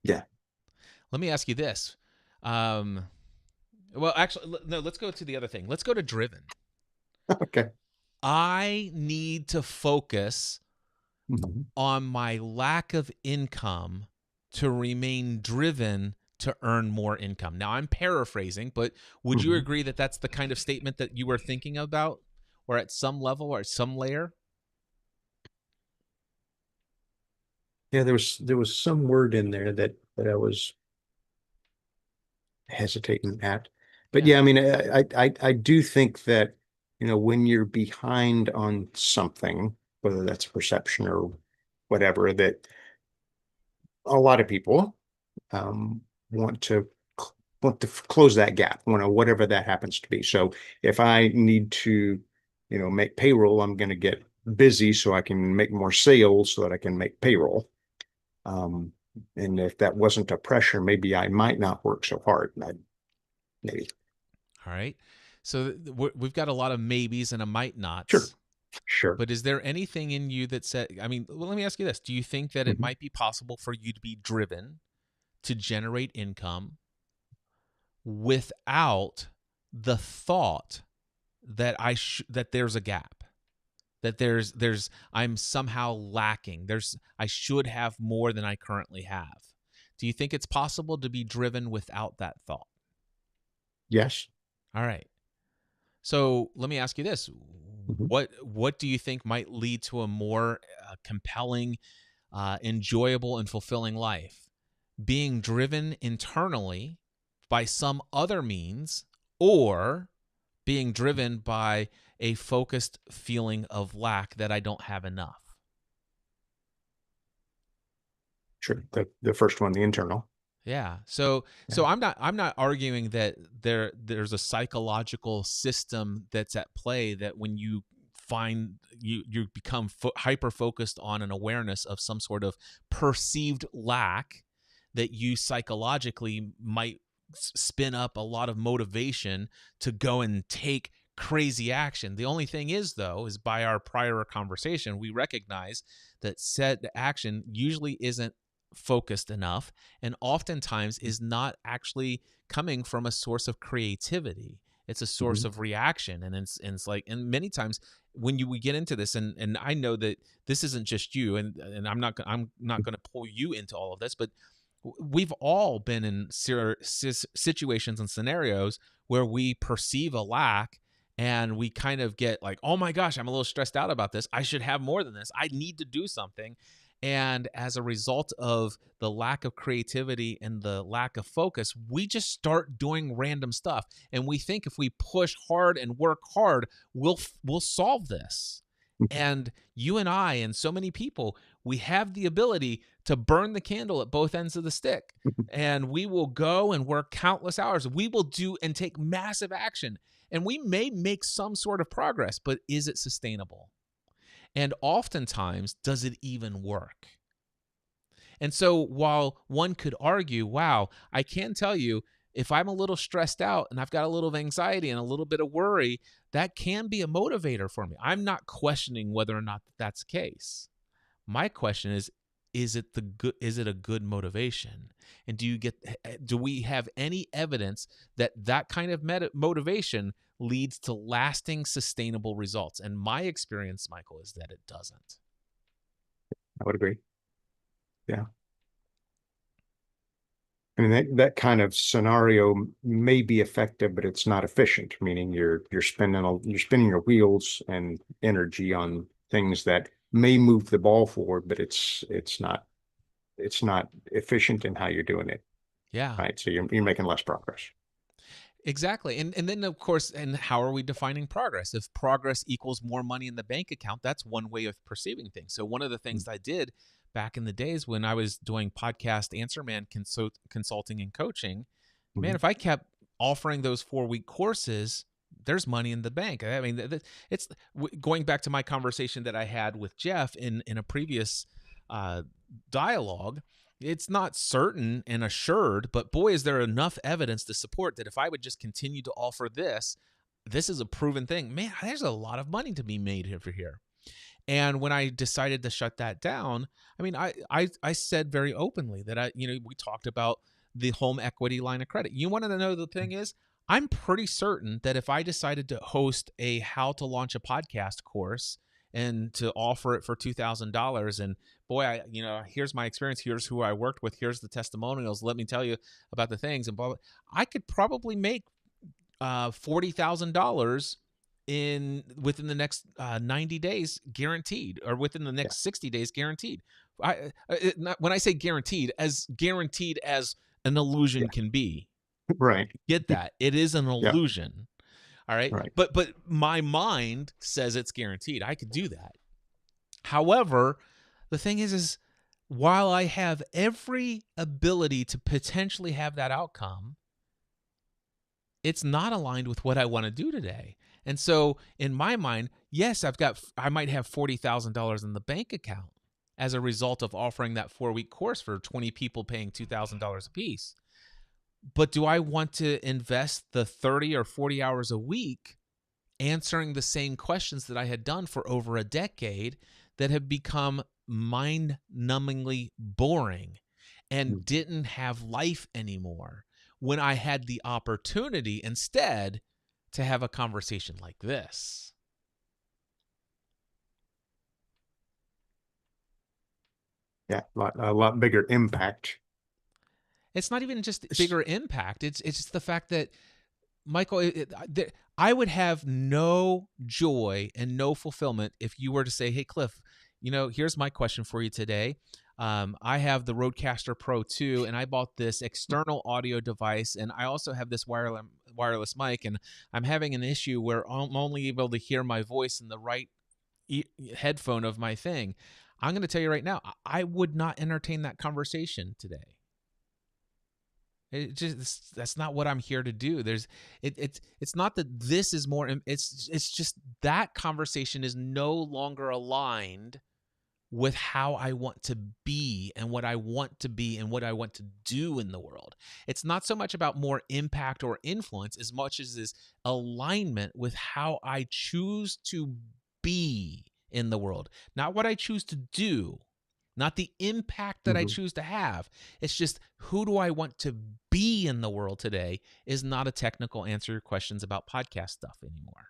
Yeah.
Let me ask you this. Well, actually, no, let's go to the other thing. Let's go to driven.
Okay.
I need to focus
Mhm.
on my lack of income to remain driven to earn more income. Now, I'm paraphrasing, but would you
Mhm.
agree that that's the kind of statement that you were thinking about, or at some level or at some layer?
Yeah, there was some word in there that I was hesitating at. But
Yeah.
yeah, I mean, I do think that, when you're behind on something, whether that's perception or whatever, that a lot of people um, want to want to close that gap, whatever that happens to be. So if I need to, make payroll, I'm going to get busy so I can make more sales so that I can make payroll. Um, and if that wasn't a pressure, maybe I might not work so hard. Maybe.
All right. So we've got a lot of maybes and a might
Sure.
nots.
Sure.
But is there anything in you that said, I mean, well, let me ask you this. Do you think that it
Mhm.
might be possible for you to be driven to generate income without the thought that that there's a gap? that there's I'm somehow lacking. I should have more than I currently have. Do you think it's possible to be driven without that thought?
Yes.
All right. So let me ask you this.
Mhm.
What do you think might lead to a more compelling, enjoyable, and fulfilling life? Being driven internally by some other means, or being driven by a focused feeling of lack that I don't have enough?
Sure. The first one, the internal.
Yeah. So
Yeah.
I'm not arguing that there's a psychological system that's at play, that when you find you become hyper focused on an awareness of some sort of perceived lack, that you psychologically might spin up a lot of motivation to go and take crazy action. The only thing is, though, is by our prior conversation, we recognize that said action usually isn't focused enough, and oftentimes is not actually coming from a source of creativity. It's a source
Mhm.
of reaction. And it's like, and many times when we get into this, and I know that this isn't just you, and I'm not going to pull you into all of this, but we've all been in situations and scenarios where we perceive a lack, and we kind of get like, oh my gosh, I'm a little stressed out about this. I should have more than this. I need to do something. And as a result of the lack of creativity and the lack of focus, we just start doing random stuff. And we think if we push hard and work hard, we'll solve this. And you and I and so many people, we have the ability to burn the candle at both ends of the stick. And we will go and work countless hours. We will do and take massive action. And we may make some sort of progress, but is it sustainable? And oftentimes, does it even work? And so while one could argue, wow, I can tell you, if I'm a little stressed out and I've got a little of anxiety and a little bit of worry, that can be a motivator for me. I'm not questioning whether or not that's the case. My question is is it a good motivation? And do we have any evidence that that kind of motivation leads to lasting, sustainable results? And my experience, Michael, is that it doesn't.
I would agree. Yeah. I mean, that kind of scenario may be effective, but it's not efficient, meaning you're spinning your wheels and energy on things that may move the ball forward, but it's not efficient in how you're doing it.
Yeah.
Right. So you're making less progress.
Exactly. And then of course, and how are we defining progress? If progress equals more money in the bank account, that's one way of perceiving things. So one of the things I did back in the days when I was doing podcast Answer Man consulting and coaching, man,
Mhm.
if I kept offering those 4-week courses, there's money in the bank. I mean, it's going back to my conversation that I had with Jeff in a previous uh, dialogue. It's not certain and assured, but boy, is there enough evidence to support that if I would just continue to offer this, this is a proven thing. Man, there's a lot of money to be made over here. And when I decided to shut that down, I mean, I said very openly that we talked about the home equity line of credit. You want to know the thing is, I'm pretty certain that if I decided to host a how to launch a podcast course and to offer it for $2,000, and boy, here's my experience, here's who I worked with, here's the testimonials, let me tell you about the things, and blah, blah, I could probably make $40,000 within the next 90 days guaranteed, or within the
Yeah.
next 60 days guaranteed. When I say guaranteed as an illusion
Yeah.
can be.
Right.
Get that? It is an
Yeah.
illusion. All right.
Right.
But my mind says it's guaranteed. I could do that. However, the thing is while I have every ability to potentially have that outcome, it's not aligned with what I want to do today. And so in my mind, yes, I might have $40,000 in the bank account as a result of offering that 4-week course for 20 people paying $2,000 a piece. But do I want to invest the 30 or 40 hours a week answering the same questions that I had done for over a decade that have become mind-numbingly boring and didn't have life anymore, when I had the opportunity instead to have a conversation like this?
Yeah, a lot bigger impact.
It's not even just bigger impact. It's just the fact that, Michael, I would have no joy and no fulfillment if you were to say, hey, Cliff, here's my question for you today. I have the Rodecaster Pro 2, and I bought this external audio device, and I also have this wireless mic, and I'm having an issue where I'm only able to hear my voice in the right headphone of my thing. I'm going to tell you right now, I would not entertain that conversation today. That's not what I'm here to do. It's not that this is more. It's just that conversation is no longer aligned with how I want to be and what I want to be and what I want to do in the world. It's not so much about more impact or influence as much as this alignment with how I choose to be in the world, not what I choose to do, not the impact that I choose to have. It's just, who do I want to be in the world today is not a technical answer to questions about podcast stuff anymore.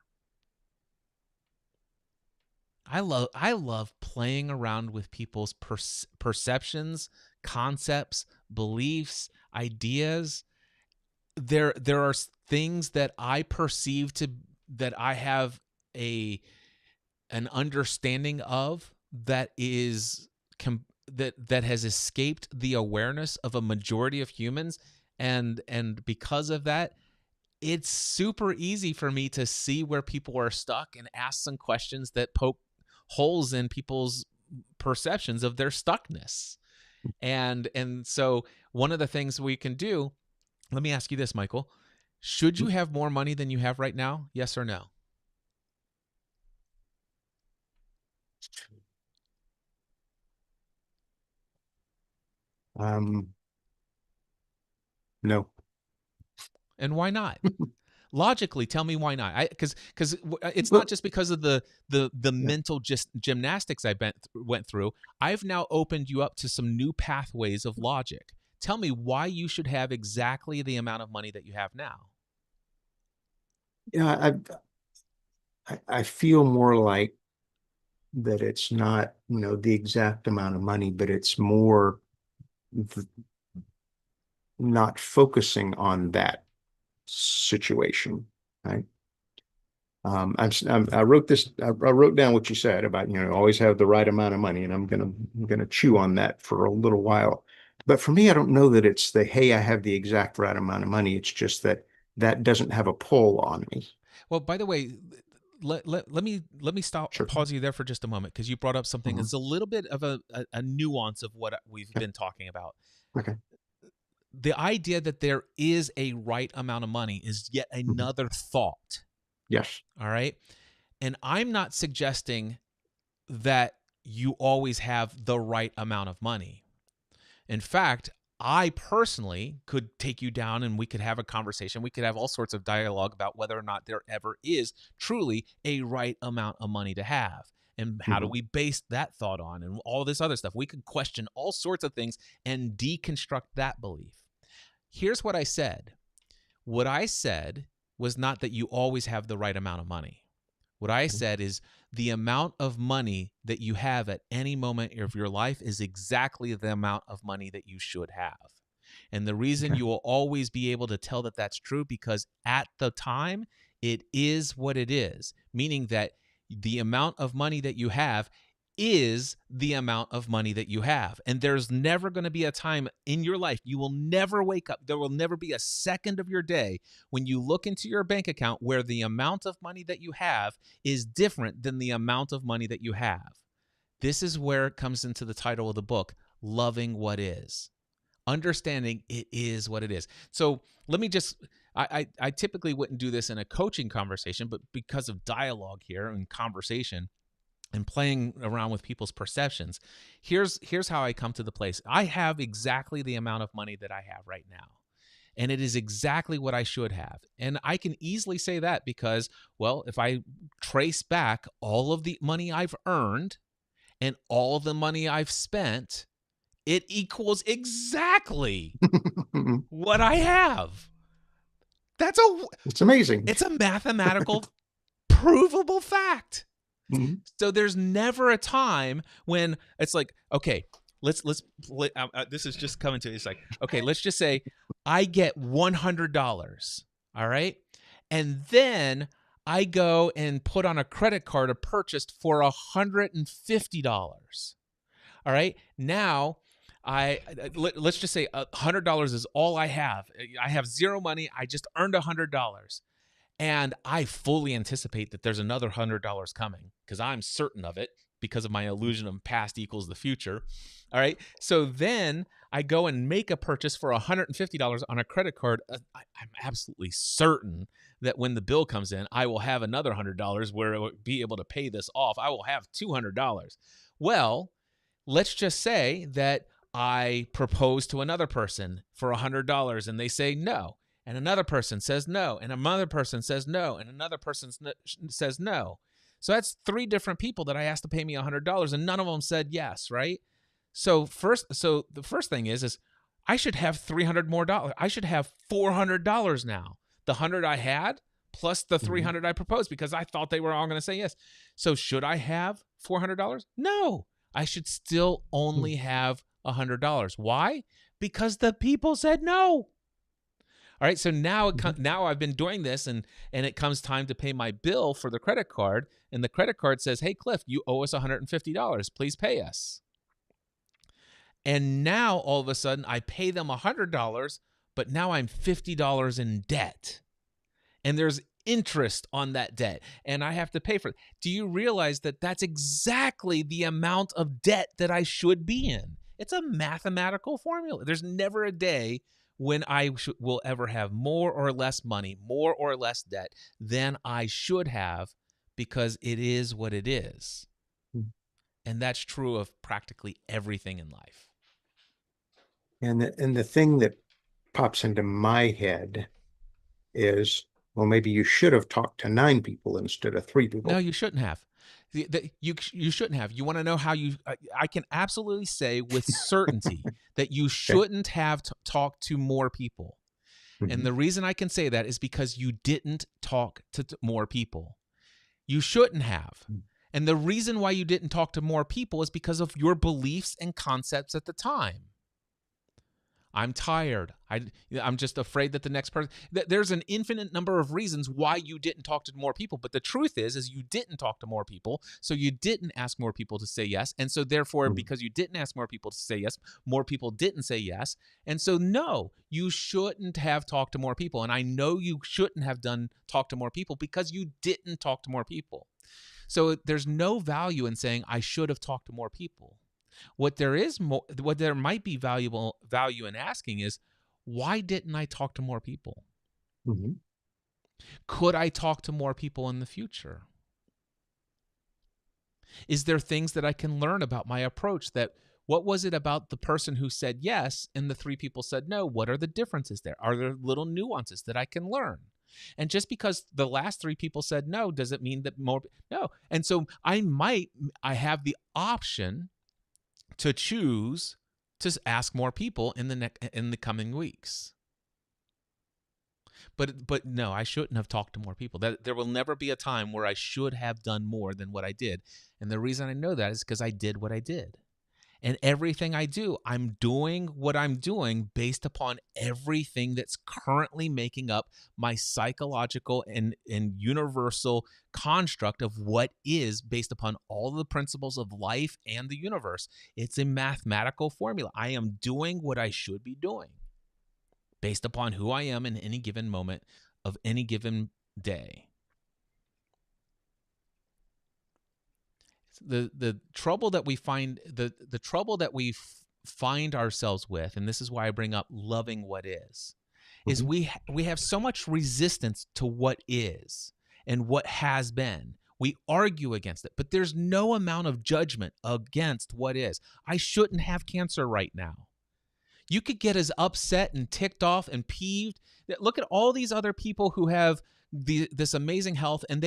I love playing around with people's perceptions, concepts, beliefs, ideas. There are things that I perceive that I have an understanding of that is that has escaped the awareness of a majority of humans, and because of that, it's super easy for me to see where people are stuck and ask some questions that poke holes in people's perceptions of their stuckness. And so one of the things we can do, let me ask you this, Michael, should you have more money than you have right now? Yes or no?
No.
And why not? Logically, tell me why not. Because it's not just because of the mental gymnastics I went through. I've now opened you up to some new pathways of logic. Tell me why you should have exactly the amount of money that you have now.
Yeah, I feel more like that it's not, the exact amount of money, but it's more not focusing on that situation, right? I wrote this. I wrote down what you said about, always have the right amount of money, and I'm gonna chew on that for a little while. But for me, I don't know that it's hey, I have the exact right amount of money. It's just that doesn't have a pull on me.
Well, by the way, let me stop,
Sure.
pause you there for just a moment, because you brought up something that's a little bit of a nuance of what we've been talking about.
Okay.
The idea that there is a right amount of money is yet another thought.
Yes.
All right. And I'm not suggesting that you always have the right amount of money. In fact, I personally could take you down and we could have a conversation. We could have all sorts of dialogue about whether or not there ever is truly a right amount of money to have. And how do we base that thought on, and all this other stuff. We could question all sorts of things and deconstruct that belief. Here's what I said. What I said was not that you always have the right amount of money. What I said is the amount of money that you have at any moment of your life is exactly the amount of money that you should have. And the reason you will always be able to tell that that's true, because at the time, it is what it is, meaning that the amount of money that you have is the amount of money that you have. And there's never going to be a time in your life, you will never wake up, there will never be a second of your day when you look into your bank account where the amount of money that you have is different than the amount of money that you have. This is where it comes into the title of the book, Loving What Is. Understanding it is what it is. So let me just, I typically wouldn't do this in a coaching conversation, but because of dialogue here and conversation, and playing around with people's perceptions, here's how I come to the place. I have exactly the amount of money that I have right now, and it is exactly what I should have. And I can easily say that because, well, if I trace back all of the money I've earned and all the money I've spent, it equals exactly what I have.
It's amazing.
It's a mathematical provable fact. So there's never a time when it's like, okay, this is just coming to, it's like, okay, let's just say I get $100. All right. And then I go and put on a credit card a purchase for $150. All right. Now let's just say $100 is all I have. I have zero money. I just earned $100. And I fully anticipate that there's another $100 coming because I'm certain of it because of my illusion of past equals the future. All right. So then I go and make a purchase for $150 on a credit card. I'm absolutely certain that when the bill comes in, I will have another $100 where I will be able to pay this off. I will have $200. Well, let's just say that I propose to another person for $100 and they say no. And another person says no, and another person says no, and another person says no. So that's 3 different people that I asked to pay me $100, and none of them said yes, right? So the first thing is I should have $300 more dollars. I should have $400 now. The 100 I had plus the 300 I proposed because I thought they were all going to say yes. So should I have $400? No, I should still only have $100. Why? Because the people said no. All right, so now I've been doing this, and it comes time to pay my bill for the credit card, and the credit card says, "Hey, Cliff, you owe us $150. Please pay us." And now all of a sudden, I pay them $100, but now I'm $50 in debt, and there's interest on that debt, and I have to pay for it. Do you realize that that's exactly the amount of debt that I should be in? It's a mathematical formula. There's never a day when I will ever have more or less money, more or less debt than I should have, because it is what it is. And that's true of practically everything in life.
And the thing that pops into my head is, well, maybe you should have talked to 9 people instead of 3 people.
No, you shouldn't have. You shouldn't have. You want to know how you? I can absolutely say with certainty that you shouldn't have talked to more people. And the reason I can say that is because you didn't talk to more people. You shouldn't have. And the reason why you didn't talk to more people is because of your beliefs and concepts at the time. I'm tired. I'm just afraid that the next person. There's an infinite number of reasons why you didn't talk to more people. But the truth is you didn't talk to more people. So you didn't ask more people to say yes. And so therefore, because you didn't ask more people to say yes, more people didn't say yes. And so no, you shouldn't have talked to more people. And I know you shouldn't have talk to more people because you didn't talk to more people. So there's no value in saying I should have talked to more people. What there might be value in asking is, why didn't I talk to more people? Could I talk to more people in the future? Is there things that I can learn about my approach? What was it about the person who said yes and the 3 people said no? What are the differences there? Are there little nuances that I can learn? And just because the last 3 people said no, does it mean that more? No. And so I have the option to choose to ask more people in the coming weeks. But no, I shouldn't have talked to more people. There will never be a time where I should have done more than what I did. And the reason I know that is because I did what I did. And everything I do, I'm doing what I'm doing based upon everything that's currently making up my psychological and universal construct of what is based upon all the principles of life and the universe. It's a mathematical formula. I am doing what I should be doing based upon who I am in any given moment of any given day. The trouble that we find the trouble that we find ourselves with, and this is why I bring up loving what is we have so much resistance to what is and what has been. We argue against it, but there's no amount of judgment against what is. I shouldn't have cancer right now. You could get as upset and ticked off and peeved. Look at all these other people who have this amazing health, and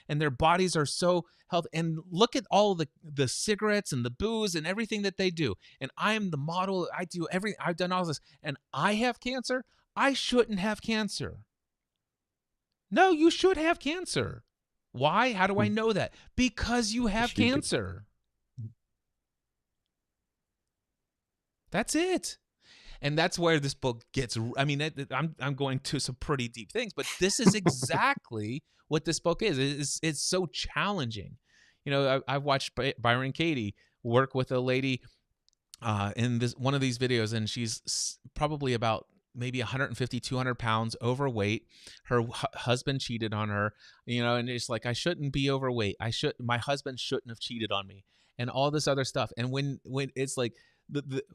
their bodies are so healthy. And look at all the cigarettes and the booze and everything that they do. And I am the model. I've done all this, and I have cancer. I shouldn't have cancer. No, you should have cancer. Why? How do I know that? Because you have cancer. That's it. And that's where this book gets, I mean, I'm going to some pretty deep things, but this is exactly what this book is. It's so challenging. You know, I've watched Byron Katie work with a lady in this one of these videos, and she's probably about maybe 150, 200 pounds overweight. Her husband cheated on her, you know, and it's like, I shouldn't be overweight. My husband shouldn't have cheated on me, and all this other stuff. And when it's like,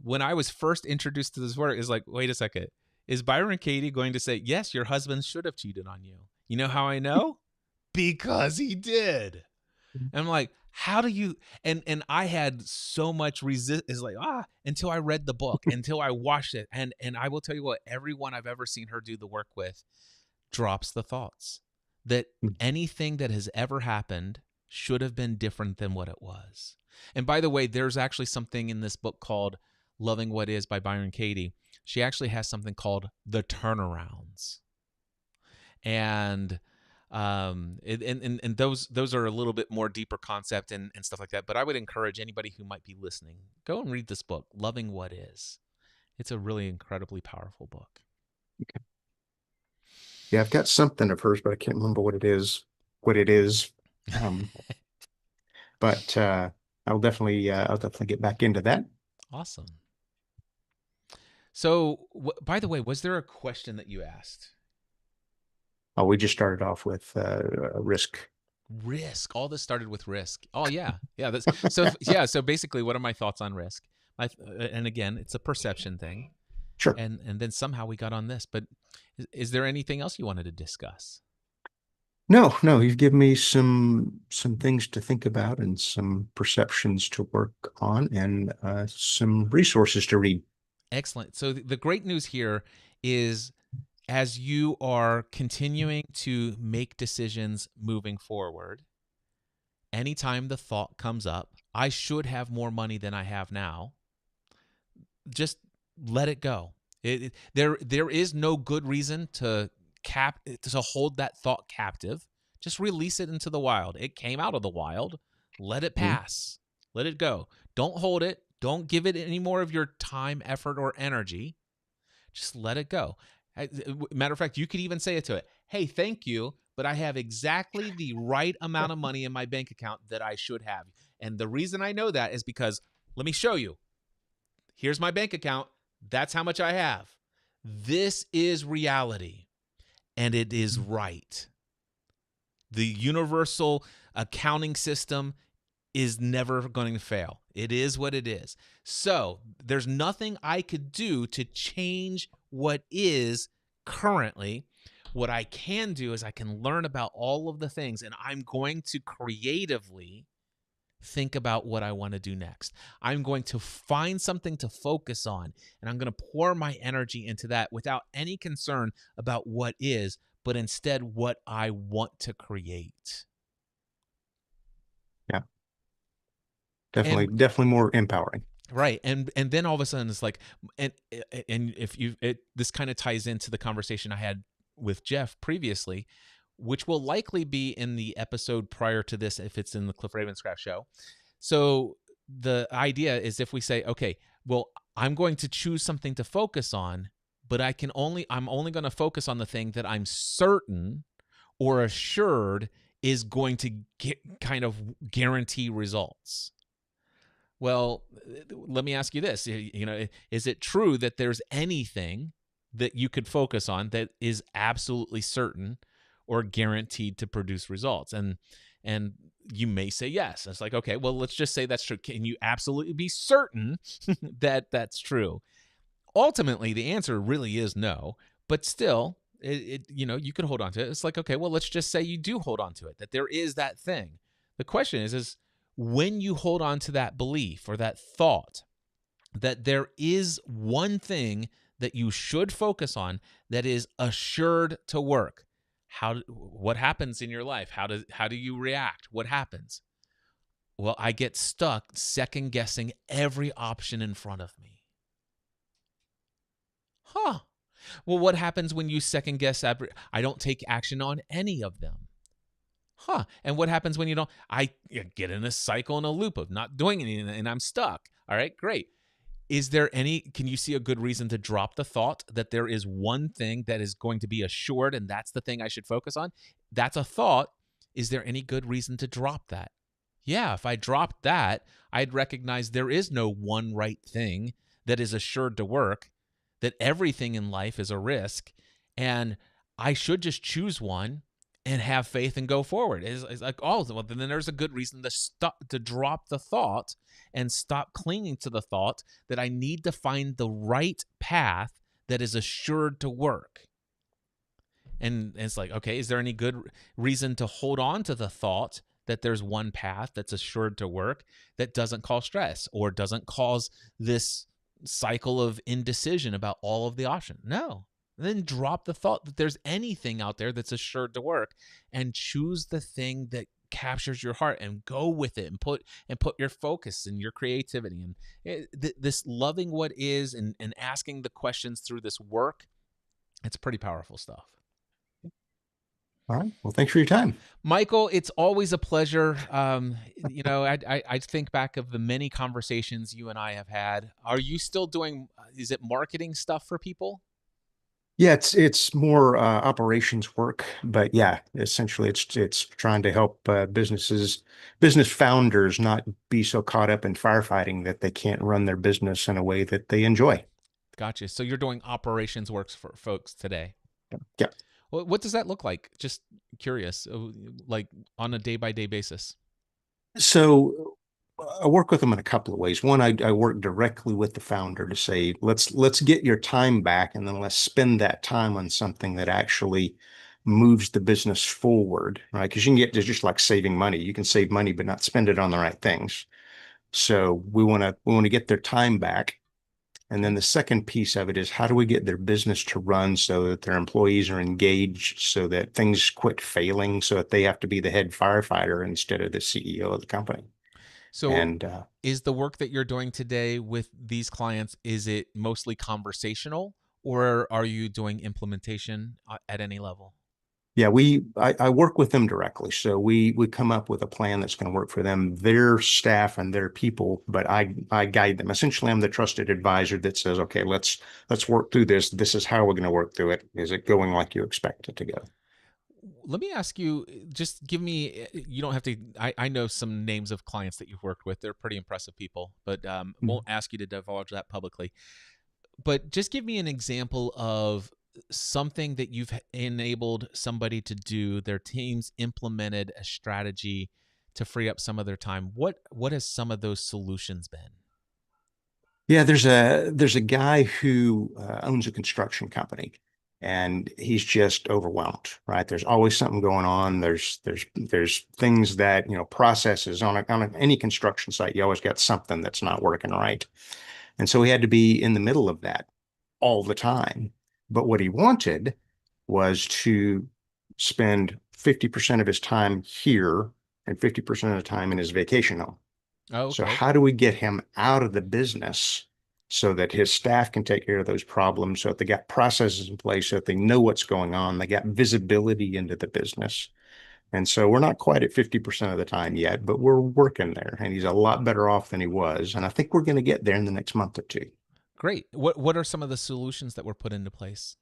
when I was first introduced to this work, is like, wait a second, is Byron Katie going to say, yes, your husband should have cheated on you? You know how I know? Because he did. And I'm like, how do you, and I had so much resist, is like, until I read the book, until I watched it. And I will tell you what, everyone I've ever seen her do the work with drops the thoughts that anything that has ever happened should have been different than what it was. And by the way, there's actually something in this book called Loving What Is by Byron Katie. She actually has something called The Turnarounds. And those are a little bit more deeper concept and stuff like that. But I would encourage anybody who might be listening, go and read this book, Loving What Is. It's a really incredibly powerful book.
Okay. Yeah, I've got something of hers, but I can't remember what it is. But I'll definitely get back into that.
Awesome. So, by the way, was there a question that you asked?
Oh, we just started off with risk.
Risk. All this started with risk. Oh yeah, yeah. So basically, what are my thoughts on risk? And again, it's a perception thing.
Sure.
And then somehow we got on this. But is there anything else you wanted to discuss?
No. You've given me some things to think about and some perceptions to work on and some resources to read.
Excellent. So the great news here is, as you are continuing to make decisions moving forward, anytime the thought comes up, I should have more money than I have now, just let it go. There is no good reason to hold that thought captive. Just release it into the wild. It came out of the wild. Let it pass. Let it go. Don't hold it. Don't give it any more of your time, effort, or energy. Just let it go. Matter of fact, you could even say it to it. Hey, thank you, but I have exactly the right amount of money in my bank account that I should have. And the reason I know that is because, let me show you. Here's my bank account. That's how much I have. This is reality, and it is right. The universal accounting system is never going to fail. It is what it is. So there's nothing I could do to change what is currently. What I can do is I can learn about all of the things, and I'm going to creatively think about what I want to do next. I'm going to find something to focus on, and I'm going to pour my energy into that without any concern about what is, but instead what I want to create.
Yeah. Definitely more empowering.
Right. And then all of a sudden it's like, and if this kind of ties into the conversation I had with Jeff previously, which will likely be in the episode prior to this if it's in the Cliff Ravenscraft show. So the idea is, if we say, okay, well, I'm going to choose something to focus on, but I'm only going to focus on the thing that I'm certain or assured is going to kind of guarantee results. Well, let me ask you this, is it true that there's anything that you could focus on that is absolutely certain or guaranteed to produce results? And you may say yes. It's like, okay, well, let's just say that's true. Can you absolutely be certain that that's true? Ultimately, the answer really is no, but still, you could hold on to it. It's like, okay, well, let's just say you do hold on to it, that there is that thing. The question is when you hold on to that belief or that thought that there is one thing that you should focus on that is assured to work, what happens in your life? How do you react? What happens? Well, I get stuck second guessing every option in front of me. Well, what happens when you second guess? I don't take action on any of them. And what happens when you don't? I get in a cycle and a loop of not doing anything, and I'm stuck. All right, great. Can you see a good reason to drop the thought that there is one thing that is going to be assured and that's the thing I should focus on? That's a thought. Is there any good reason to drop that? Yeah, if I dropped that, I'd recognize there is no one right thing that is assured to work, that everything in life is a risk, and I should just choose one and have faith and go forward. It's like, oh, well, then there's a good reason to stop, to drop the thought and stop clinging to the thought that I need to find the right path that is assured to work. And it's like, okay, is there any good reason to hold on to the thought that there's one path that's assured to work that doesn't cause stress or doesn't cause this cycle of indecision about all of the options? No. Then drop the thought that there's anything out there that's assured to work and choose the thing that captures your heart and go with it and put your focus and your creativity and this loving what is and asking the questions through this work. It's pretty powerful stuff.
All right. Well, thanks for your time,
Michael. It's always a pleasure. I think back of the many conversations you and I have had. Are you still doing, is it marketing stuff for people?
Yeah, it's more operations work, but yeah, essentially it's trying to help business founders not be so caught up in firefighting that they can't run their business in a way that they enjoy.
Gotcha. So you're doing operations works for folks today.
Yeah.
Well, what does that look like? Just curious, like on a day-by-day basis.
So I work with them in a couple of ways. One, I work directly with the founder to say, let's get your time back, and then let's spend that time on something that actually moves the business forward, right? Because you can get to just like saving money. You can save money, but not spend it on the right things. So we want to get their time back. And then the second piece of it is how do we get their business to run so that their employees are engaged, so that things quit failing, so that they have to be the head firefighter instead of the CEO of the company.
So
And
is the work that you're doing today with these clients, is it mostly conversational or are you doing implementation at any level?
yeah, I work with them directly. So we come up with a plan that's going to work for them, their staff and their people, but I guide them. Essentially, I'm the trusted advisor that says, okay, let's work through this. This is how we're going to work through it. Is it going like you expect it to go?
Let me ask you, just give me, you don't have to, I know some names of clients that you've worked with. They're pretty impressive people, but won't ask you to divulge that publicly. But just give me an example of something that you've enabled somebody to do, their teams implemented a strategy to free up some of their time. What has some of those solutions been?
Yeah, there's a guy who owns a construction company, and he's just overwhelmed, right? There's always something going on. There's things that, processes on any construction site. You always got something that's not working right, and so he had to be in the middle of that all the time. But what he wanted was to spend 50% of his time here and 50% of the time in his vacation home.
Oh,
So
okay.
how do we get him out of the business so that his staff can take care of those problems, so that they got processes in place, so that they know what's going on, they got visibility into the business. And so we're not quite at 50% of the time yet, but we're working there, and he's a lot better off than he was. And I think we're going to get there in the next month or two.
Great. What are some of the solutions that were put into place?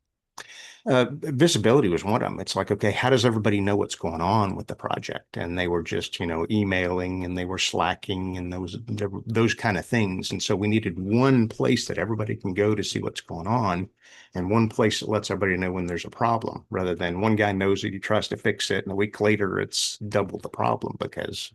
Visibility was one of them. It's like, okay, how does everybody know what's going on with the project? And they were just, emailing, and they were slacking, and those kind of things. And so we needed one place that everybody can go to see what's going on, and one place that lets everybody know when there's a problem, rather than one guy knows it, he tries to fix it, and a week later it's double the problem because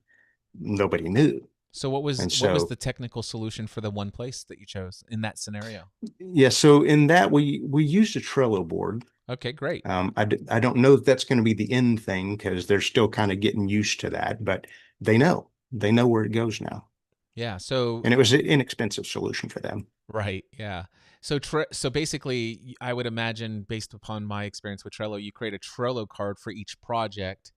nobody knew.
So what was
And
the technical solution for the one place that you chose in that scenario?
yeah, so in that we used a Trello board.
Okay, great.
I don't know if that's going to be the end thing because they're still kind of getting used to that, but they know where it goes now.
Yeah. So,
And it was an inexpensive solution for them.
right. Yeah. So basically, I would imagine, based upon my experience with Trello, you create a Trello card for each project.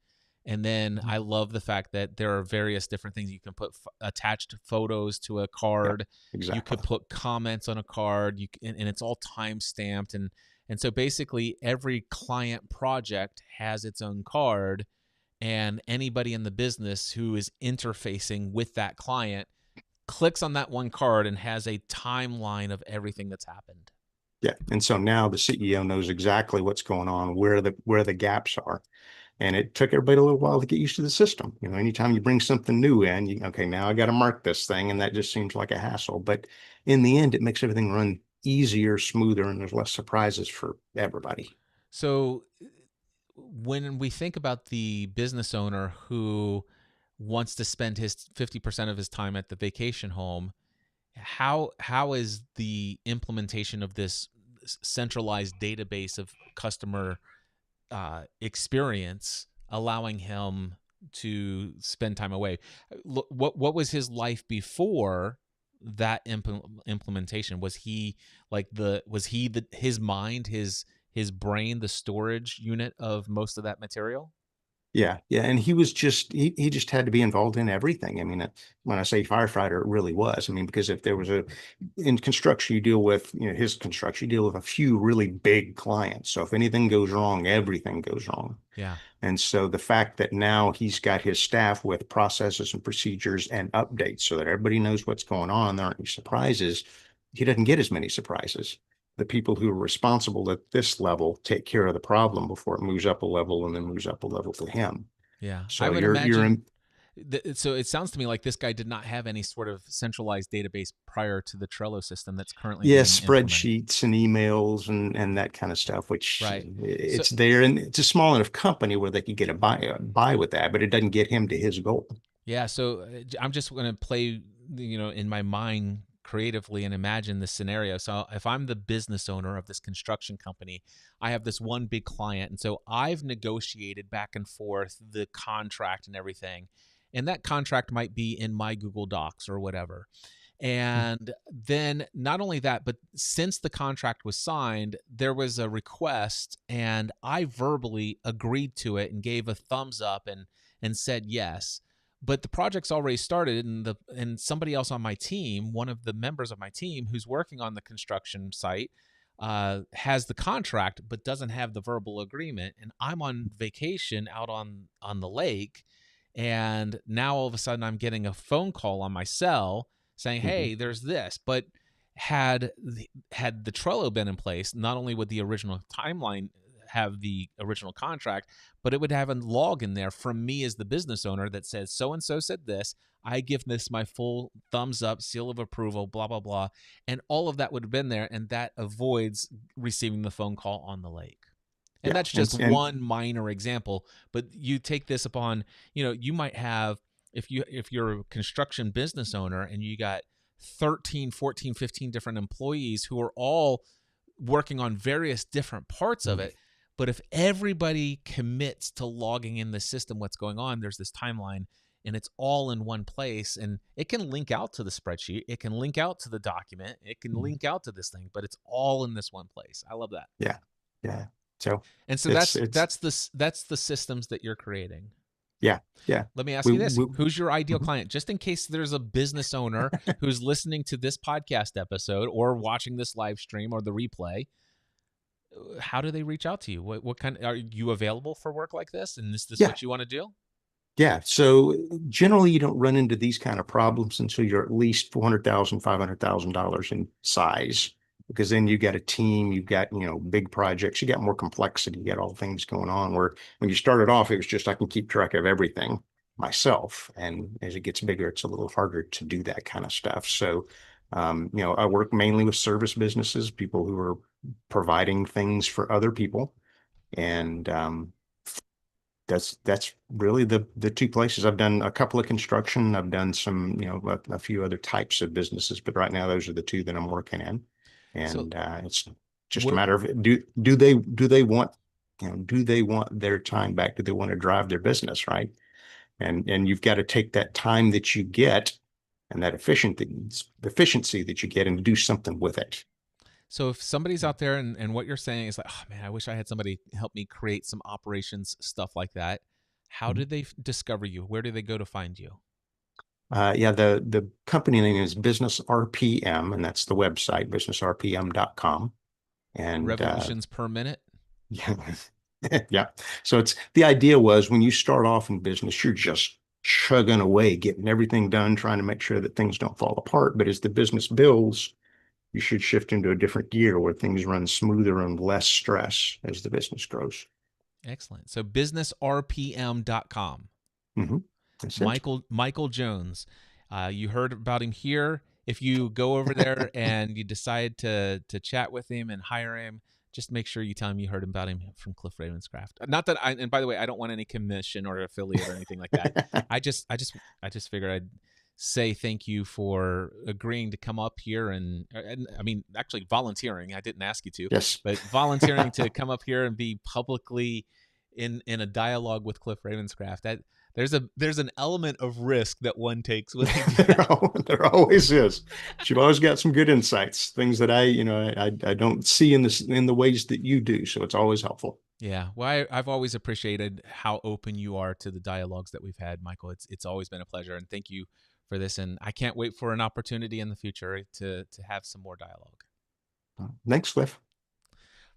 And then I love the fact that there are various different things you can put attached photos to a card.
Yeah, exactly.
You could put comments on a card. And it's all time stamped. And so basically, every client project has its own card, and anybody in the business who is interfacing with that client clicks on that one card and has a timeline of everything that's happened.
Yeah. And so now the CEO knows exactly what's going on, where the gaps are. And it took everybody a little while to get used to the system. Anytime you bring something new in, okay, now I got to mark this thing, and that just seems like a hassle. But in the end, it makes everything run easier, smoother, and there's less surprises for everybody.
So when we think about the business owner who wants to spend his 50% of his time at the vacation home, how is the implementation of this centralized database of customer experience allowing him to spend time away? What was his life before that implementation? Was he his mind, his brain, the storage unit of most of that material?
Yeah, yeah, and he just had to be involved in everything. I mean, when I say firefighter, it really was. I mean, because if there was in construction, you deal with, his construction, you deal with a few really big clients. So if anything goes wrong, everything goes wrong.
Yeah.
And so the fact that now he's got his staff with processes and procedures and updates so that everybody knows what's going on, there aren't any surprises. He doesn't get as many surprises. The people who are responsible at this level take care of the problem before it moves up a level and then moves up a level to him.
Yeah. I
So
would
you're
imagine.
in,
So it sounds to me like this guy did not have any sort of centralized database prior to the Trello system that's currently
yeah,
being implemented.
spreadsheets and emails and that kind of stuff, which
Right. So
it's there, and it's a small enough company where they could get a buy with that, but it doesn't get him to his goal.
yeah, so I'm just going to play, in my mind creatively and imagine this scenario. So if I'm the business owner of this construction company, I have this one big client, and so I've negotiated back and forth the contract and everything. And that contract might be in my Google Docs or whatever. And then not only that, but since the contract was signed, there was a request and I verbally agreed to it and gave a thumbs up and said yes. But the project's already started and somebody else on my team, one of the members of my team who's working on the construction site, has the contract but doesn't have the verbal agreement. And I'm on vacation out on the lake, and now all of a sudden I'm getting a phone call on my cell saying,
Mhm.
"Hey, there's this." But had the Trello been in place, not only would the original timeline have the original contract, but it would have a log in there from me as the business owner that says so and so said this. I give this my full thumbs up, seal of approval, blah blah blah, and all of that would have been there, and that avoids receiving the phone call on the lake. And
Yeah,
that's just
and
one minor example, but you take this upon, you might have, if you're a construction business owner and you got 13, 14, 15 different employees who are all working on various different parts of it, but if everybody commits to logging in the system what's going on, there's this timeline and it's all in one place, and it can link out to the spreadsheet, it can link out to the document, it can link out to this thing, but it's all in this one place. I love that.
yeah, yeah. So
And so
it's
that's the systems that you're creating.
yeah, yeah.
Let me ask
We,
you this.
we
Who's your ideal
mhm.
client? Just in case there's a business owner who's listening to this podcast episode or watching this live stream or the replay, how do they reach out to you? What kind, are you available for work like this? And is this
Yeah,
what you want to do?
yeah. So generally, you don't run into these kind of problems until you're at least $400,000, $500,000 in size, because then you got a team, you've got, big projects, you got more complexity, you got all things going on. Where when you started off, it was just I can keep track of everything myself, and as it gets bigger, it's a little harder to do that kind of stuff. So, I work mainly with service businesses, people who are providing things for other people, and that's really the two places. I've done a couple of construction. I've done some, a few other types of businesses, but right now those are the two that I'm working in.
So
And it's just a
what,
matter of do they want, do they want their time back? Do they want to drive their business, right? And you've got to take that time that you get and that efficiency that you get and do something with it.
so if somebody's out there and what you're saying is like, oh man, I wish I had somebody help me create some operations stuff like that. How did they discover you? Where do they go to find you?
Yeah, the company name is Business RPM, and that's the website, businessrpm.com. And
Revolutions per minute?
yeah, yeah. So it's the idea was when you start off in business, you're just chugging away, getting everything done, trying to make sure that things don't fall apart. But as the business builds, you should shift into a different gear where things run smoother and less stress as the business grows.
Excellent. So businessrpm.com.
Mm-hmm. That's it.
Michael Jones. You heard about him here. If you go over there and you decide to chat with him and hire him, just make sure you tell him you heard about him from Cliff Ravenscraft. Not that and by the way, I don't want any commission or affiliate or anything like that. I just figured I'd say thank you for agreeing to come up here and I mean actually volunteering. I didn't ask you to.
Yes.
But volunteering to come up here and be publicly in a dialogue with Cliff Ravenscraft. That there's an element of risk that one takes when they do that.
There always is. But you've always got some good insights, things that I don't see in the ways that you do. So it's always helpful.
Yeah. Well, I've always appreciated how open you are to the dialogues that we've had, Michael. It's always been a pleasure, and thank you for this. And I can't wait for an opportunity in the future to have some more dialogue.
Thanks, Cliff.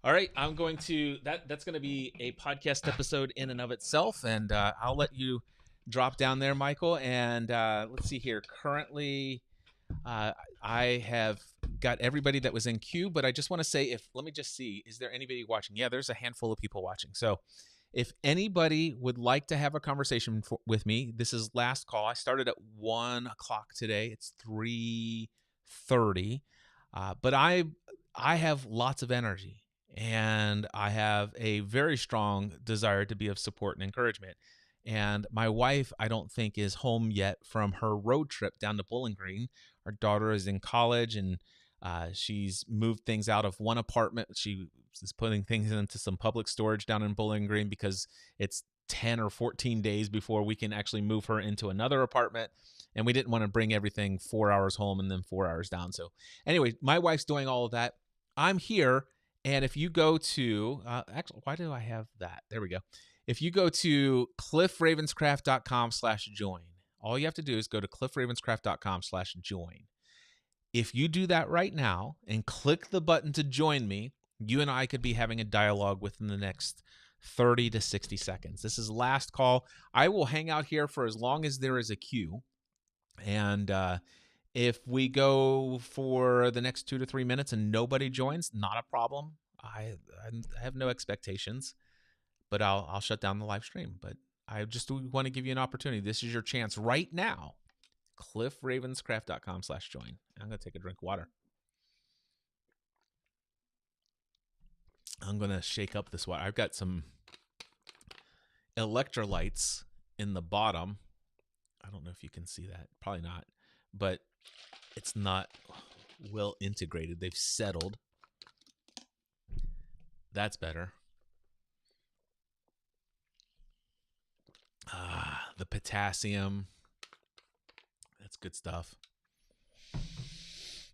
All right, I'm going to that's going to be a podcast episode in and of itself, and I'll let you drop down there, Michael. And let's see here. Currently, I have got everybody that was in queue, but I just want to say, let me just see, is there anybody watching? Yeah, there's a handful of people watching. So if anybody would like to have a conversation with me, this is last call. I started at 1 o'clock today. It's 3:30, but I have lots of energy. And I have a very strong desire to be of support and encouragement. And my wife, I don't think, is home yet from her road trip down to Bowling Green. Our daughter is in college, and she's moved things out of one apartment. She is putting things into some public storage down in Bowling Green because it's 10 or 14 days before we can actually move her into another apartment. And we didn't want to bring everything 4 hours home and then 4 hours down. So anyway, my wife's doing all of that. I'm here. And if you go to, actually, why do I have that? There we go. If you go to cliffravenscraft.com/join, all you have to do is go to cliffravenscraft.com/join. If you do that right now and click the button to join me, you and I could be having a dialogue within the next 30 to 60 seconds. This is last call. I will hang out here for as long as there is a queue. And if we go for the next 2 to 3 minutes and nobody joins, not a problem. I have no expectations, but I'll shut down the live stream. But I just want to give you an opportunity. This is your chance right now. cliffravenscraft.com/join. I'm going to take a drink of water. I'm going to shake up this water. I've got some electrolytes in the bottom. I don't know if you can see that. Probably not. But it's not well integrated. They've settled. That's better. The potassium. That's good stuff.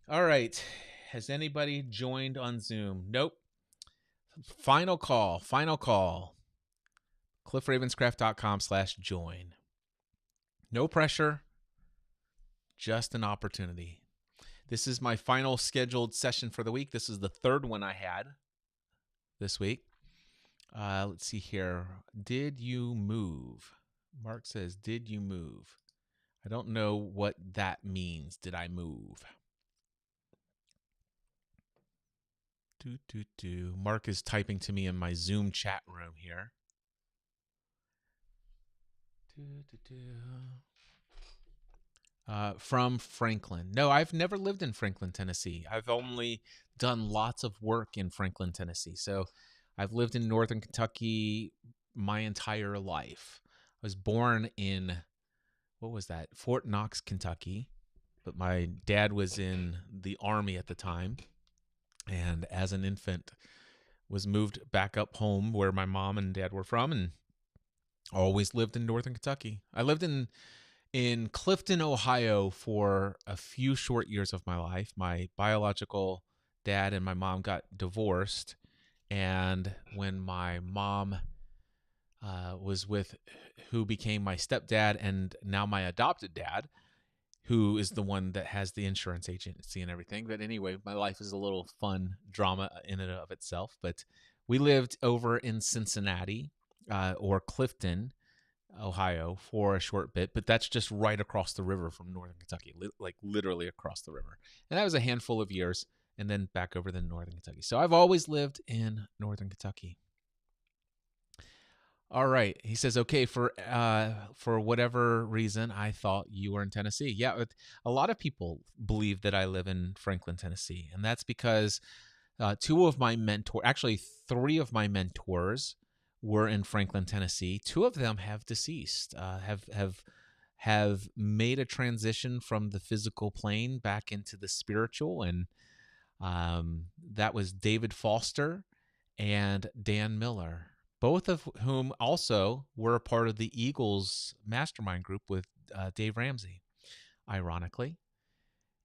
All right. Has anybody joined on Zoom? Nope. Final call. cliffravenscraft.com/join. No pressure. Just an opportunity. This is my final scheduled session for the week. This is the third one I had this week. Let's see here. Did you move? Mark says, did you move? I don't know what that means. Did I move? Mark is typing to me in my Zoom chat room here. From Franklin. No, I've never lived in Franklin, Tennessee. I've only done lots of work in Franklin, Tennessee. So I've lived in Northern Kentucky my entire life. I was born in, what was that? Fort Knox, Kentucky. But my dad was in the Army at the time. And as an infant, was moved back up home where my mom and dad were from, and always lived in Northern Kentucky. I lived in Clifton, Ohio for a few short years of my life. My biological dad and my mom got divorced. And when my mom was with who became my stepdad and now my adopted dad, who is the one that has the insurance agency and everything. But anyway, my life is a little fun drama in and of itself. But we lived over in Cincinnati or Clifton Ohio for a short bit, but that's just right across the river from northern Kentucky, like literally across the river. And that was a handful of years, and then back over to northern Kentucky. So I've always lived in northern Kentucky. All right. He says, okay, for whatever reason, I thought you were in Tennessee. Yeah, a lot of people believe that I live in Franklin, Tennessee, and that's because two of my mentors, actually three of my mentors, were in Franklin, Tennessee. Two of them have deceased, have made a transition from the physical plane back into the spiritual, and that was David Foster and Dan Miller, both of whom also were a part of the Eagles mastermind group with Dave Ramsey, ironically.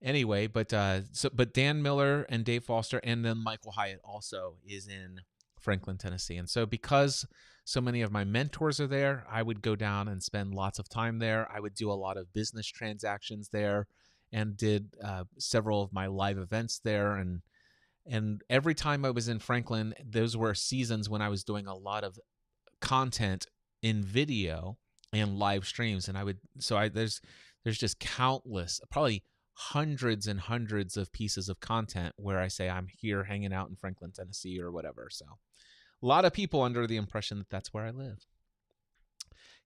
Anyway, but Dan Miller and Dave Foster, and then Michael Hyatt also is in Franklin, Tennessee. And so because so many of my mentors are there, I would go down and spend lots of time there. I would do a lot of business transactions there, and did several of my live events there. And every time I was in Franklin, those were seasons when I was doing a lot of content in video and live streams. And there's just countless, probably hundreds and hundreds of pieces of content where I say I'm here hanging out in Franklin, Tennessee or whatever. So a lot of people under the impression that that's where I live.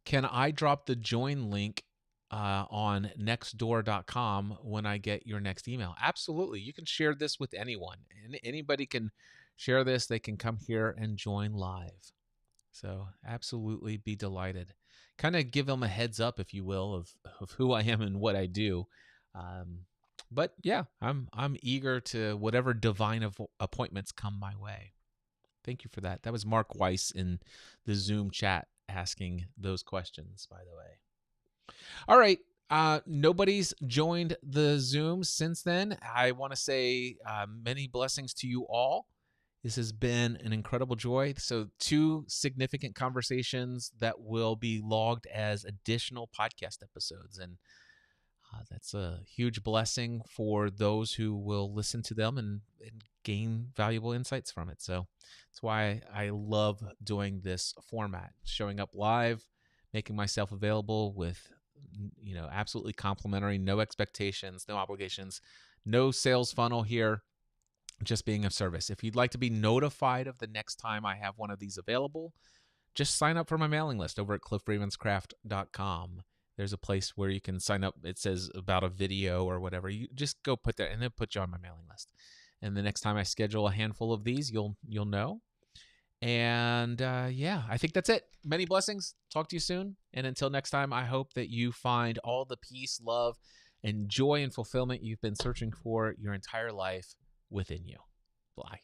Can I drop the join link on nextdoor.com when I get your next email? Absolutely. You can share this with anyone, and anybody can share this. They can come here and join live. So absolutely be delighted. Kind of give them a heads up, if you will, of who I am and what I do. But yeah, I'm eager to whatever divine appointments come my way. Thank you for that. That was Mark Weiss in the Zoom chat asking those questions, by the way. All right. Nobody's joined the Zoom since then. I want to say many blessings to you all. This has been an incredible joy. So 2 significant conversations that will be logged as additional podcast episodes. And that's a huge blessing for those who will listen to them and gain valuable insights from it. So that's why I love doing this format, showing up live, making myself available with, absolutely complimentary, no expectations, no obligations, no sales funnel here, just being of service. If you'd like to be notified of the next time I have one of these available, just sign up for my mailing list over at cliffravenscraft.com. There's a place where you can sign up. It says about a video or whatever. You just go put that, and it'll put you on my mailing list. And the next time I schedule a handful of these, you'll know. And I think that's it. Many blessings. Talk to you soon. And until next time, I hope that you find all the peace, love, and joy and fulfillment you've been searching for your entire life within you. Bye.